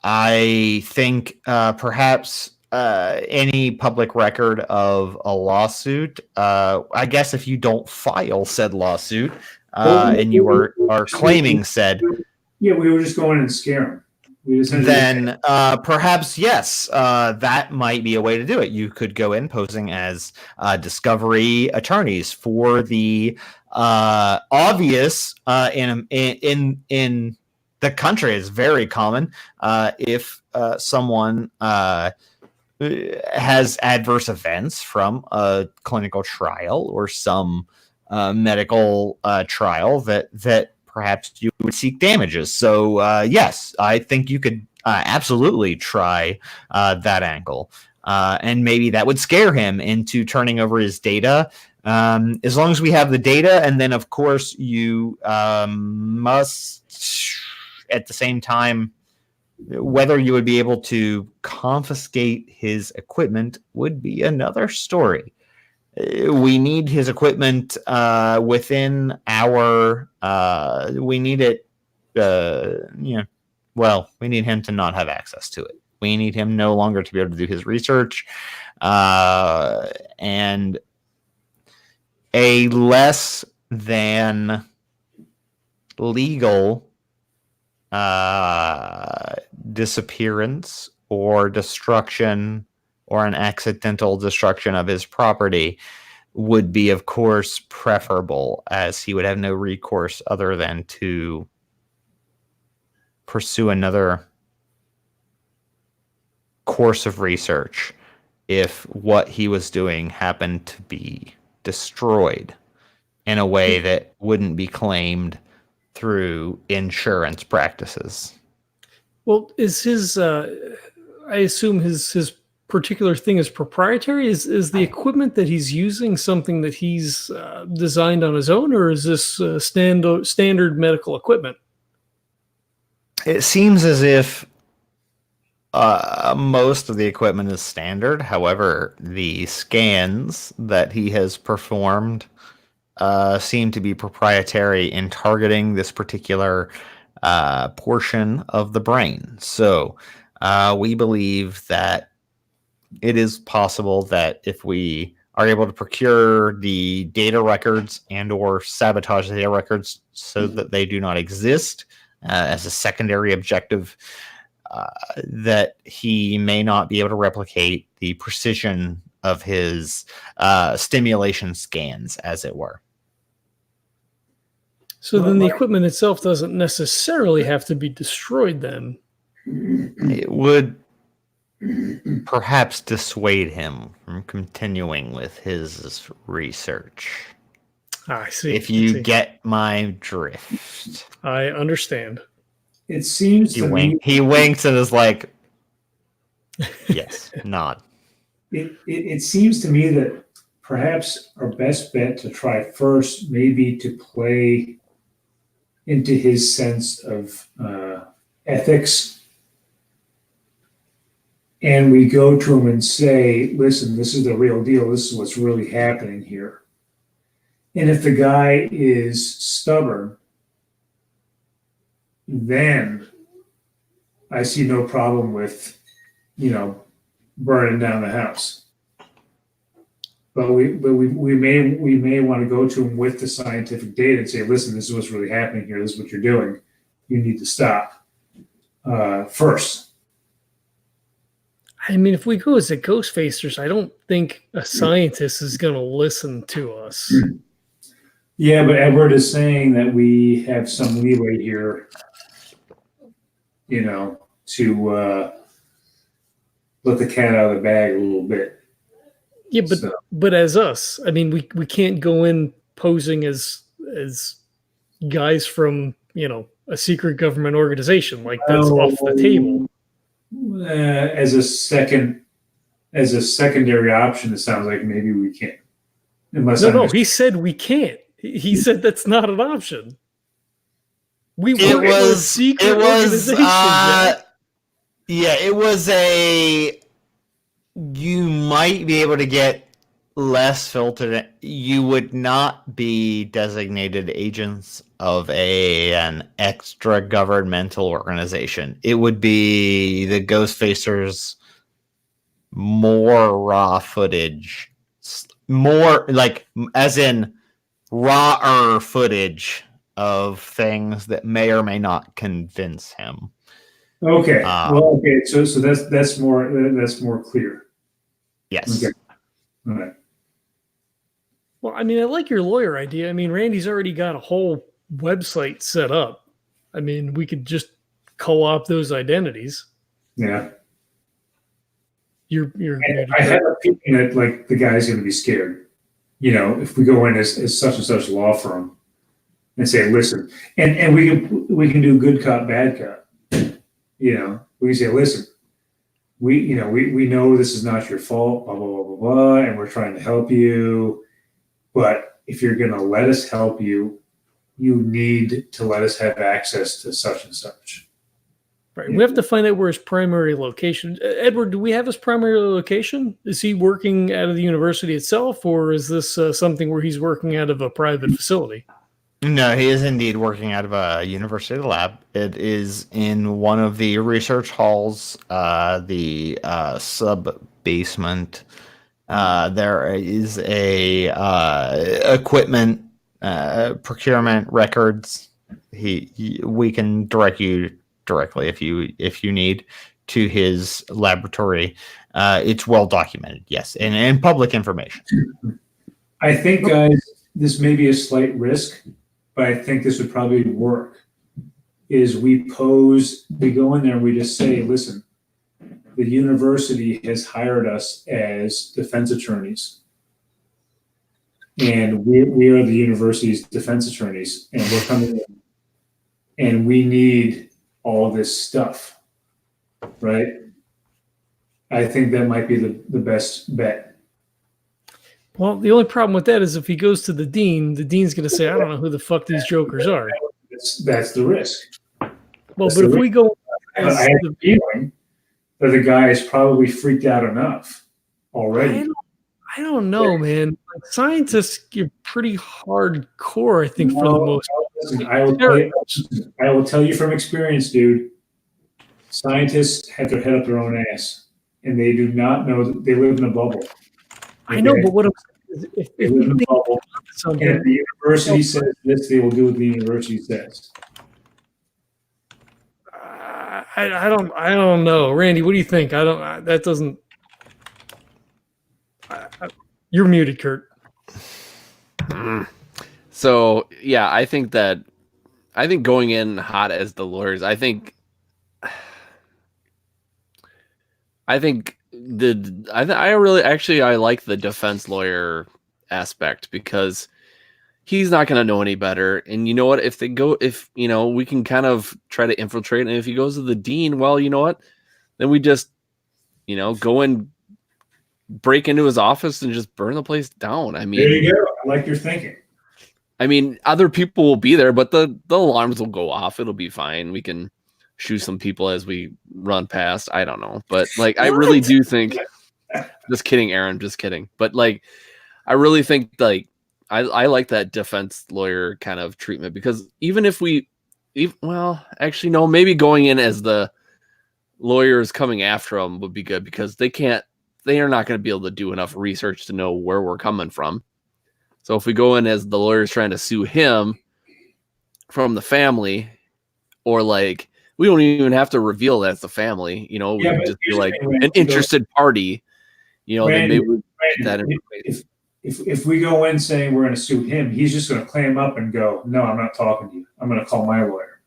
Speaker 4: I think perhaps any public record of a lawsuit. I guess if you don't file said lawsuit and you are claiming said.
Speaker 3: Yeah, we were just going and scare them.
Speaker 4: Then perhaps, yes, that might be a way to do it. You could go in posing as discovery attorneys for the obvious in the country. Is very common if someone has adverse events from a clinical trial or some medical trial that perhaps you would seek damages. So yes, I think you could absolutely try that angle. And maybe that would scare him into turning over his data. As long as we have the data, and then of course you must at the same time, whether you would be able to confiscate his equipment would be another story. We need his equipment within our. We need it. Well, we need him to not have access to it. We need him no longer to be able to do his research, and a less than legal disappearance or destruction or an accidental destruction of his property would be, of course, preferable, as he would have no recourse other than to pursue another course of research if what he was doing happened to be destroyed in a way that wouldn't be claimed through insurance practices.
Speaker 1: Well, is his I assume his particular thing is proprietary? Is the equipment that he's using something that he's designed on his own, or is this standard medical equipment?
Speaker 4: It seems as if most of the equipment is standard. However, the scans that he has performed seem to be proprietary in targeting this particular portion of the brain. So we believe that it is possible that if we are able to procure the data records and or sabotage the data records so that they do not exist as a secondary objective, that he may not be able to replicate the precision of his stimulation scans, as it were.
Speaker 1: So then the equipment itself doesn't necessarily have to be destroyed then.
Speaker 4: It would perhaps dissuade him from continuing with his research.
Speaker 1: I see.
Speaker 4: If you get my drift.
Speaker 1: I understand.
Speaker 3: It seems to me...
Speaker 4: He winks and is like, yes, nod.
Speaker 3: It seems to me that perhaps our best bet to try first may be to play into his sense of ethics. And we go to him and say, listen, this is the real deal. This is what's really happening here. And if the guy is stubborn, then I see no problem with, burning down the house. But we may want to go to him with the scientific data and say, listen, this is what's really happening here. This is what you're doing. You need to stop first.
Speaker 1: I mean, if we go as the ghost facers, I don't think a scientist is going to listen to us.
Speaker 3: Yeah, but Edward is saying that we have some leeway here, to let the cat out of the bag a little bit.
Speaker 1: Yeah, but as us, I mean, we can't go in posing as guys from a secret government organization. Like, that's off the table.
Speaker 3: As a secondary option, it sounds like maybe we can.
Speaker 1: No, he said we can't. He said that's not an option.
Speaker 4: It was you might be able to get less filtered. You would not be designated agents of an extra governmental organization. It would be the Ghost Facers, more raw footage, more like as in rawer footage of things that may or may not convince him.
Speaker 3: Okay. So that's more clear.
Speaker 4: Yes.
Speaker 3: Okay. All right.
Speaker 1: Well, I mean, I like your lawyer idea. I mean, Randy's already got a whole website set up. I mean, we could just co-op those identities.
Speaker 3: Yeah.
Speaker 1: I
Speaker 3: have a feeling that like the guy's going to be scared. If we go in as such and such law firm and say, listen, and we can do good cop, bad cop. We can say, listen, we know this is not your fault, blah, blah, blah, blah, blah, and we're trying to help you. But if you're going to let us help you, you need to let us have access to such and such.
Speaker 1: Right. We have to find out where his primary location. Edward, do we have his primary location? Is he working out of the university itself, or is this something where he's working out of a private facility?
Speaker 4: No, he is indeed working out of a university lab. It is in one of the research halls, the sub-basement. There is a equipment procurement records. We can direct you directly if you need to his laboratory. It's well documented, yes, and public information.
Speaker 3: I think, guys, this may be a slight risk, but I think this would probably work. Is we go in there and we just say, listen, the university has hired us as defense attorneys. And we are the university's defense attorneys, and we're coming in and we need all this stuff, right? I think that might be the best bet.
Speaker 1: Well, the only problem with that is if he goes to the dean's going to say, I don't know who the fuck these jokers are.
Speaker 3: That's the risk.
Speaker 1: Well, but if we go...
Speaker 3: I have a feeling that the guy is probably freaked out enough already.
Speaker 1: I don't know, man. Like, scientists get pretty hardcore, I think, for the most part.
Speaker 3: Listen, I will tell you from experience, dude. Scientists have their head up their own ass, and they do not know that they live in a bubble. Okay?
Speaker 1: I know, but what I'm saying is
Speaker 3: they live in a bubble, and if the university says this, they will do what the university says.
Speaker 1: I don't know, Randy. What do you think? That doesn't. You're muted, Kurt.
Speaker 2: So yeah, I think going in hot as the lawyers. I think I like the defense lawyer aspect because he's not going to know any better. And you know what? If we can kind of try to infiltrate. And if he goes to the dean, well, you know what? Then we just, go and break into his office and just burn the place down. I mean,
Speaker 3: there you go. I like your thinking.
Speaker 2: I mean, other people will be there, but the alarms will go off. It'll be fine. We can shoot some people as we run past. I don't know. But I really do think, just kidding, Erin, just kidding. But I really think I like that defense lawyer kind of treatment because even if maybe going in as the lawyers coming after them would be good because they are not going to be able to do enough research to know where we're coming from. So if we go in as the lawyers trying to sue him from the family, or we don't even have to reveal that's the family, we can just be an interested party, then maybe that information.
Speaker 3: If we go in saying we're going to sue him, he's just going to clam up and go, no, I'm not talking to you. I'm going to call my lawyer.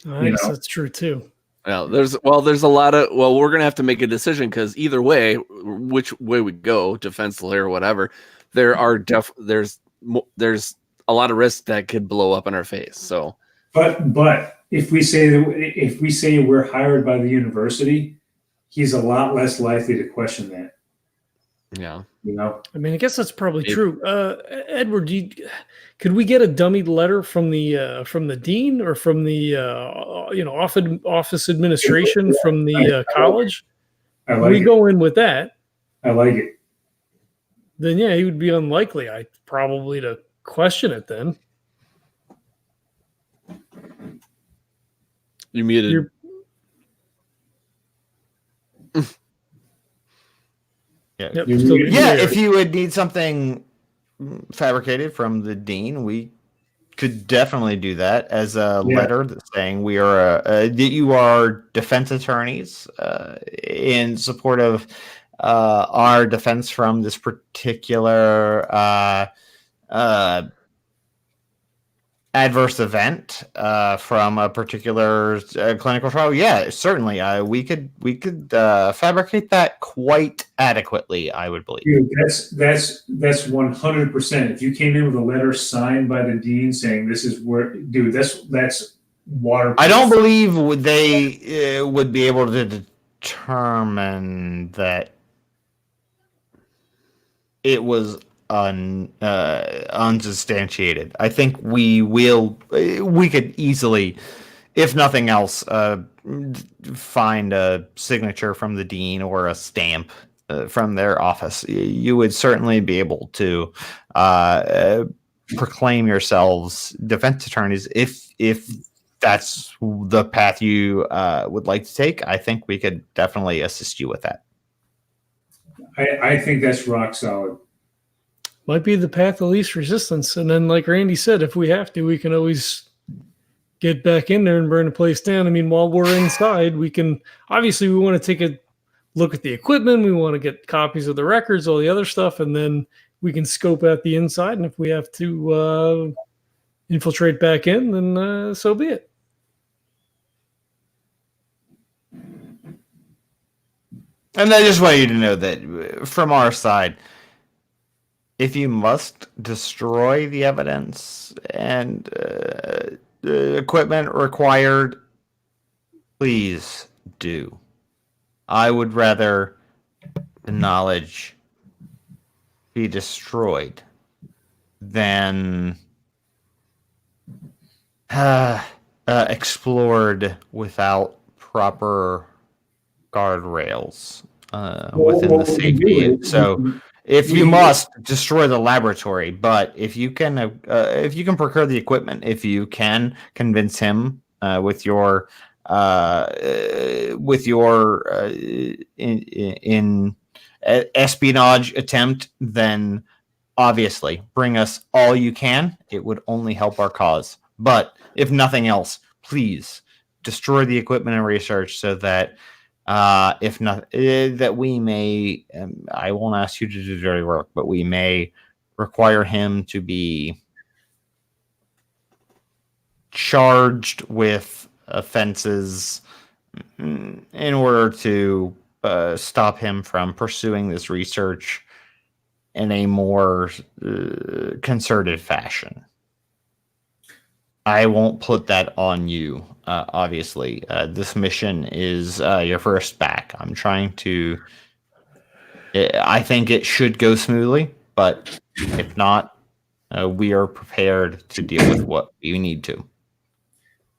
Speaker 1: I guess that's true too.
Speaker 2: Well, there's a lot of, we're going to have to make a decision because either way, which way we go, defense lawyer or whatever, there's a lot of risk that could blow up in our face. So,
Speaker 3: but if we say we're hired by the university, he's a lot less likely to question that.
Speaker 2: Yeah.
Speaker 1: I mean, I guess that's probably true. Edward, could we get a dummy letter from the dean or from the office administration from the college? We go in with that.
Speaker 3: I like it.
Speaker 1: Then yeah, he would be unlikely, probably to question it. Then
Speaker 2: you muted.
Speaker 4: Yeah. If you would need something fabricated from the dean, we could definitely do that as a letter saying we are that you are defense attorneys in support of our defense from this particular adverse event from a particular clinical trial. Yeah, certainly. We could fabricate that quite adequately, I would believe.
Speaker 3: Dude, that's 100%. If you came in with a letter signed by the dean saying this is where, dude, that's waterproof.
Speaker 4: I don't believe they would be able to determine that it was unsubstantiated. I think we could easily, if nothing else, find a signature from the dean or a stamp from their office. You would certainly be able to proclaim yourselves defense attorneys if that's the path you would like to take. I think we could definitely assist you with that.
Speaker 3: I think that's rock solid.
Speaker 1: Might be the path of least resistance. And then, like Randy said, if we have to, we can always get back in there and burn the place down. I mean, while we're inside, we want to take a look at the equipment. We want to get copies of the records, all the other stuff, and then we can scope out the inside. And if we have to infiltrate back in, then so be it.
Speaker 4: And I just want you to know that from our side, if you must destroy the evidence and the equipment required, please do. I would rather the knowledge be destroyed than explored without proper guardrails within the safety. So, if you must destroy the laboratory, but if you can procure the equipment, if you can convince him with your in espionage attempt, then obviously bring us all you can. It would only help our cause. But if nothing else, please destroy the equipment and research so that if not, that we may, I won't ask you to do dirty work, but we may require him to be charged with offenses in order to stop him from pursuing this research in a more concerted fashion. I won't put that on you, obviously. This mission is your first back. I'm trying to... I think it should go smoothly, but if not, we are prepared to deal with what we need to.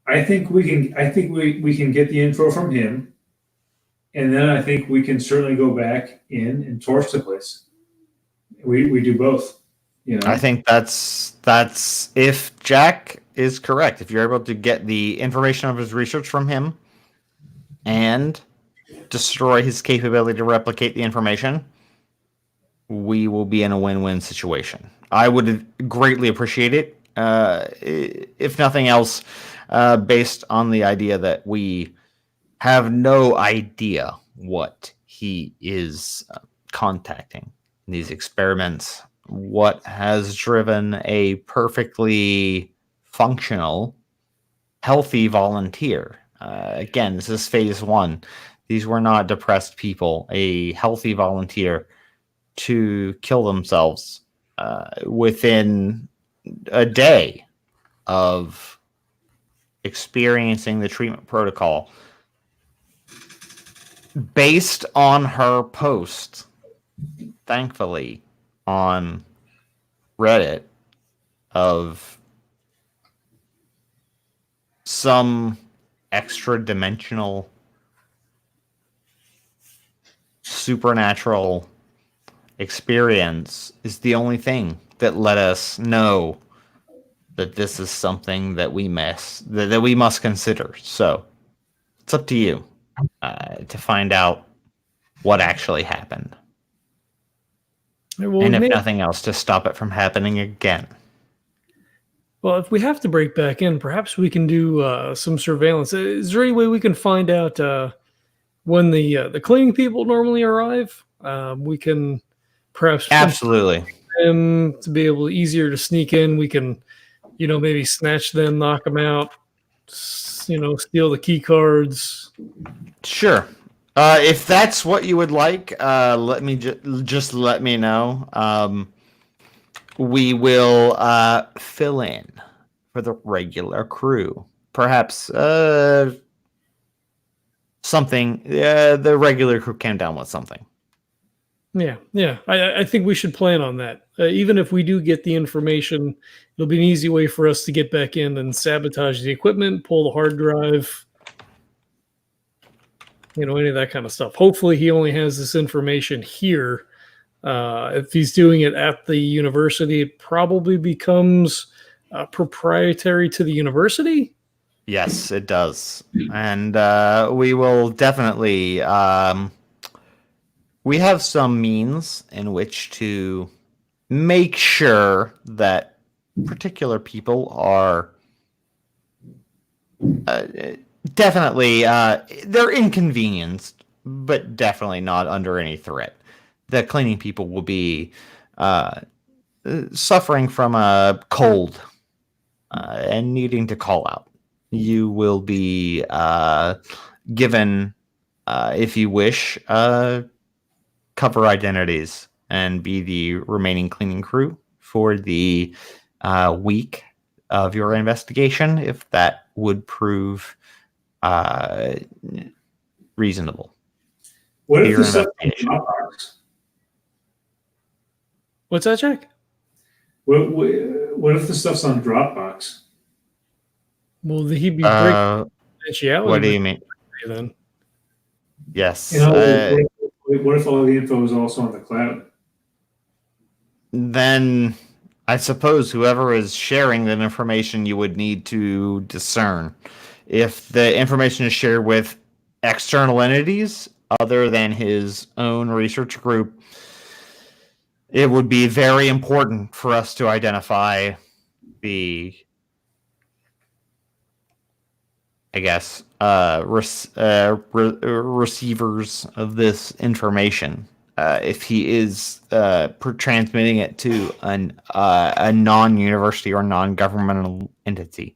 Speaker 3: I think we can get the info from him, and then I think we can certainly go back in and torch the place. We do both. You know?
Speaker 4: I think that's if Jack is correct. If you're able to get the information of his research from him and destroy his capability to replicate the information, we will be in a win-win situation. I would greatly appreciate it, if nothing else, based on the idea that we have no idea what he is contacting in these experiments. What has driven a perfectly functional, healthy volunteer? Again, this is phase 1. These were not depressed people. A healthy volunteer to kill themselves within a day of experiencing the treatment protocol. Based on her post, thankfully, on Reddit of some extra dimensional supernatural experience is the only thing that let us know that this is something that we must consider. So it's up to you to find out what actually happened.
Speaker 1: Well,
Speaker 4: and if nothing else, to stop it from happening again.
Speaker 1: Well, if we have to break back in, perhaps we can do some surveillance. Is there any way we can find out when the cleaning people normally arrive? We can perhaps
Speaker 4: absolutely
Speaker 1: them to be able easier to sneak in. We can, maybe snatch them, knock them out, steal the key cards.
Speaker 4: Sure. If that's what you would like, let me just let me know. We will fill in for the regular crew. Perhaps something. The regular crew came down with something.
Speaker 1: Yeah. I think we should plan on that. Even if we do get the information, it'll be an easy way for us to get back in and sabotage the equipment, pull the hard drive. Any of that kind of stuff. Hopefully he only has this information here. If he's doing it at the university, it probably becomes proprietary to the university.
Speaker 4: Yes, it does. And we will definitely... we have some means in which to make sure that particular people are... definitely, they're inconvenienced, but definitely not under any threat. The cleaning people will be suffering from a cold and needing to call out. You will be given, if you wish, cover identities and be the remaining cleaning crew for the week of your investigation, if that would prove reasonable.
Speaker 3: What if the stuff comes
Speaker 1: What's that, Jack?
Speaker 3: What if the stuff's on Dropbox?
Speaker 1: Well, he'd be breaking confidentiality.
Speaker 4: What do you mean?
Speaker 1: Then?
Speaker 4: Yes.
Speaker 3: What if all the info is also on the cloud?
Speaker 4: Then I suppose whoever is sharing that information, you would need to discern. If the information is shared with external entities other than his own research group, it would be very important for us to identify the, I guess, receivers of this information. If he is transmitting it to a non-university or non-governmental entity.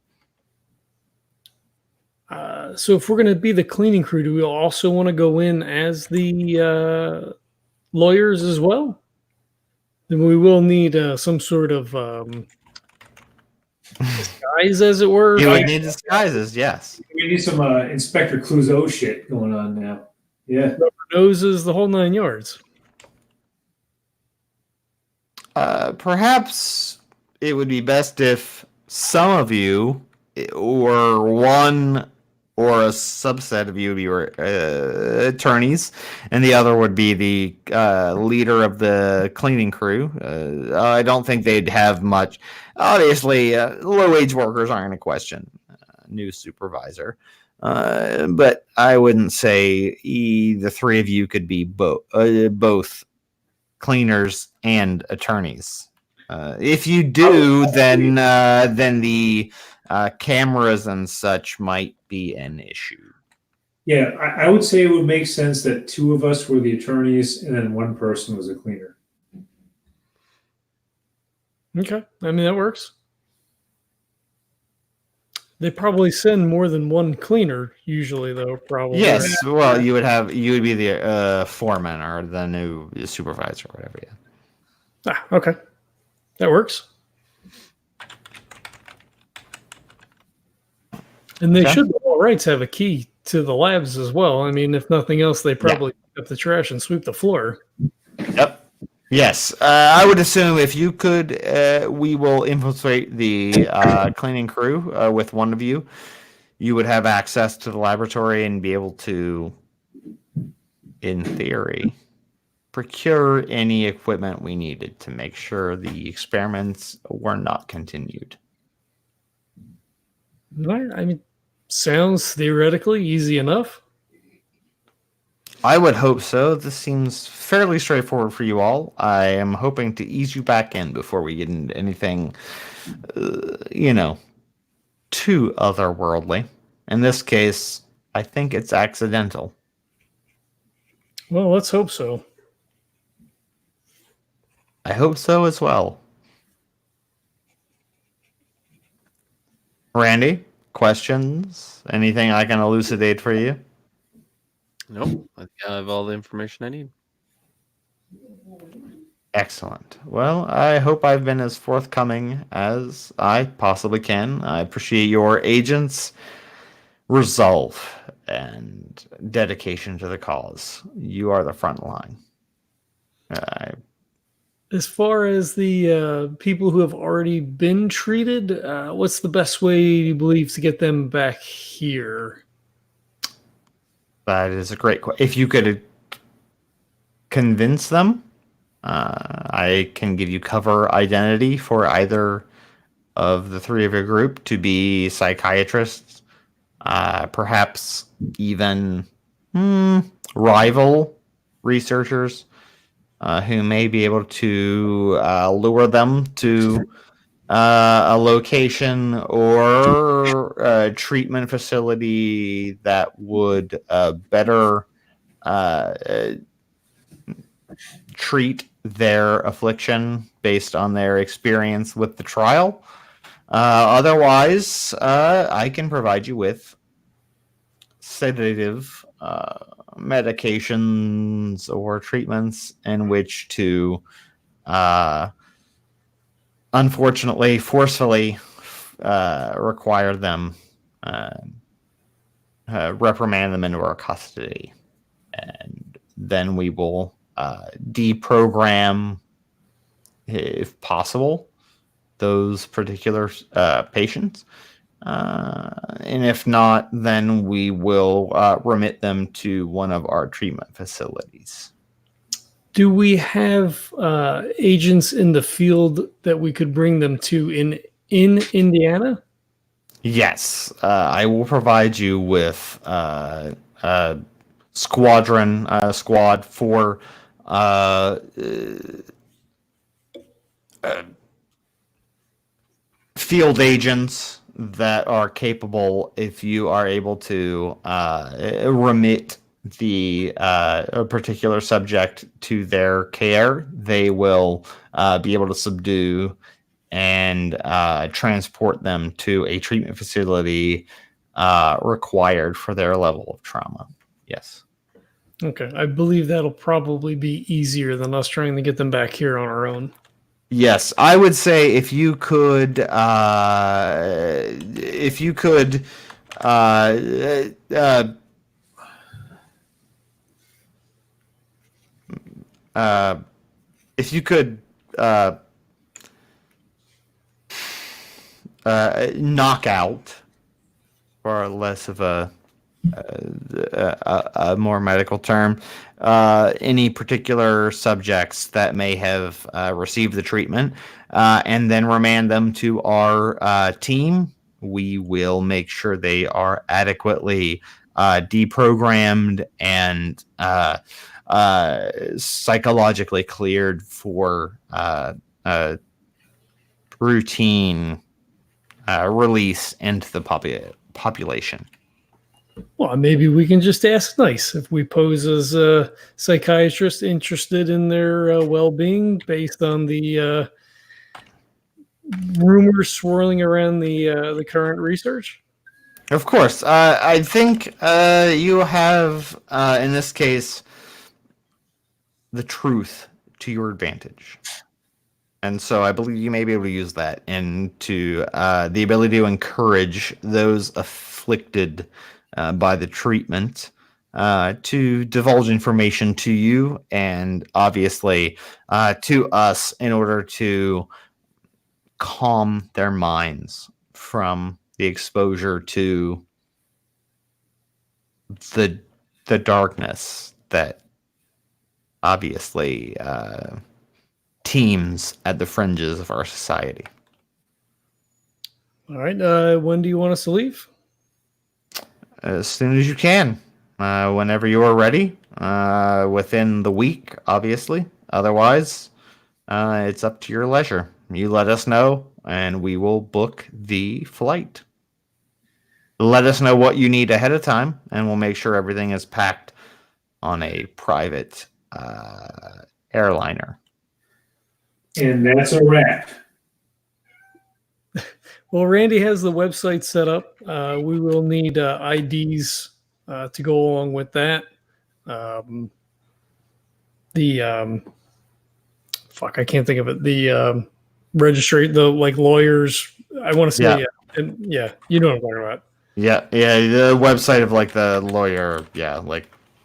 Speaker 1: So if we're going to be the cleaning crew, do we also want to go in as the lawyers as well? Then we will need some sort of disguise, as it were.
Speaker 4: You would need disguises, yes.
Speaker 3: We need some Inspector Clouseau shit going on now. Yeah.
Speaker 1: Rubber noses, the whole 9 yards.
Speaker 4: Perhaps it would be best if some of you, or one or a subset of you, would be attorneys, and the other would be the leader of the cleaning crew. I don't think they'd have much. Obviously, low-wage workers aren't going to question new supervisor. But I wouldn't say the three of you could be both cleaners and attorneys. If you do, then the cameras and such might be an issue.
Speaker 3: Yeah, I would say it would make sense that two of us were the attorneys and then one person was a cleaner.
Speaker 1: Okay, I mean, that works. They probably send more than one cleaner usually, though. Probably.
Speaker 4: Yes. Well, you would be the foreman or the new supervisor or whatever. Yeah.
Speaker 1: Okay, that works. And they should, by all rights, have a key to the labs as well. I mean, if nothing else, they probably pick up the trash and sweep the floor.
Speaker 4: Yep. Yes, I would assume if you could, we will infiltrate the cleaning crew with one of you. You would have access to the laboratory and be able to, in theory, procure any equipment we needed to make sure the experiments were not continued.
Speaker 1: Right. I mean, sounds theoretically easy enough.
Speaker 4: I would hope so. This seems fairly straightforward for you all. I am hoping to ease you back in before we get into anything, too otherworldly. In this case, I think it's accidental.
Speaker 1: Well, let's hope so.
Speaker 4: I hope so as well. Randy, questions? Anything I can elucidate for you?
Speaker 2: Nope. I think I have all the information I need.
Speaker 4: Excellent. Well, I hope I've been as forthcoming as I possibly can. I appreciate your agents' resolve and dedication to the cause. You are the front line.
Speaker 1: As far as the people who have already been treated, what's the best way you believe to get them back here?
Speaker 4: That is a great question. If you could convince them, I can give you cover identity for either of the three of your group to be psychiatrists, perhaps even rival researchers who may be able to lure them to a location or a treatment facility that would better treat their affliction based on their experience with the trial. Otherwise, I can provide you with sedative medications or treatments in which to unfortunately, forcefully require them, reprimand them into our custody. And then we will deprogram if possible, those particular patients. And if not, then we will remit them to one of our treatment facilities.
Speaker 1: Do we have agents in the field that we could bring them to in Indiana?
Speaker 4: Yes, I will provide you with a squad for field agents that are capable, if you are able to remit a particular subject to their care, they will be able to subdue and transport them to a treatment facility required for their level of trauma. Yes.
Speaker 1: Okay. I believe that'll probably be easier than us trying to get them back here on our own.
Speaker 4: Yes, I would say if you could knock out, for less of a more medical term, any particular subjects that may have received the treatment, and then remand them to our team, we will make sure they are adequately deprogrammed and psychologically cleared for routine release into the population.
Speaker 1: Well, maybe we can just ask nice if we pose as a psychiatrist interested in their well-being based on the rumors swirling around the current research.
Speaker 4: Of course. I think you have, in this case, the truth to your advantage. And so I believe you may be able to use that into the ability to encourage those afflicted by the treatment to divulge information to you and obviously to us in order to calm their minds from the exposure to the darkness that obviously teems at the fringes of our society.
Speaker 1: All right. When do you want us to leave?
Speaker 4: As soon as you can. Whenever you are ready. Within the week, obviously. Otherwise, it's up to your leisure. You let us know, and we will book the flight. Let us know what you need ahead of time, and we'll make sure everything is packed on a private airliner.
Speaker 3: And that's a wrap.
Speaker 1: Well, Randy has the website set up. We will need IDs to go along with that. Fuck, I can't think of it. The registry, the like lawyers. I want to say, yeah, you know what I'm talking about.
Speaker 4: Yeah, the website of like the lawyer. Yeah,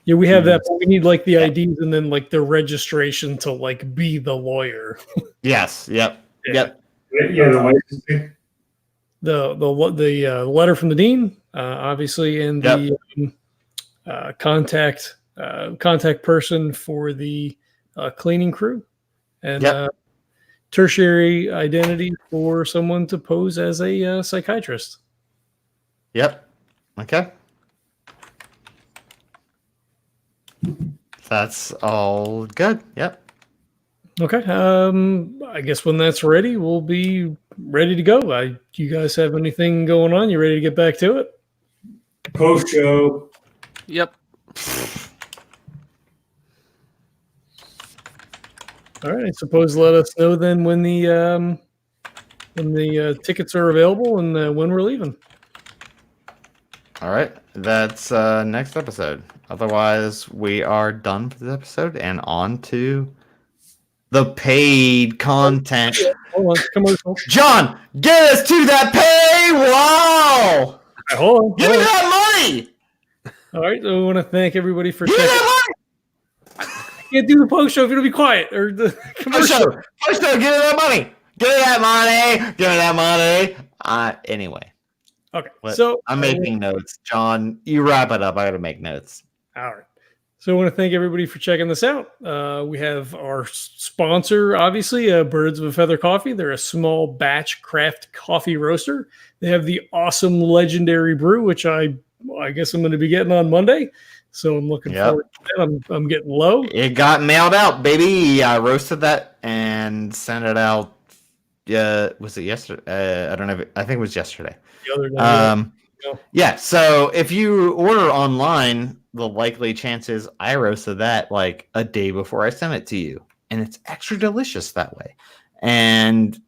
Speaker 1: we have that, but we need like the IDs and then like the registration to like be the lawyer.
Speaker 4: Yes. Yep.
Speaker 3: Yeah, the licensing.
Speaker 1: The letter from the dean, obviously, and the contact person for the cleaning crew, and tertiary identity for someone to pose as a psychiatrist.
Speaker 4: Yep. Okay. That's all good. Yep.
Speaker 1: Okay. I guess when that's ready, we'll be ready to go. You guys have anything going on? You ready to get back to it?
Speaker 3: Post show.
Speaker 2: Yep.
Speaker 1: All right. I suppose let us know then when the tickets are available and when we're leaving.
Speaker 4: All right. That's next episode. Otherwise, we are done for this episode and on to the paid content.
Speaker 1: Hold on, commercial.
Speaker 4: John, get us to that paywall.
Speaker 1: Hold on.
Speaker 4: Give me that money.
Speaker 1: All right. So I want to thank everybody for
Speaker 4: Give me
Speaker 1: checking.
Speaker 4: that money.
Speaker 1: can't do the post show if you don't be quiet or the commercial.
Speaker 4: Post show, give me that money. Give me that money. Give me that money. Anyway.
Speaker 1: Okay.
Speaker 4: So I'm making notes. John, you wrap it up. I got to make notes.
Speaker 1: All right. So I want to thank everybody for checking this out. We have our sponsor, obviously, Birds of a Feather Coffee. They're a small batch craft coffee roaster. They have the awesome legendary brew, which I guess I'm going to be getting on Monday. So I'm looking forward to that. I'm getting low.
Speaker 4: It got mailed out, baby. I roasted that and sent it out. Was it yesterday? I don't know. I think it was yesterday.
Speaker 1: The other day.
Speaker 4: Yeah. So if you order online, the likely chances I roasted that like a day before I sent it to you, and it's extra delicious that way. And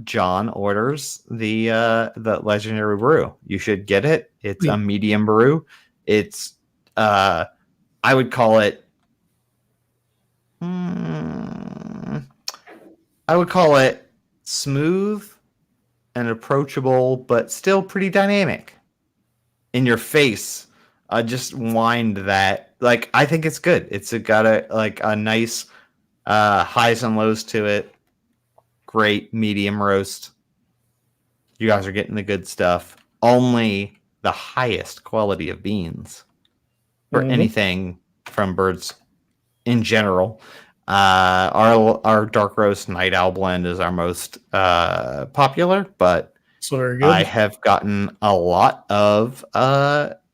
Speaker 4: John orders the legendary brew. You should get it. It's a medium brew. It's I would call it smooth and approachable, but still pretty dynamic in your face. Just wind that. Like, I think it's good. It's got a nice highs and lows to it. Great medium roast. You guys are getting the good stuff. Only the highest quality of beans for anything from Birds in general. Our dark roast Night Owl blend is our most popular, but
Speaker 1: very good.
Speaker 4: I have gotten a lot of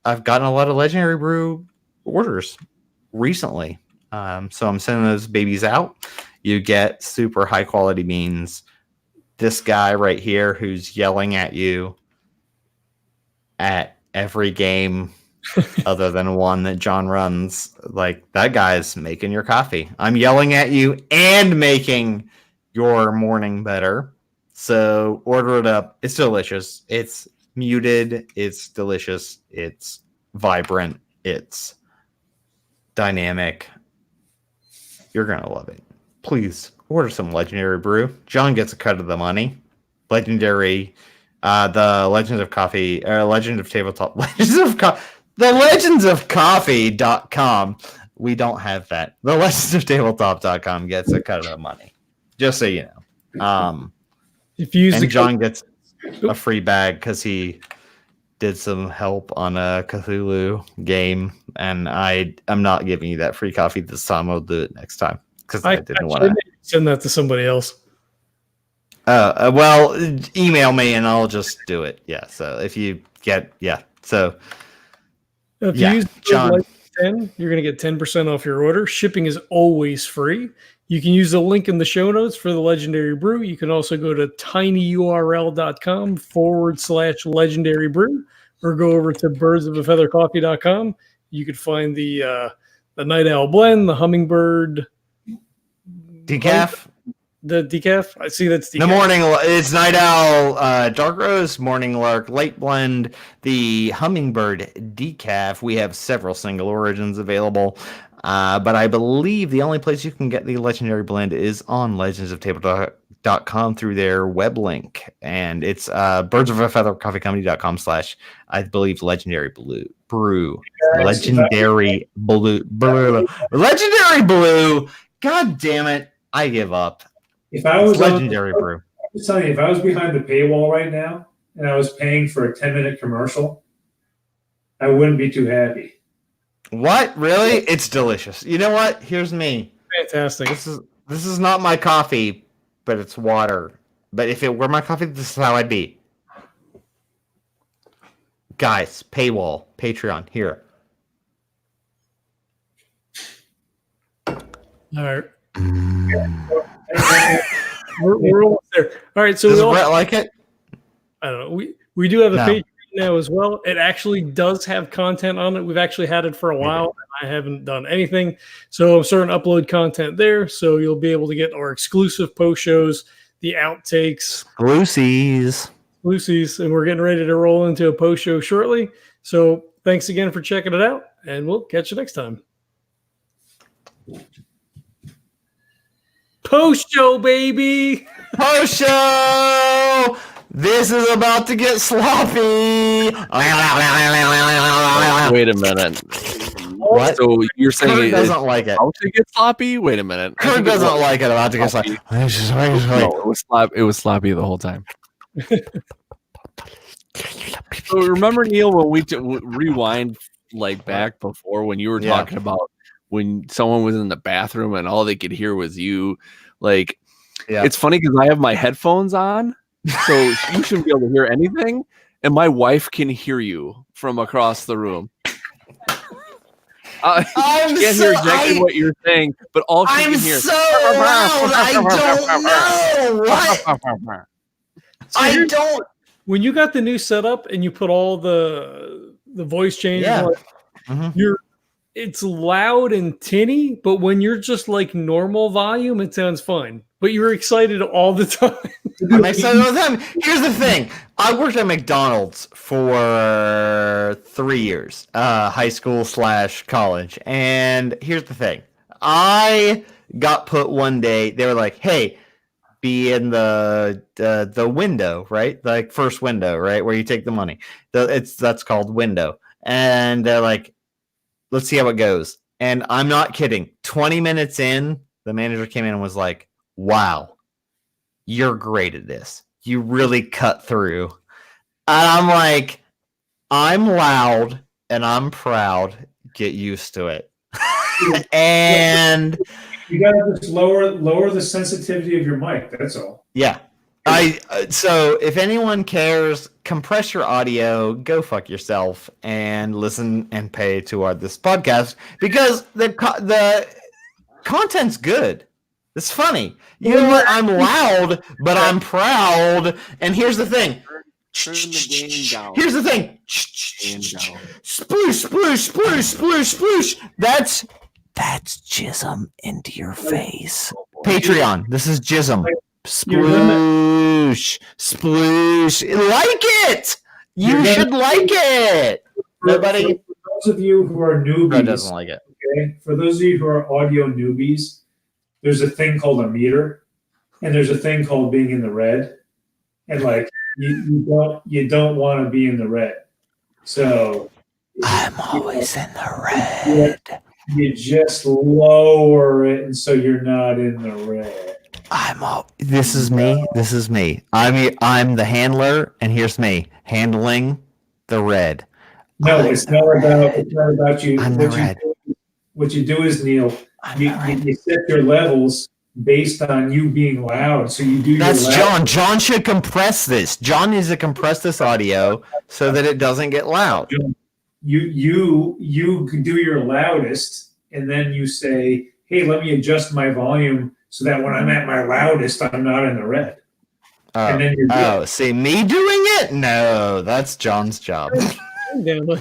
Speaker 4: legendary brew orders recently. So I'm sending those babies out. You get super high quality beans. This guy right here who's yelling at you at every game other than one that John runs, like, that guy's making your coffee. I'm yelling at you and making your morning better. So order it up. It's delicious. It's muted. It's delicious. It's vibrant. It's dynamic. You're going to love it. Please order some legendary brew. John gets a cut of the money. Legendary, the Legends of Coffee, Legend of Tabletop, the legendsofcoffee.com. We don't have that. The legendsoftabletop.com gets a cut of the money. Just so you know.
Speaker 1: If you use
Speaker 4: John gets a free bag because he did some help on a Cthulhu game, and I'm not giving you that free coffee this time. I'll do it next time because I didn't want to
Speaker 1: send that to somebody else.
Speaker 4: Well, email me and I'll just do it. Yeah. So if you get, So
Speaker 1: if you use John 10, you're going to get 10% off your order. Shipping is always free. You can use the link in the show notes for the legendary brew. You can also go to tinyurl.com/legendary brew, or go over to birdsofafeathercoffee.com. You could find the Night Owl blend, the hummingbird
Speaker 4: decaf.
Speaker 1: The decaf. I see that's decaf.
Speaker 4: The morning, it's Night Owl dark roast, morning lark light blend, the hummingbird decaf. We have several single origins available. But I believe the only place you can get the legendary blend is on legendsoftabletop.com through their web link. And it's birdsofafeathercoffeecompany.com / I believe legendary brew. Legendary blue. Legendary blue. God damn it. I give up.
Speaker 3: If I was
Speaker 4: legendary brew.
Speaker 3: I'm just telling you, if I was behind the paywall right now and I was paying for a 10-minute commercial, I wouldn't be too happy.
Speaker 4: What? Really? It's delicious. You know what? Here's me.
Speaker 1: Fantastic.
Speaker 4: This is not my coffee, but it's water. But if it were my coffee, this is how I'd be. Guys, paywall, Patreon, here.
Speaker 1: All right. We're almost there. All right. So
Speaker 4: does Brett like it?
Speaker 1: I don't know. We do have a Patreon now as well. It actually does have content on it. We've actually had it for a while. I haven't done anything. So I'm starting to upload content there. So you'll be able to get our exclusive post shows, the outtakes. Lucy's. And we're getting ready to roll into a post show shortly. So thanks again for checking it out. And we'll catch you next time. Post show, baby.
Speaker 4: Post show. This is about to get sloppy.
Speaker 2: Wait a minute.
Speaker 4: What?
Speaker 2: So you're saying
Speaker 4: Kurt
Speaker 2: it
Speaker 4: doesn't like it.
Speaker 2: about to get sloppy? Wait a minute.
Speaker 4: Kurt doesn't like it about to get sloppy.
Speaker 2: No, it was sloppy the whole time. So remember, Neil, when we rewind like back before when you were talking about when someone was in the bathroom and all they could hear was you, like, it's funny because I have my headphones on, so you shouldn't be able to hear anything, and my wife can hear you from across the room. I can't hear exactly what you're saying, but all she can hear.
Speaker 4: I'm so loud. I don't know what. I don't.
Speaker 1: When you got the new setup and you put all the voice changes, it's loud and tinny, but when you're just like normal volume, it sounds fine. But you're excited all the time.
Speaker 4: I'm excited all the time. Here's the thing. I worked at McDonald's for 3 years, high school / college. And here's the thing. I got put one day, they were like, hey, be in the window, right? Like first window, right? Where you take the money. That's called window. And they're like, let's see how it goes. And I'm not kidding. 20 minutes in, the manager came in and was like, wow, you're great at this. You really cut through. And I'm like, I'm loud and I'm proud. Get used to it. And
Speaker 3: you gotta just lower the sensitivity of your mic. That's all.
Speaker 4: Yeah. So if anyone cares, compress your audio, go fuck yourself, and listen and pay to this podcast because the content's good. It's funny. You know what? I'm loud, but I'm proud. And here's the thing.
Speaker 2: Turn the gain down.
Speaker 4: Here's the thing. Sploosh, sploosh, sploosh, sploosh, sploosh. That's jism into your face. Patreon. This is jism. Sploosh, sploosh. Like it. You should like it. Nobody.
Speaker 3: For those of you who are newbies,
Speaker 4: doesn't like it.
Speaker 3: Okay. For those of you who are audio newbies, there's a thing called a meter, and there's a thing called being in the red, and like you don't want to be in the red. So
Speaker 4: I'm always in the red.
Speaker 3: You just lower it, and so you're not in the red.
Speaker 4: This is me. This is me. I'm the handler, and here's me handling the red.
Speaker 3: No, it's not about you.
Speaker 4: I'm the red.
Speaker 3: What you do is, Neil, you set your levels based on you being loud. So you do.
Speaker 4: That's John. John should compress this. John needs to compress this audio so that it doesn't get loud.
Speaker 3: You can do your loudest, and then you say, "Hey, let me adjust my volume so that when I'm at my loudest, I'm not in the red." And then you're
Speaker 4: see me doing it? No, that's John's job.
Speaker 1: Down on your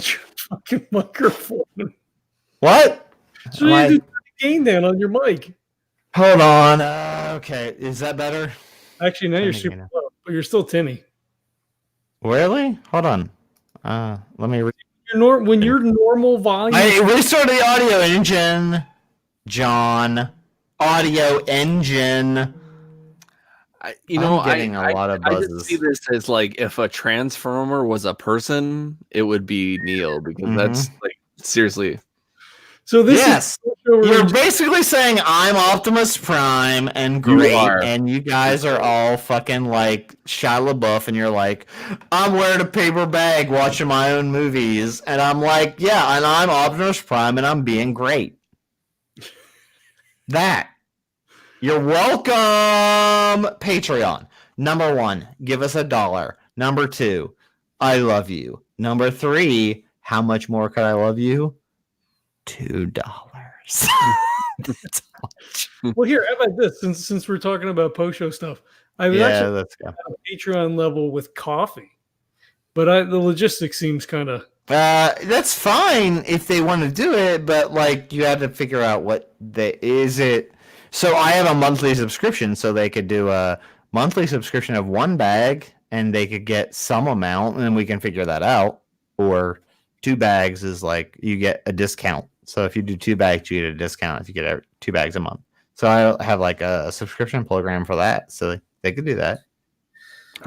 Speaker 1: fucking microphone.
Speaker 4: What?
Speaker 1: So you do the gain down on your mic.
Speaker 4: Hold on. Okay, is that better?
Speaker 1: Actually, now you're super low, but you're still tinny.
Speaker 4: Really? Hold on. Let me.
Speaker 1: When you're normal volume.
Speaker 4: I restart the audio engine, John. Audio engine.
Speaker 2: I'm
Speaker 4: getting a lot of buzzes.
Speaker 2: I just see this as like if a transformer was a person, it would be Neil because that's like seriously.
Speaker 1: So this is
Speaker 4: you're basically saying I'm Optimus Prime and great, and you guys are all fucking like Shia LaBeouf, and you're like, I'm wearing a paper bag watching my own movies, and I'm like, yeah, and I'm Optimus Prime and I'm being great. That. You're welcome. Patreon. Number 1, give us $1. Number 2, I love you. Number 3, how much more could I love you? $2.
Speaker 1: Well, here, how about this? Since we're talking about post show stuff, I was actually
Speaker 4: let's go.
Speaker 1: at a Patreon level with coffee, but the logistics seems kind of.
Speaker 4: That's fine if they want to do it, but like you have to figure out is it. So I have a monthly subscription, so they could do a monthly subscription of 1 bag, and they could get some amount, and then we can figure that out. Or 2 bags is like you get a discount. So if you do 2 bags, you get a discount if you get 2 bags a month. So I have like a subscription program for that, so they could do that.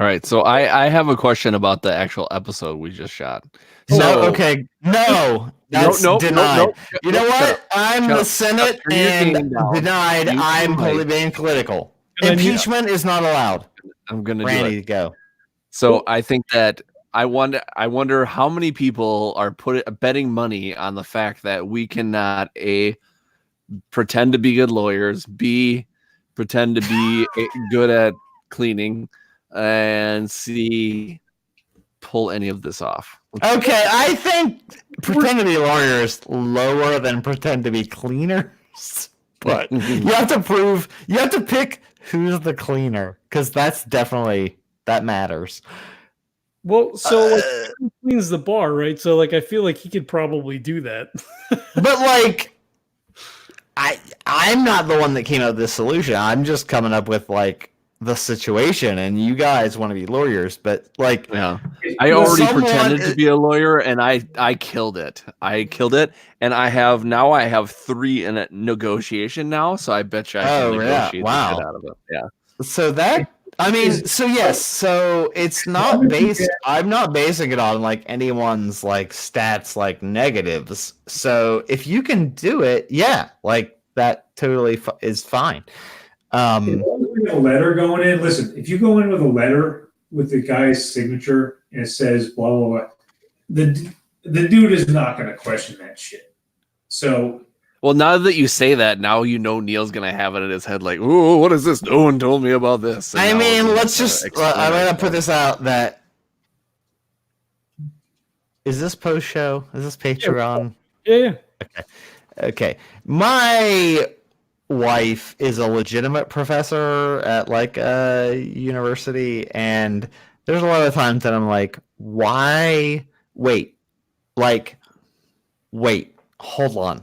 Speaker 2: All right, so I have a question about the actual episode we just shot.
Speaker 4: No, okay, no, that's denied. You know what? I'm the Senate and denied. I'm totally being political. Impeachment is not allowed.
Speaker 2: I'm gonna
Speaker 4: Randy,
Speaker 2: do it.
Speaker 4: go.
Speaker 2: So I think that I wonder how many people are betting money on the fact that we cannot A, pretend to be good lawyers, B, pretend to be good at cleaning, and C, pull any of this off.
Speaker 4: Okay, I think pretend to be lawyers lower than pretend to be cleaners. But you have to pick who's the cleaner, because that's definitely, that matters.
Speaker 1: Well, so he cleans the bar, right? So like I feel like he could probably do that.
Speaker 4: But like I'm not the one that came up with this solution. I'm just coming up with like the situation, and you guys want to be lawyers, but like,
Speaker 2: yeah, I already pretended to be a lawyer, and I killed it. And I have 3 in a negotiation now, so I bet you I can negotiate the shit out of it. Yeah.
Speaker 4: So that, I mean, so yes, so it's not based. I'm not basing it on like anyone's like stats, like negatives. So if you can do it, yeah, like that totally is fine.
Speaker 3: A letter going in. Listen, if you go in with a letter with the guy's signature and it says blah blah blah, the dude is not going to question that shit. So,
Speaker 2: well, now that you say that, now you know Neil's going to have it in his head like, "Ooh, what is this? No one told me about this." And
Speaker 4: I mean, let's just. I'm going to put this out that. Is this post show? Is this Patreon?
Speaker 1: Yeah.
Speaker 4: Okay. My wife is a legitimate professor at like a university, and there's a lot of times that I'm like, why wait, hold on,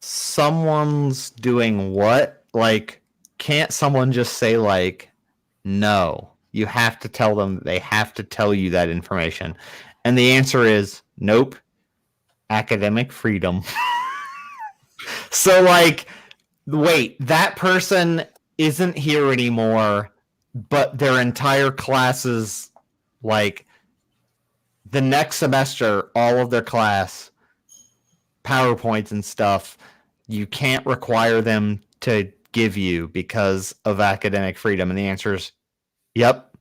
Speaker 4: someone's doing what? Like, can't someone just say like, no, you have to tell them, they have to tell you that information? And the answer is nope, academic freedom. So like, wait, that person isn't here anymore, but their entire classes, like the next semester, all of their class, PowerPoints and stuff, you can't require them to give you because of academic freedom. And the answer is, yep.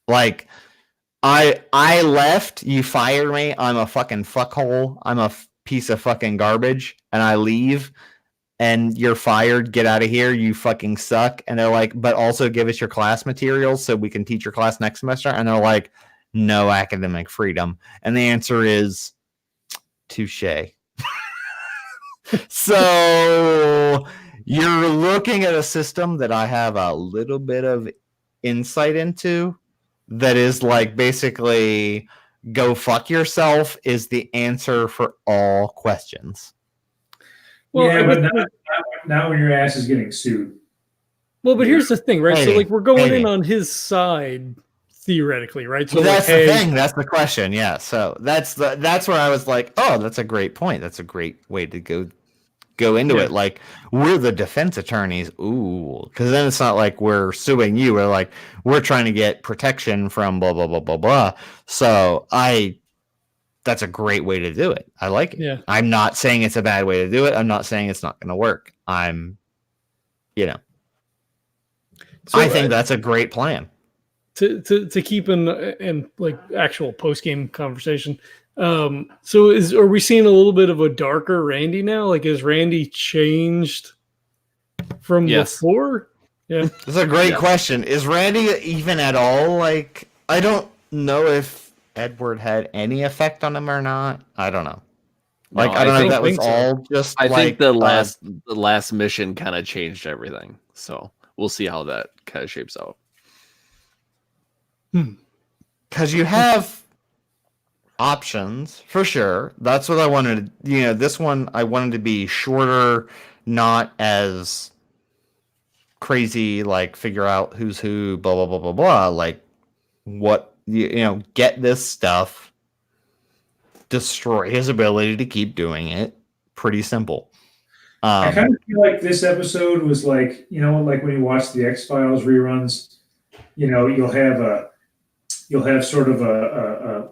Speaker 4: Like, I left, you fired me, I'm a fucking fuckhole, I'm a piece of fucking garbage, and I leave, and you're fired, get out of here, you fucking suck. And they're like, but also give us your class materials so we can teach your class next semester. And they're like, no academic freedom. And the answer is touche. So you're looking at a system that I have a little bit of insight into, that is like basically go fuck yourself is the answer for all questions.
Speaker 3: Well, yeah, but now when your ass is getting sued.
Speaker 1: Well, but here's the thing, right? So like we're going in on his side theoretically, right? So
Speaker 4: that's the thing. That's the question. Yeah. So that's where I was like, oh, that's a great point. That's a great way to go into it. Like, we're the defense attorneys. Ooh, because then it's not like we're suing you. We're like, we're trying to get protection from blah blah blah blah blah. So that's a great way to do it. I like it.
Speaker 1: Yeah.
Speaker 4: I'm not saying it's a bad way to do it. I'm not saying it's not going to work. I think that's a great plan.
Speaker 1: To keep in like actual post game conversation. So are we seeing a little bit of a darker Randy now? Like, has Randy changed from before? Yeah,
Speaker 4: that's a great question. Is Randy even at all? Like, I don't know if Edward had any effect on him or not. I don't know. Like, I don't know if that was all just.
Speaker 2: I think the last mission kind of changed everything. So we'll see how that kind of shapes out.
Speaker 4: Because you have options for sure. That's what I wanted. This one I wanted to be shorter, not as crazy. Like, figure out who's who, blah blah blah blah blah. Like, what get this stuff, destroy his ability to keep doing it. Pretty simple.
Speaker 3: I kind of feel like this episode was like, like when you watch the X-Files reruns, you'll have sort of a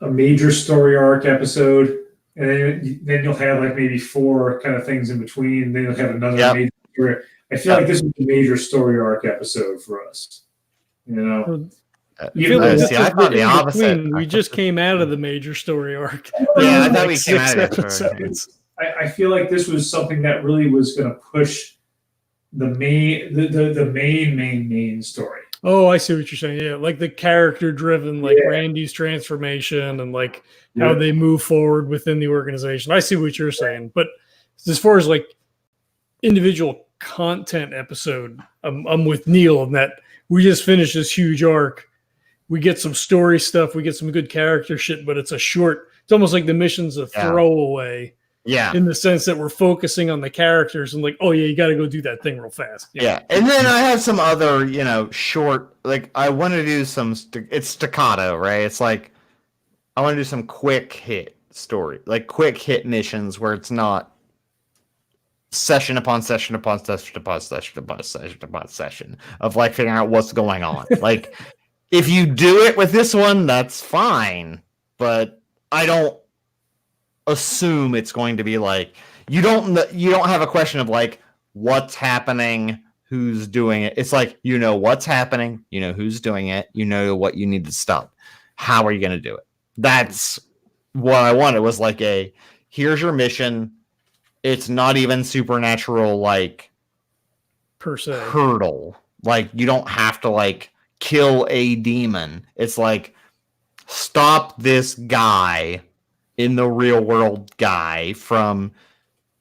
Speaker 3: major story arc episode, and then you'll have like maybe 4 kind of things in between. And then you'll have another major story. I feel like this was a major story arc episode for us.
Speaker 1: I thought the opposite. We just came out of the major story arc.
Speaker 4: Yeah, I thought we came out of it.
Speaker 3: I feel like this was something that really was going to push the main story.
Speaker 1: Oh, I see what you're saying. Yeah, like the character-driven, like Randy's transformation and like how they move forward within the organization. I see what you're saying, but as far as like individual content episode, I'm with Neil in that we just finished this huge arc. We get some story stuff, we get some good character shit, but it's a short. It's almost like the mission's a throwaway.
Speaker 4: Yeah.
Speaker 1: In the sense that we're focusing on the characters and like, oh yeah, you got to go do that thing real fast.
Speaker 4: Yeah. And then I have some other, short, like I want to do some, it's staccato, right? It's like, I want to do some quick hit story, like quick hit missions where it's not session upon session upon session upon session upon session upon session of like figuring out what's going on. Like if you do it with this one, that's fine. But I don't assume it's going to be like you don't have a question of like what's happening, who's doing it. It's like what's happening, who's doing it, what you need to stop. How are you going to do it? That's what I wanted. Was like here's your mission. It's not even supernatural like
Speaker 1: per se
Speaker 4: hurdle. Like you don't have to like kill a demon. It's like stop this guy in the real world guy from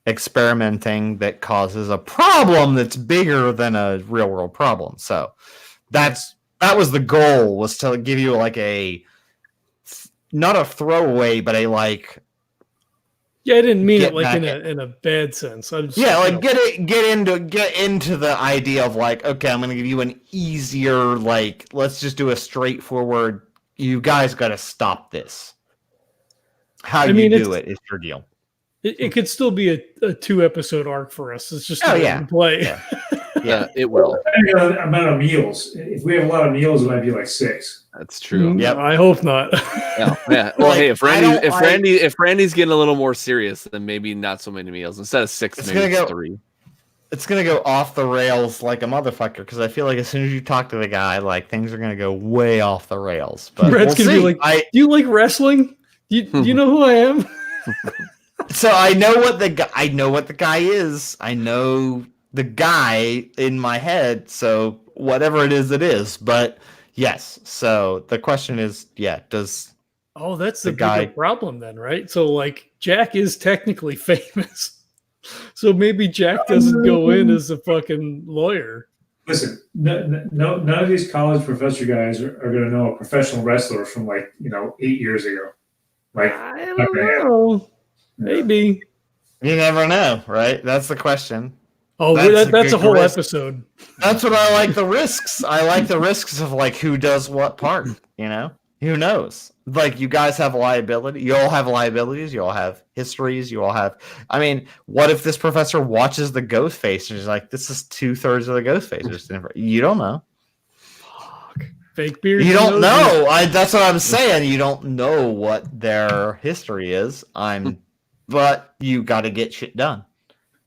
Speaker 4: experimenting that causes a problem that's bigger than a real world problem. So that was the goal, was to give you like not a throwaway, but a like.
Speaker 1: Yeah, I didn't mean it like in a bad sense. Get into the idea of like, okay, I'm going to give you an easier, like, let's just do a straightforward. You guys got to stop this. How you do it is your deal. It could still be a 2-episode arc for us. It's just play.
Speaker 2: Yeah, it will.
Speaker 3: Amount of meals. If we have a lot of meals, it might be like 6.
Speaker 2: That's true.
Speaker 1: Yeah, I hope not.
Speaker 2: Yeah. Well, hey, if Randy's getting a little more serious, then maybe not so many meals. Instead of 6, maybe 3.
Speaker 4: It's gonna go off the rails like a motherfucker, because I feel like as soon as you talk to the guy, like things are gonna go way off the rails. But
Speaker 1: Brett's gonna be like, "Do you like wrestling? Do you know who I am?"
Speaker 4: So I know what the guy is. I know the guy in my head. So whatever it is. But yes. So the question is, does
Speaker 1: that's the guy problem then, right? So like Jack is technically famous. So maybe Jack doesn't go in as a fucking lawyer.
Speaker 3: Listen, none of these college professor guys are going to know a professional wrestler from 8 years ago. Like,
Speaker 1: I don't know. Maybe.
Speaker 4: You never know, right? That's the question.
Speaker 1: Oh, that's a whole episode.
Speaker 4: That's what I like, the risks. I like the risks of like who does what part, Who knows? Like you guys have liability. You all have liabilities. You all have histories. You all have. I mean, what if this professor watches the ghost face and is like, "This is 2/3 of the ghost face." You don't know.
Speaker 1: Fuck. Fake beard.
Speaker 4: You don't know. That's what I'm saying. You don't know what their history is. But you got to get shit done.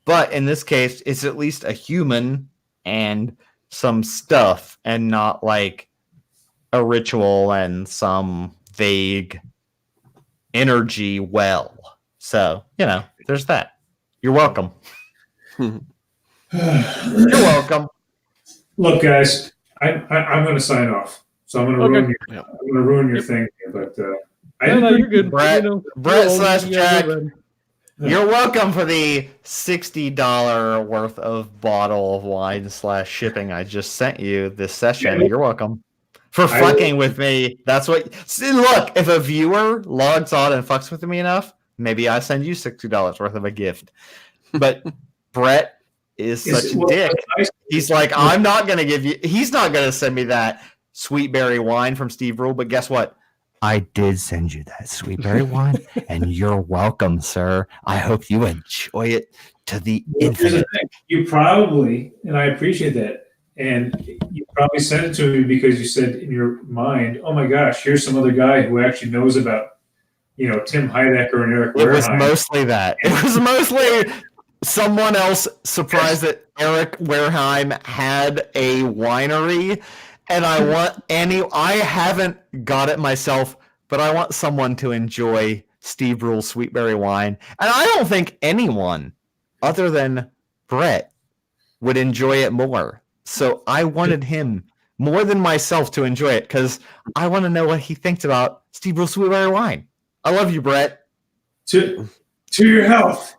Speaker 4: But in this case, it's at least a human and some stuff, and not like a ritual and some vague energy well. So, there's that. You're welcome. You're welcome.
Speaker 3: Look, guys, I'm going to sign off. So I'm going to ruin your thing here, but
Speaker 1: you're good.
Speaker 4: Brett / Jack. You're welcome for the $60 worth of bottle of wine / shipping I just sent you this session. You're welcome. For fucking with me. That's what. See, look, if a viewer logs on and fucks with me enough, maybe I send you $60 worth of a gift. But Brett is such a dick. He's like, I'm not going to give you. He's not going to send me that sweet berry wine from Steve Rule. But guess what? I did send you that sweet berry wine, and you're welcome, sir. I hope you enjoy it to the infinite.
Speaker 3: You probably, and I appreciate that, And you probably sent it to me because you said in your mind, "Oh my gosh, here's some other guy who actually knows about, Tim Heidecker and Eric Wareheim."
Speaker 4: It was mostly that. It was mostly someone else surprised that Eric Wareheim had a winery, and I haven't got it myself, but I want someone to enjoy Steve Brule's Sweetberry wine, and I don't think anyone other than Brett would enjoy it more. So I wanted him more than myself to enjoy it because I want to know what he thinks about Steve Brule's Sweetberry wine. I love you, Brett.
Speaker 3: To your health.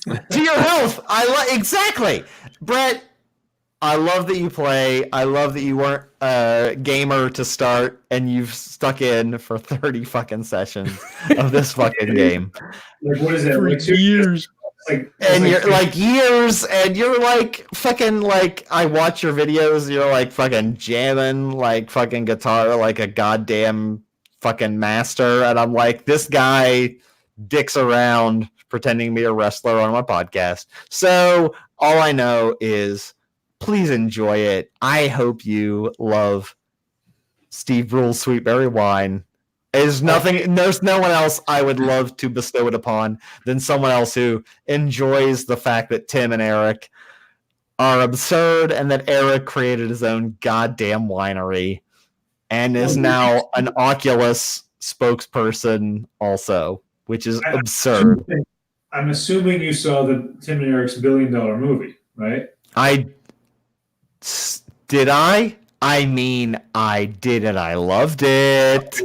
Speaker 4: To your health. Exactly, Brett. I love that you play. I love that you weren't a gamer to start, and you've stuck in for 30 fucking sessions of this fucking game.
Speaker 3: Like, what is that?
Speaker 1: For
Speaker 3: like
Speaker 1: years.
Speaker 4: You're like years, and you're like fucking like I watch your videos. You're like fucking jamming like fucking guitar like a goddamn fucking master, and I'm like, this guy dicks around pretending to be a wrestler on my podcast. So all I know is, please enjoy it. I hope you love Steve Brule's Sweetberry wine. There's no one else I would love to bestow it upon than someone else who enjoys the fact that Tim and Eric are absurd and that Eric created his own goddamn winery and is now an Oculus spokesperson also, which is absurd.
Speaker 3: I'm assuming you saw the Tim and Eric's $1 billion movie, right?
Speaker 4: Did I? I mean, I did it. I loved it.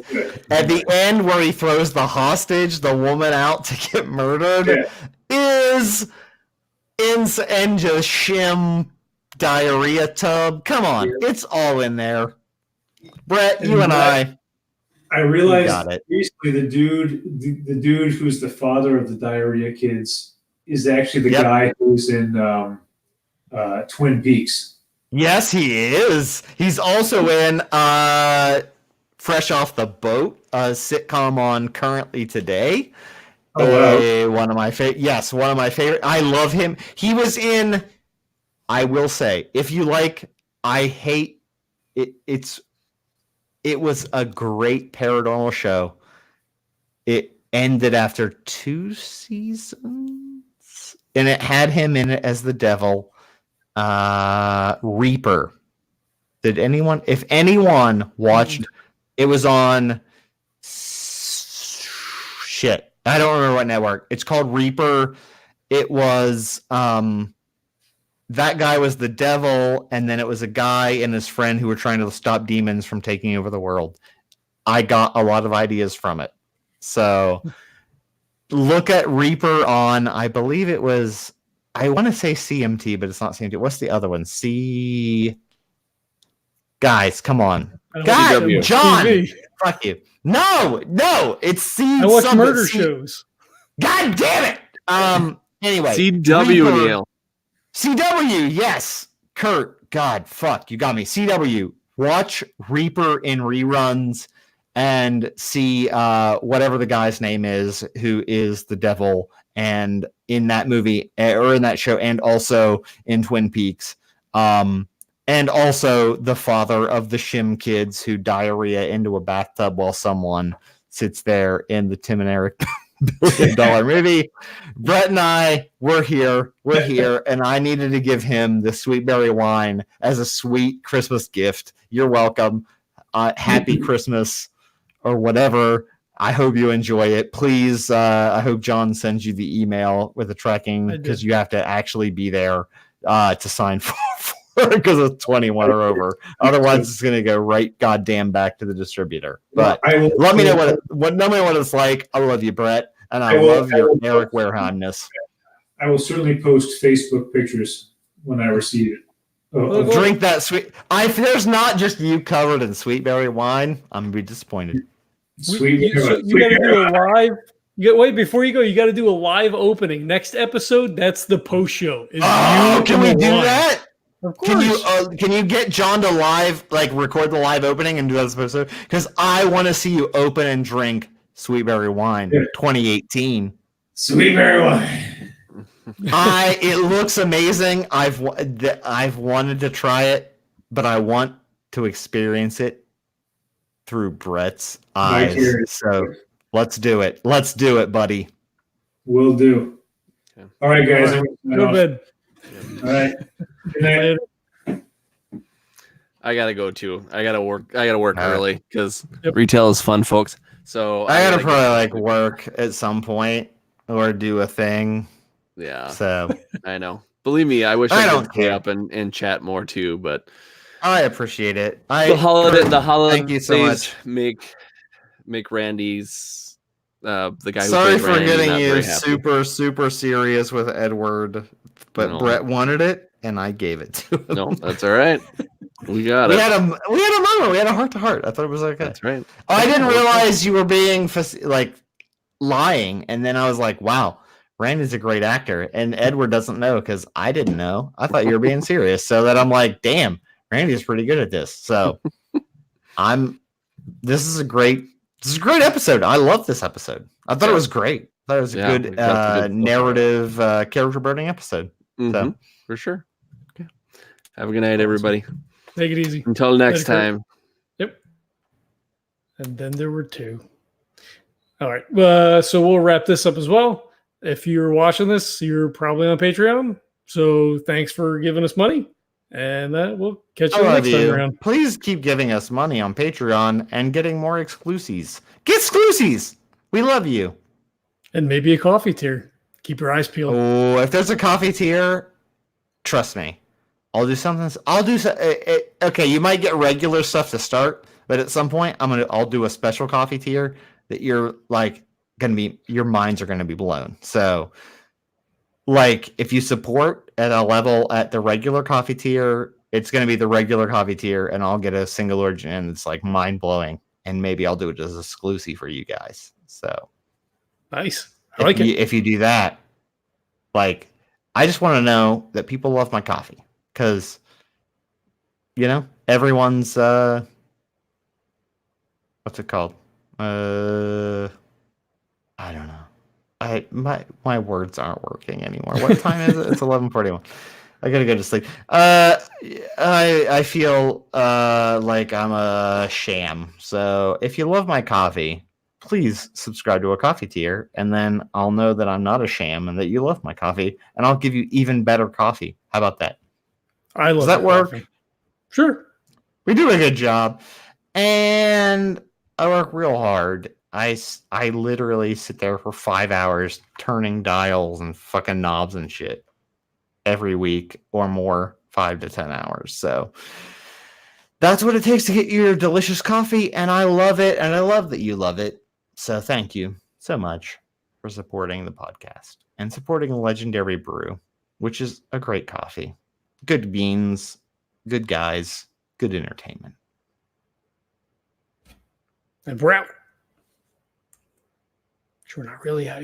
Speaker 4: At the end, where he throws the woman out to get murdered, is in just shim diarrhea tub. Come on, it's all in there. Brett, you and I
Speaker 3: realized recently the dude who's the father of the diarrhea kids is actually the guy who's in Twin Peaks.
Speaker 4: Yes, he is. He's also in Fresh Off the Boat, a sitcom on Currently Today. Oh, wow. One of my favorite. I love him. He was in, I will say, if you like, I hate it. It was a great paranormal show. It ended after 2 seasons, and it had him in it as the devil. Reaper. If anyone watched, it was on shit. I don't remember what network. It's called Reaper. It was that guy was the devil, and then it was a guy and his friend who were trying to stop demons from taking over the world. I got a lot of ideas from it. So look at Reaper on, I believe it was, I want to say CMT, but it's not CMT. What's the other one? Guys, come on. God, John! TV. Fuck you. No, it's C.
Speaker 1: I watch murder shows.
Speaker 4: God damn it! Anyway.
Speaker 2: CW,
Speaker 4: CW, yes. Kurt, God, fuck, you got me. CW, watch Reaper in reruns and see whatever the guy's name is who is the devil and in that movie or in that show, and also in Twin Peaks, and also the father of the shim kids who diarrhea into a bathtub while someone sits there in the Tim and Eric $1 billion movie. Brett and I, we're here, and I needed to give him the Sweetberry wine as a sweet Christmas gift. You're welcome. Happy Christmas or whatever. I hope you enjoy it. Please, I hope John sends you the email with the tracking, because you have to actually be there to sign for because it's 21 or over. Otherwise, it's going to go right goddamn back to the distributor. But let me know what it's like. I love you, Brett, and I love your Eric Wareheimness.
Speaker 3: I will certainly post Facebook pictures when I receive it.
Speaker 4: Drink that sweet. If there's not just you covered in Sweetberry wine, I'm going to be disappointed.
Speaker 1: You got to do a live. Wait, before you go, you got to do a live opening. Next episode, that's the post show.
Speaker 4: Can we do that? Of course. Can you get John to record the live opening and do that episode? Because I want to see you open and drink Sweetberry wine 2018.
Speaker 3: Sweetberry wine.
Speaker 4: It looks amazing. I've wanted to try it, but I want to experience it through Brett's eyes. So let's do it. Let's do it, buddy.
Speaker 3: Will do. Okay. All right, guys.
Speaker 1: Go bed.
Speaker 3: All right. Good night.
Speaker 2: I gotta go too. I gotta work early because retail is fun, folks. So
Speaker 4: I gotta probably work at some point or do a thing.
Speaker 2: Yeah.
Speaker 4: So
Speaker 2: I know. Believe me, I wish I could stay up and chat more too, but
Speaker 4: I appreciate it.
Speaker 2: The holidays
Speaker 4: thank you so much.
Speaker 2: make Randy's the guy who
Speaker 4: sorry
Speaker 2: plays
Speaker 4: for
Speaker 2: Randy
Speaker 4: getting
Speaker 2: not
Speaker 4: you
Speaker 2: very happy.
Speaker 4: super serious with Edward, but Brett wanted it and I gave it to him.
Speaker 2: No, that's all right. We got it.
Speaker 4: We had a moment. We had a heart to heart. I thought it was okay.
Speaker 2: That's right.
Speaker 4: Oh, I didn't realize you were being lying, and then I was like, "Wow, Randy's a great actor." And Edward doesn't know because I didn't know. I thought you were being serious. So that I'm like, "Damn, Randy's pretty good at this." So This is a great episode. I love this episode. I thought it was great. I thought it was a good narrative, character building episode.
Speaker 2: Mm-hmm. So for sure. Okay. Have a good night, everybody.
Speaker 1: Take it easy.
Speaker 2: Until next time.
Speaker 1: Yep. And then there were two. All right. So we'll wrap this up as well. If you're watching this, you're probably on Patreon. So thanks for giving us money. And we'll catch you next time around.
Speaker 4: Please keep giving us money on Patreon and getting more exclusives. Get exclusives. We love you.
Speaker 1: And maybe a coffee tier. Keep your eyes peeled.
Speaker 4: Oh, if there's a coffee tier, trust me. I'll do something. Okay, you might get regular stuff to start, but at some point, I'll do a special coffee tier that you're like your minds are gonna be blown. So, like, if you support at a level at the regular coffee tier, it's gonna be the regular coffee tier, and I'll get a single origin, and it's like mind blowing. And maybe I'll do it as exclusive for you guys. So
Speaker 1: nice. I like it.
Speaker 4: If you do that, like, I just want to know that people love my coffee. Because, everyone's, what's it called? I don't know. My words aren't working anymore. What time is it? It's 11:41. I gotta go to sleep. I feel like I'm a sham. So if you love my coffee, please subscribe to a coffee tier, and then I'll know that I'm not a sham and that you love my coffee, and I'll give you even better coffee. How about that?
Speaker 1: Does that work? Coffee. Sure.
Speaker 4: We do a good job. And I work real hard. I literally sit there for 5 hours turning dials and fucking knobs and shit every week or more, 5 to 10 hours. So that's what it takes to get your delicious coffee. And I love it. And I love that you love it. So thank you so much for supporting the podcast and supporting Legendary Brew, which is a great coffee. Good beans, good guys, good entertainment.
Speaker 1: And we're out. Which we're not really out yet.